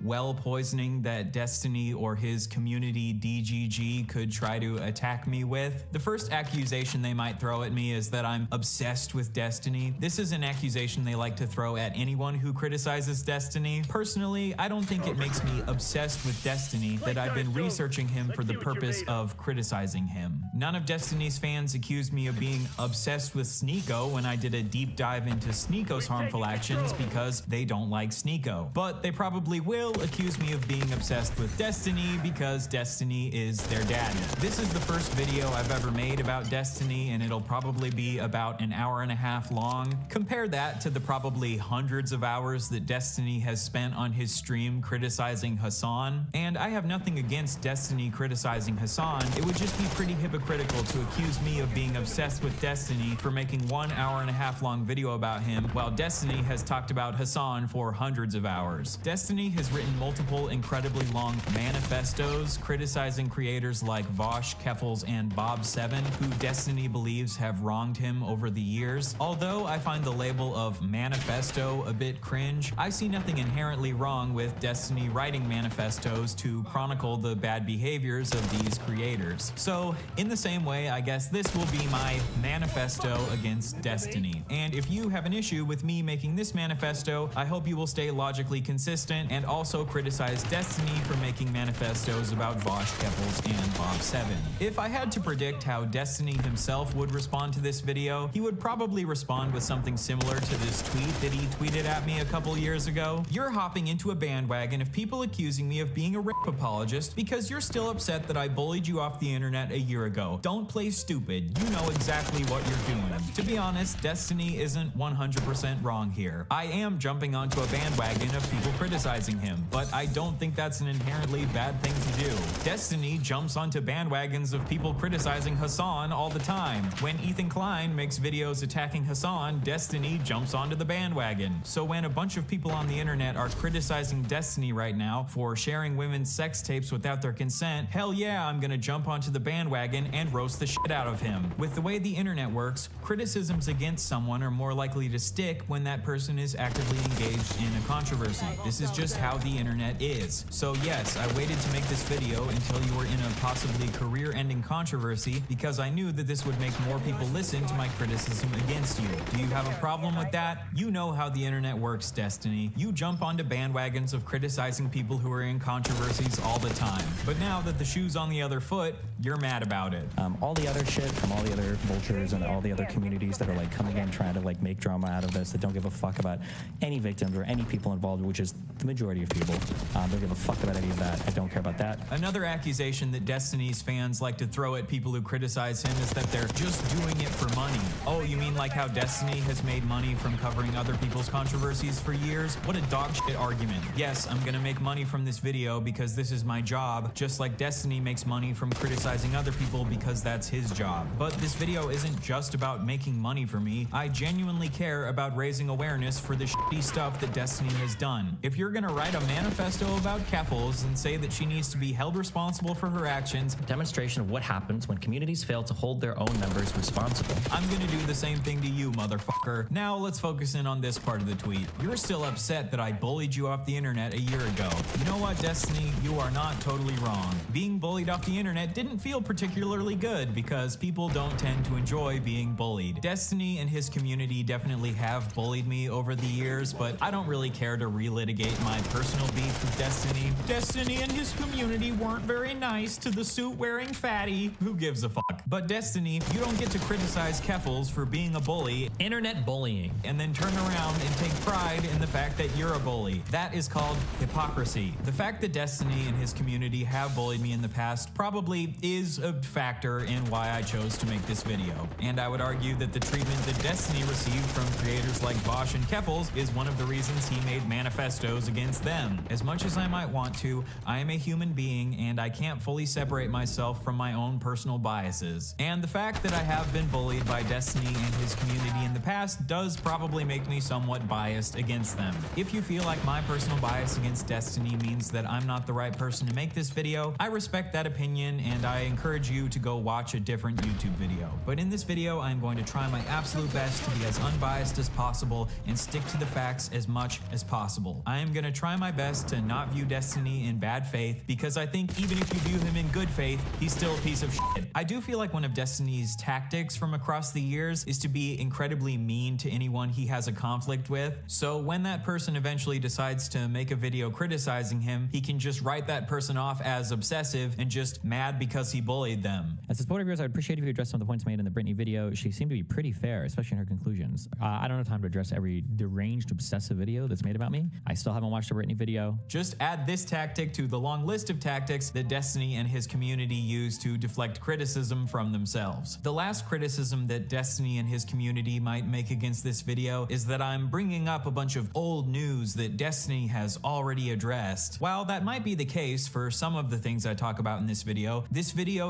well poisoning that Destiny or his community DGG could try to attack me with. The first accusation they might throw at me is that I'm obsessed with Destiny. This is an accusation they like to throw at anyone who criticizes Destiny. Personally, I don't think it makes me obsessed with Destiny that I've been researching him for the purpose of criticizing him. None of Destiny's fans accused me of being obsessed with Sneeko when I did a deep dive into Sneeko's harmful actions because they don't like Sneeko. But they probably probably will accuse me of being obsessed with Destiny because Destiny is their daddy. This is the first video I've ever made about Destiny, and it'll probably be about an hour and a half long. Compare that to the probably hundreds of hours that Destiny has spent on his stream criticizing Hassan. And I have nothing against Destiny criticizing Hassan. It would just be pretty hypocritical to accuse me of being obsessed with Destiny for making 1 hour and a half long video about him, while Destiny has talked about Hassan for hundreds of hours. Destiny has written multiple incredibly long manifestos criticizing creators like Vosh, Keffels, and Bob7, who Destiny believes have wronged him over the years. Although I find the label of manifesto a bit cringe, I see nothing inherently wrong with Destiny writing manifestos to chronicle the bad behaviors of these creators. So, in the same way, I guess this will be my manifesto against Destiny. And if you have an issue with me making this manifesto, I hope you will stay logically consistent and also criticize Destiny for making manifestos about Vosh, Keffels, and Bob7. If I had to predict how Destiny himself would respond to this video, he would probably respond with something similar to this tweet that he tweeted at me a couple years ago. You're hopping into a bandwagon of people accusing me of being a rape apologist because you're still upset that I bullied you off the internet a year ago. Don't play stupid. You know exactly what you're doing. To be honest, Destiny isn't 100% wrong here. I am jumping onto a bandwagon of people criticizing him, but I don't think that's an inherently bad thing to do. Destiny jumps onto bandwagons of people criticizing Hassan all the time. When Ethan Klein makes videos attacking Hassan, Destiny jumps onto the bandwagon. So when a bunch of people on the internet are criticizing Destiny right now for sharing women's sex tapes without their consent, hell yeah, I'm gonna jump onto the bandwagon and roast the shit out of him. With the way the internet works, criticisms against someone are more likely to stick when that person is actively engaged in a controversy. This is just how the internet is. So yes, I waited to make this video until you were in a possibly career-ending controversy because I knew that this would make more people listen to my criticism against you. Do you have a problem with that? You know how the internet works, Destiny. You jump onto bandwagons of criticizing people who are in controversies all the time. But now that the shoe's on the other foot, you're mad about it.
All the other shit from all the other vultures and all the other communities that are like coming in trying to like make drama out of this, that don't give a fuck about any victims or any people involved, which is the majority of people. Don't give a fuck about any of that. I don't care about that.
Another accusation that Destiny's fans like to throw at people who criticize him is that they're just doing it for money. Oh, you mean like how Destiny has made money from covering other people's controversies for years? What a dog shit argument. Yes, I'm gonna make money from this video because this is my job, just like Destiny makes money from criticizing other people because that's his job. But this video isn't just about making money for me. I genuinely care about raising awareness for the shitty stuff that Destiny has done. If you're gonna write a manifesto about Keffels and say that she needs to be held responsible for her actions,
Demonstration of what happens when communities fail to hold their own members responsible.
I'm gonna do the same thing to you, motherfucker. Now let's focus in on this part of the tweet. You're still upset that I bullied you off the internet a year ago. You know what, Destiny? You are not totally wrong. Being bullied off the internet didn't feel particularly good because people don't tend to enjoy being bullied. Destiny and his community definitely have bullied me over the years, but I don't really care to relitigate my personal beef with Destiny. Destiny and his community weren't very nice to the suit-wearing fatty. Who gives a fuck? But Destiny, you don't get to criticize Keffels for being a bully,
internet bullying,
and then turn around and take pride in the fact that you're a bully. That is called hypocrisy. The fact that Destiny and his community have bullied me in the past probably is a factor in why I chose to make this video. And I would argue that the treatment that Destiny received from creators like Vosh and Keffels is one of the reasons he made manifestos against them. As much as I might want to, I am a human being and I can't fully separate myself from my own personal biases. And the fact that I have been bullied by Destiny and his community in the past does probably make me somewhat biased against them. If you feel like my personal bias against Destiny means that I'm not the right person to make this video, I respect that opinion and I encourage you to go watch a different YouTube video. But in this video, I'm going to try my absolute best to be as unbiased as possible and stick to the facts as much as possible. I am going to try my best to not view Destiny in bad faith because I think even if you view him in good faith, he's still a piece of shit. I do feel like one of Destiny's tactics from across the years is to be incredibly mean to anyone he has a conflict with. So when that person eventually decides to make a video criticizing him, he can just write that person off as obsessive and just mad because he bullied them.
As a supporter of yours, I would appreciate if you addressed some of the points made in the Britney video. She seemed to be pretty fair, especially in her conclusions. I don't have time to address every deranged, obsessive video that's made about me. I still have haven't watched the Britney video.
Just add this tactic to the long list of tactics that Destiny and his community use to deflect criticism from themselves. The last criticism that Destiny and his community might make against this video is that I'm bringing up a bunch of old news that Destiny has already addressed. While that might be the case for some of the things I talk about in this video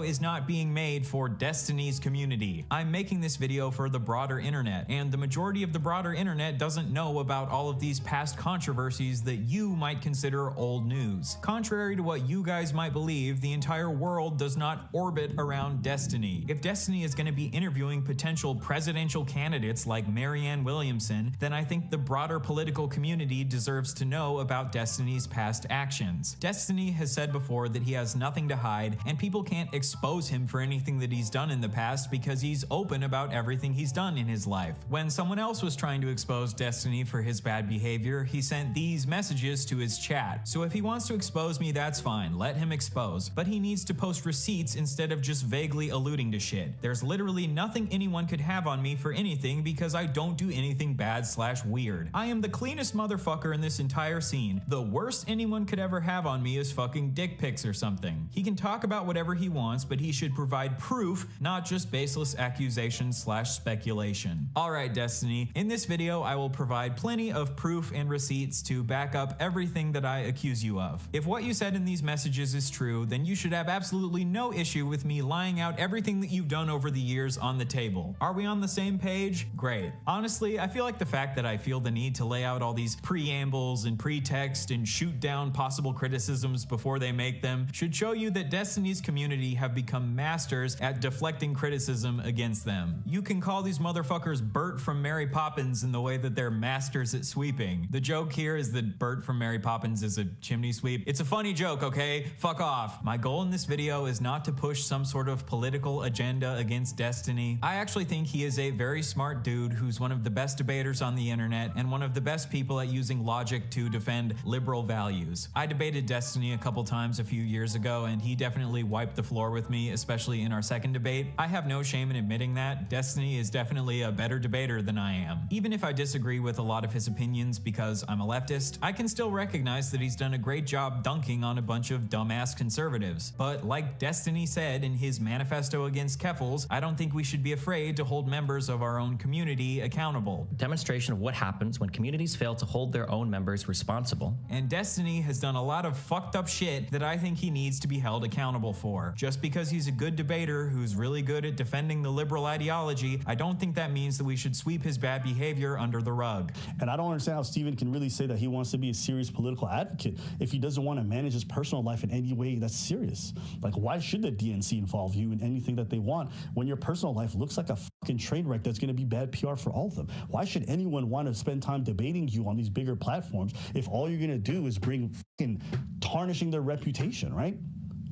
is not being made for Destiny's community. I'm making this video for the broader internet, and the majority of the broader internet doesn't know about all of these past controversies that you might consider old news. Contrary to what you guys might believe, the entire world does not orbit around Destiny. If Destiny is going to be interviewing potential presidential candidates like Marianne Williamson, then I think the broader political community deserves to know about Destiny's past actions. Destiny has said before that he has nothing to hide, and people can't expose him for anything that he's done in the past because he's open about everything he's done in his life. When someone else was trying to expose Destiny for his bad behavior, he sent these messages to his chat. So if he wants to expose me, that's fine, let him expose. But he needs to post receipts instead of just vaguely alluding to shit. There's literally nothing anyone could have on me for anything because I don't do anything bad/weird. I am the cleanest motherfucker in this entire scene. The worst anyone could ever have on me is fucking dick pics or something. He can talk about whatever he wants, but he should provide proof, not just baseless accusations/speculation. Alright, Destiny, in this video I will provide plenty of proof and receipts to back up everything that I accuse you of. If what you said in these messages is true, then you should have absolutely no issue with me lying out everything that you've done over the years on the table. Are we on the same page? Great. Honestly, I feel like the fact that I feel the need to lay out all these preambles and pretext and shoot down possible criticisms before they make them should show you that Destiny's community have become masters at deflecting criticism against them. You can call these motherfuckers Bert from Mary Poppins in the way that they're masters at sweeping. The joke here is that Bert from Mary Poppins is a chimney sweep. It's a funny joke, okay? Fuck off. My goal in this video is not to push some sort of political agenda against Destiny. I actually think he is a very smart dude who's one of the best debaters on the internet and one of the best people at using logic to defend liberal values. I debated Destiny a couple times a few years ago, and he definitely wiped the floor with me, especially in our second debate. I have no shame in admitting that. Destiny is definitely a better debater than I am. Even if I disagree with a lot of his opinions because I'm a leftist, I can still recognize that he's done a great job dunking on a bunch of dumbass conservatives. But like Destiny said in his manifesto against Keffels, I don't think we should be afraid to hold members of our own community accountable.
Demonstration of what happens when communities fail to hold their own members responsible.
And Destiny has done a lot of fucked up shit that I think he needs to be held accountable for. Just because he's a good debater who's really good at defending the liberal ideology, I don't think that means that we should sweep his bad behavior under the rug.
And I don't understand how Steven can really say that he wants to be a serious political advocate if he doesn't want to manage his personal life in any way that's serious. Like, why should the DNC involve you in anything that they want when your personal life looks like a fucking train wreck that's going to be bad PR for all of them? Why should anyone want to spend time debating you on these bigger platforms if all you're going to do is bring fucking tarnishing their reputation, right?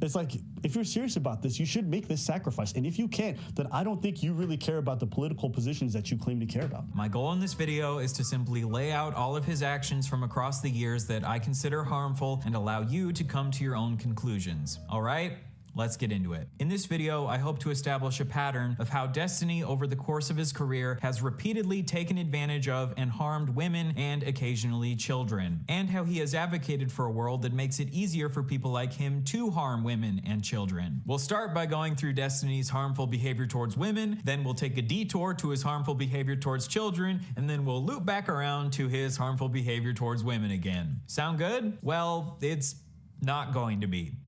It's like, if you're serious about this, you should make this sacrifice. And if you can't, then I don't think you really care about the political positions that you claim to care about.
My goal in this video is to simply lay out all of his actions from across the years that I consider harmful and allow you to come to your own conclusions. All right? Let's get into it. In this video, I hope to establish a pattern of how Destiny over the course of his career has repeatedly taken advantage of and harmed women and occasionally children, and how he has advocated for a world that makes it easier for people like him to harm women and children. We'll start by going through Destiny's harmful behavior towards women, then we'll take a detour to his harmful behavior towards children, and then we'll loop back around to his harmful behavior towards women again. Sound good? Well, it's not going to be.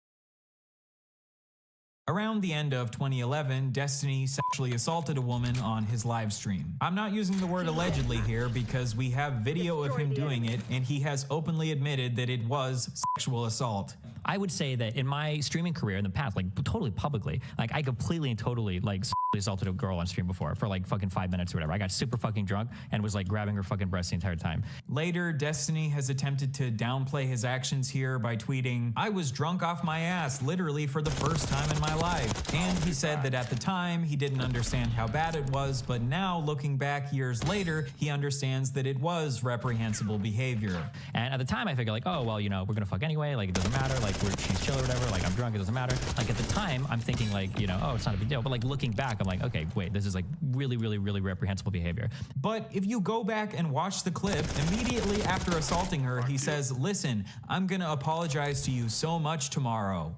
Around the end of 2011, Destiny sexually assaulted a woman on his live stream. I'm not using the word allegedly here because we have video of him doing it, and he has openly admitted that it was sexual assault.
I would say that in my streaming career in the past, like totally publicly, like I completely and totally like assaulted a girl on stream before for like fucking 5 minutes or whatever. I got super fucking drunk and was like grabbing her fucking breasts the entire time.
Later, Destiny has attempted to downplay his actions here by tweeting, "I was drunk off my ass literally for the first time in my life." And he said that at the time he didn't understand how bad it was, but now looking back years later, he understands that it was reprehensible behavior.
And at the time I figured like, oh, well, you know, we're gonna fuck anyway, like it doesn't matter, like like she's chill or whatever, like I'm drunk, it doesn't matter. Like at the time, I'm thinking like, you know, oh, it's not a big deal. But like looking back, I'm like, okay, wait, this is like really, really, really reprehensible behavior.
But if you go back and watch the clip, immediately after assaulting her, he says, listen, I'm gonna apologize to you so much tomorrow.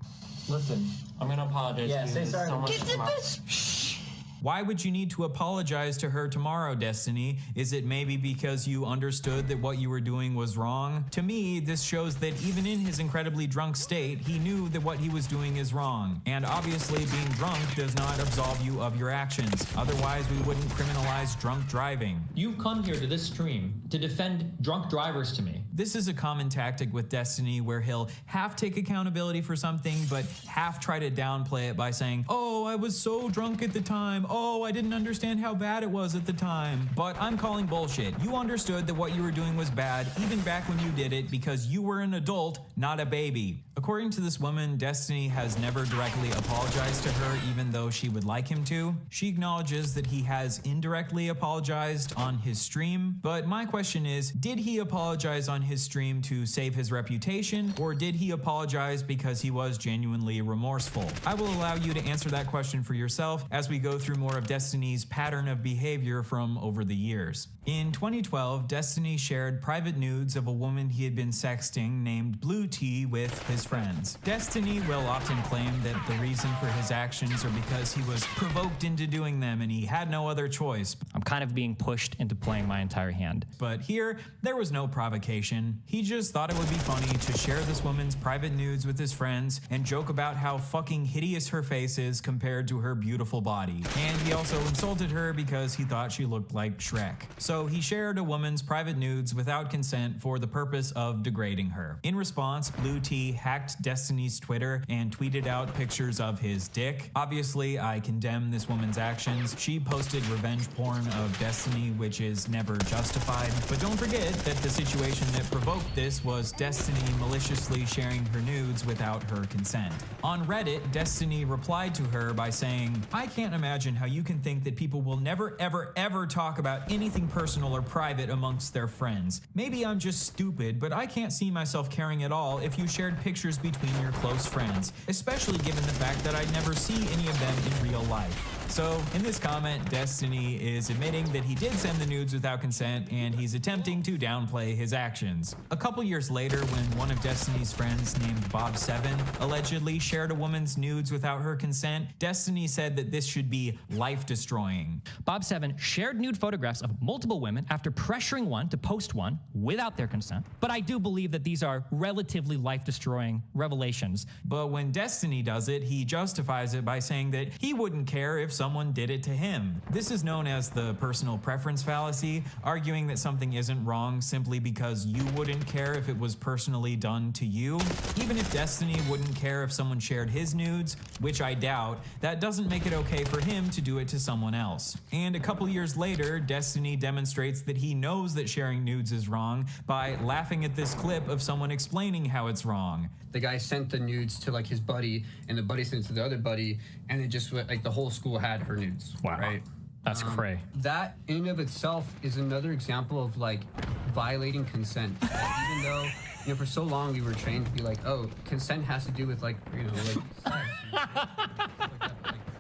Listen, I'm gonna apologize to you
say sorry.
so much
Get the
tomorrow.
Why would you need to apologize to her tomorrow, Destiny? Is it maybe because you understood that what you were doing was wrong? To me, this shows that even in his incredibly drunk state, he knew that what he was doing is wrong. And obviously, being drunk does not absolve you of your actions. Otherwise, we wouldn't criminalize drunk driving.
You've come here to this stream to defend drunk drivers to me.
This is a common tactic with Destiny where he'll half take accountability for something, but half try to downplay it by saying, oh, I was so drunk at the time. Oh, I didn't understand how bad it was at the time. But I'm calling bullshit. You understood that what you were doing was bad, even back when you did it, because you were an adult, not a baby. According to this woman, Destiny has never directly apologized to her, even though she would like him to. She acknowledges that he has indirectly apologized on his stream, but my question is, did he apologize on his stream to save his reputation, or did he apologize because he was genuinely remorseful? I will allow you to answer that question for yourself as we go through more of Destiny's pattern of behavior from over the years. In 2012, Destiny shared private nudes of a woman he had been sexting named Blue T with his friends. Destiny will often claim that the reason for his actions are because he was provoked into doing them and he had no other choice.
I'm kind of being pushed into playing my entire hand.
But here, there was no provocation. He just thought it would be funny to share this woman's private nudes with his friends and joke about how fucking hideous her face is compared to her beautiful body. And he also insulted her because he thought she looked like Shrek. So he shared a woman's private nudes without consent for the purpose of degrading her. In response, Blue T hacked Destiny's Twitter and tweeted out pictures of his dick. Obviously, I condemn this woman's actions. She posted revenge porn of Destiny, which is never justified. But don't forget that the situation that provoked this was Destiny maliciously sharing her nudes without her consent. On Reddit, Destiny replied to her by saying, I can't imagine how you can think that people will never, ever, ever talk about anything personal or private amongst their friends. Maybe I'm just stupid, but I can't see myself caring at all if you shared pictures between your close friends, especially given the fact that I'd never see any of them in real life. So, in this comment, Destiny is admitting that he did send the nudes without consent, and he's attempting to downplay his actions. A couple years later, when one of Destiny's friends named Bob7 allegedly shared a woman's nudes without her consent, Destiny said that this should be life-destroying.
Bob7 shared nude photographs of multiple women after pressuring one to post one without their consent. But I do believe that these are relatively life-destroying revelations.
But when Destiny does it, he justifies it by saying that he wouldn't care if someone did it to him. This is known as the personal preference fallacy, arguing that something isn't wrong simply because you wouldn't care if it was personally done to you. Even if Destiny wouldn't care if someone shared his nudes, which I doubt, that doesn't make it okay for him to do it to someone else. And a couple years later, Destiny demonstrates that he knows that sharing nudes is wrong by laughing at this clip of someone explaining how it's wrong.
The guy sent the nudes to like his buddy, and the buddy sent it to the other buddy, and it just like the whole school had her nudes.
Wow.
Right?
That's cray.
That in and of itself is another example of like violating consent. Even though, you know, for so long we were trained to be like, oh, consent has to do with like, you know, like sex.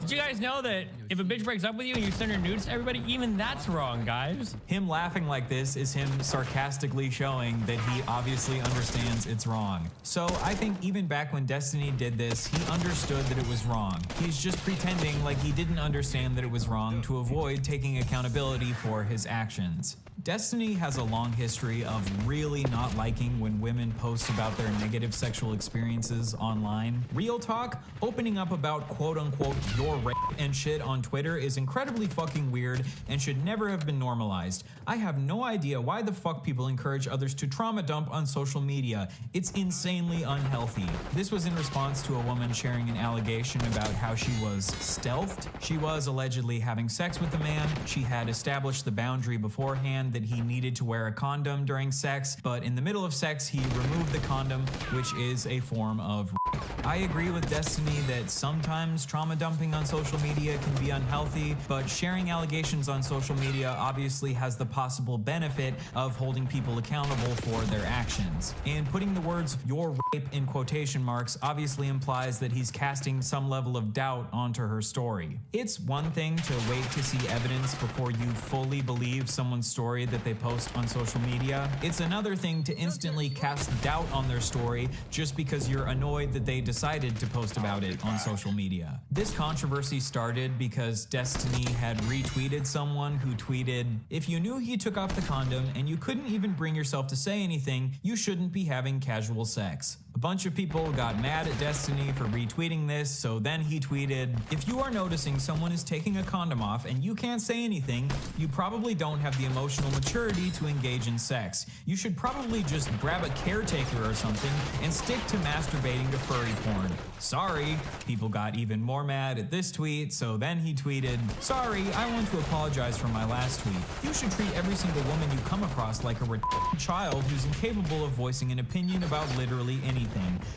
Did you guys know that if a bitch breaks up with you and you send her nudes to everybody, even that's wrong, guys?
Him laughing like this is him sarcastically showing that he obviously understands it's wrong. So I think even back when Destiny did this, he understood that it was wrong. He's just pretending like he didn't understand that it was wrong to avoid taking accountability for his actions. Destiny has a long history of really not liking when women post about their negative sexual experiences online. Real talk, opening up about quote-unquote your rape and shit on Twitter is incredibly fucking weird and should never have been normalized. I have no idea why the fuck people encourage others to trauma dump on social media. It's insanely unhealthy. This was in response to a woman sharing an allegation about how she was stealthed. She was allegedly having sex with a man. She had established the boundary beforehand that he needed to wear a condom during sex, but in the middle of sex, he removed the condom, which is a form of rape. I agree with Destiny that sometimes trauma dumping on social media can be unhealthy, but sharing allegations on social media obviously has the possible benefit of holding people accountable for their actions. And putting the words "your rape" in quotation marks obviously implies that he's casting some level of doubt onto her story. It's one thing to wait to see evidence before you fully believe someone's story that they post on social media. It's another thing to instantly cast doubt on their story just because you're annoyed that they decided to post about it on social media. This controversy started because Destiny had retweeted someone who tweeted, "If you knew he took off the condom and you couldn't even bring yourself to say anything, you shouldn't be having casual sex." A bunch of people got mad at Destiny for retweeting this, so then he tweeted, "If you are noticing someone is taking a condom off and you can't say anything, you probably don't have the emotional maturity to engage in sex. You should probably just grab a caretaker or something and stick to masturbating to furry porn." Sorry. People got even more mad at this tweet, so then he tweeted, "Sorry, I want to apologize for my last tweet. You should treat every single woman you come across like a retarded child who's incapable of voicing an opinion about literally anything.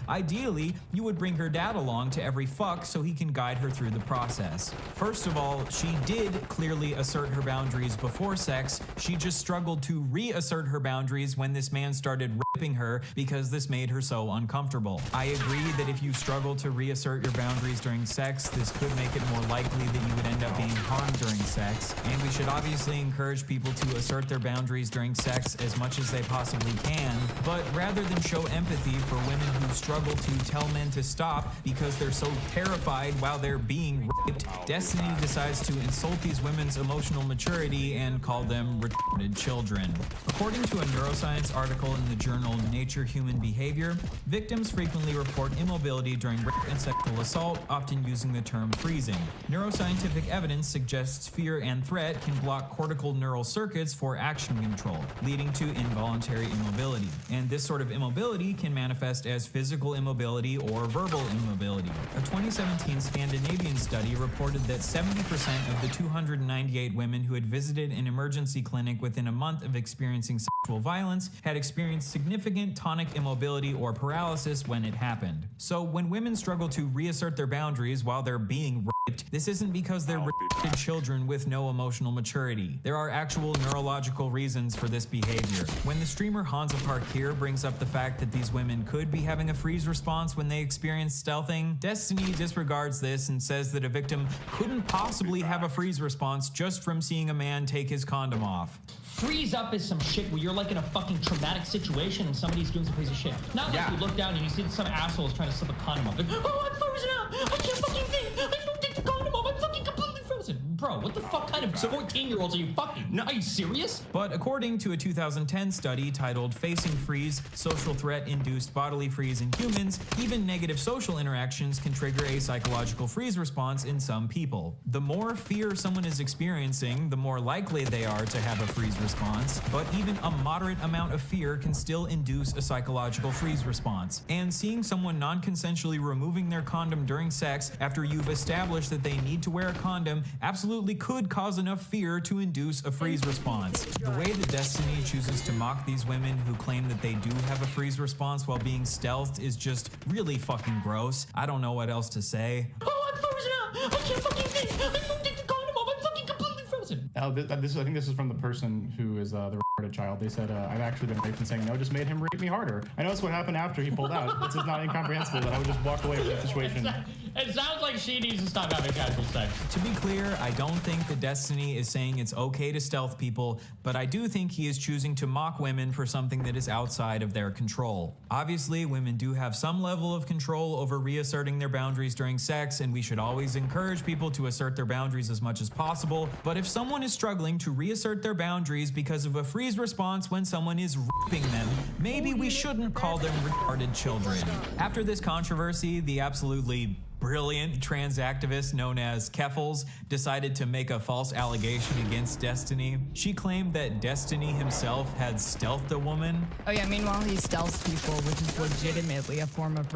Ideally, you would bring her dad along to every fuck so he can guide her through the process." First of all, she did clearly assert her boundaries before sex. She just struggled to reassert her boundaries when this man started raping her because this made her so uncomfortable. I agree that if you struggle to reassert your boundaries during sex, this could make it more likely that you would end up being harmed during sex. And we should obviously encourage people to assert their boundaries during sex as much as they possibly can. But rather than show empathy for women who struggle to tell men to stop because they're so terrified while they're being raped, Destiny decides to insult these women's emotional maturity and call them retarded children. According to a neuroscience article in the journal Nature Human Behavior, victims frequently report immobility during rape and sexual assault, often using the term freezing. Neuroscientific evidence suggests fear and threat can block cortical neural circuits for action control, leading to involuntary immobility. And this sort of immobility can manifest as physical immobility or verbal immobility. A 2017 Scandinavian study reported that 70% of the 298 women who had visited an emergency clinic within a month of experiencing sexual violence had experienced significant tonic immobility or paralysis when it happened. So when women struggle to reassert their boundaries while they're being raped, this isn't because they're retarded children with no emotional maturity. There are actual neurological reasons for this behavior. When the streamer Hansa Parkir brings up the fact that these women could be having a freeze response when they experience stealthing, Destiny disregards this and says that a victim couldn't possibly have a freeze response just from seeing a man take his condom off.
Freeze up is some shit where you're like in a fucking traumatic situation and somebody's doing some crazy shit. Not like you look down and you see that some asshole is trying to slip a condom off. Like, oh, I'm frozen up. I can't fucking think. I don't take the condom off. I'm fucking completely frozen. Bro, what the fuck kind of 14-year-olds are you fucking? No, are you serious?
But according to a 2010 study titled Facing Freeze, Social Threat-Induced Bodily Freeze in Humans, even negative social interactions can trigger a psychological freeze response in some people. The more fear someone is experiencing, the more likely they are to have a freeze response, but even a moderate amount of fear can still induce a psychological freeze response. And seeing someone non-consensually removing their condom during sex after you've established that they need to wear a condom absolutely could cause enough fear to induce a freeze response. The way that Destiny chooses to mock these women who claim that they do have a freeze response while being stealthed is just really fucking gross. I don't know what else to say.
Oh, I'm frozen up. I can't fucking think. I don't take the condom off. I'm fucking completely frozen.
I think this is from the person who is the retarded child. They said, I've actually been raped, and saying no just made him rape me harder. I know that's what happened after he pulled out. This is not incomprehensible that I would just walk away from that situation.
It sounds like she needs to stop having casual sex.
To be clear, I don't think that Destiny is saying it's okay to stealth people, but I do think he is choosing to mock women for something that is outside of their control. Obviously, women do have some level of control over reasserting their boundaries during sex, and we should always encourage people to assert their boundaries as much as possible. But if someone is struggling to reassert their boundaries because of a freeze response when someone is raping them, maybe we shouldn't call them retarded children. After this controversy, the absolutely brilliant trans activist known as Keffels decided to make a false allegation against Destiny. She claimed that Destiny himself had stealthed a woman.
Oh yeah, meanwhile he stealths people, which is legitimately a form of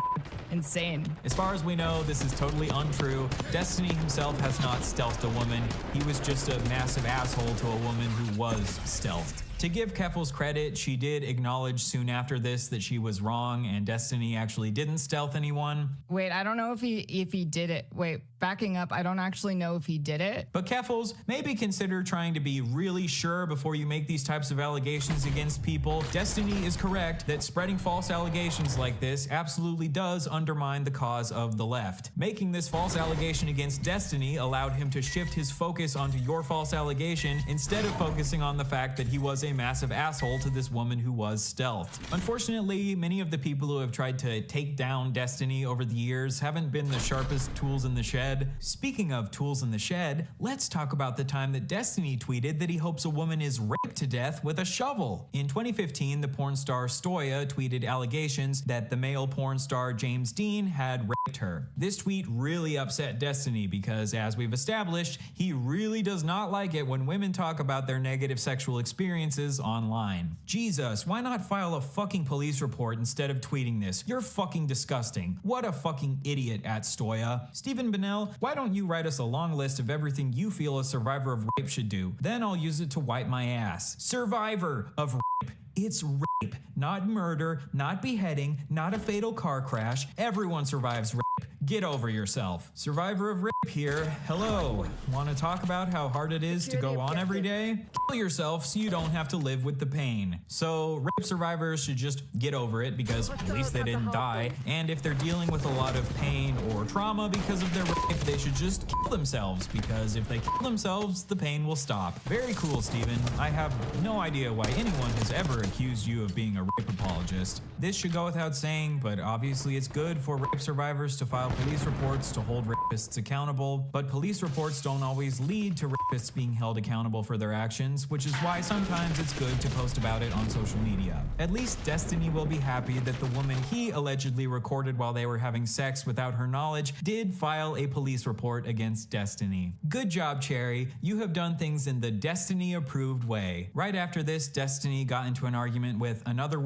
insane.
As far as we know, this is totally untrue. Destiny himself has not stealthed a woman. He was just a massive asshole to a woman who was stealthed. To give Keffel's credit, she did acknowledge soon after this that she was wrong and Destiny actually didn't stealth anyone.
Wait, I don't know if he did it. Wait, backing up, I don't actually know if he did it.
But Keffels, maybe consider trying to be really sure before you make these types of allegations against people. Destiny is correct that spreading false allegations like this absolutely does undermine the cause of the left. Making this false allegation against Destiny allowed him to shift his focus onto your false allegation instead of focusing on the fact that he was a massive asshole to this woman who was stealthed. Unfortunately, many of the people who have tried to take down Destiny over the years haven't been the sharpest tools in the shed. Speaking of tools in the shed, let's talk about the time that Destiny tweeted that he hopes a woman is raped to death with a shovel. In 2015, the porn star Stoya tweeted allegations that the male porn star James Dean had raped her. This tweet really upset Destiny because, as we've established, he really does not like it when women talk about their negative sexual experiences online. Jesus, why not file a fucking police report instead of tweeting this? You're fucking disgusting. What a fucking idiot at Stoya. Stephen Bennell, why don't you write us a long list of everything you feel a survivor of rape should do? Then I'll use it to wipe my ass. Survivor of rape. It's rape, not murder, not beheading, not a fatal car crash. Everyone survives rape. Get over yourself. Survivor of rape here. Hello. Want to talk about how hard it is to go on every day? Kill yourself so you don't have to live with the pain. So rape survivors should just get over it because at least they didn't die. And if they're dealing with a lot of pain or trauma because of their rape, they should just kill themselves because if they kill themselves, the pain will stop. Very cool, Steven. I have no idea why anyone has ever accused you of being a rape apologist. This should go without saying, but obviously it's good for rape survivors to file police reports to hold rapists accountable, but police reports don't always lead to rapists being held accountable for their actions, which is why sometimes it's good to post about it on social media. At least Destiny will be happy that the woman he allegedly recorded while they were having sex without her knowledge did file a police report against Destiny. Good job, Cherry. You have done things in the Destiny-approved way. Right after this, Destiny got into an argument with another woman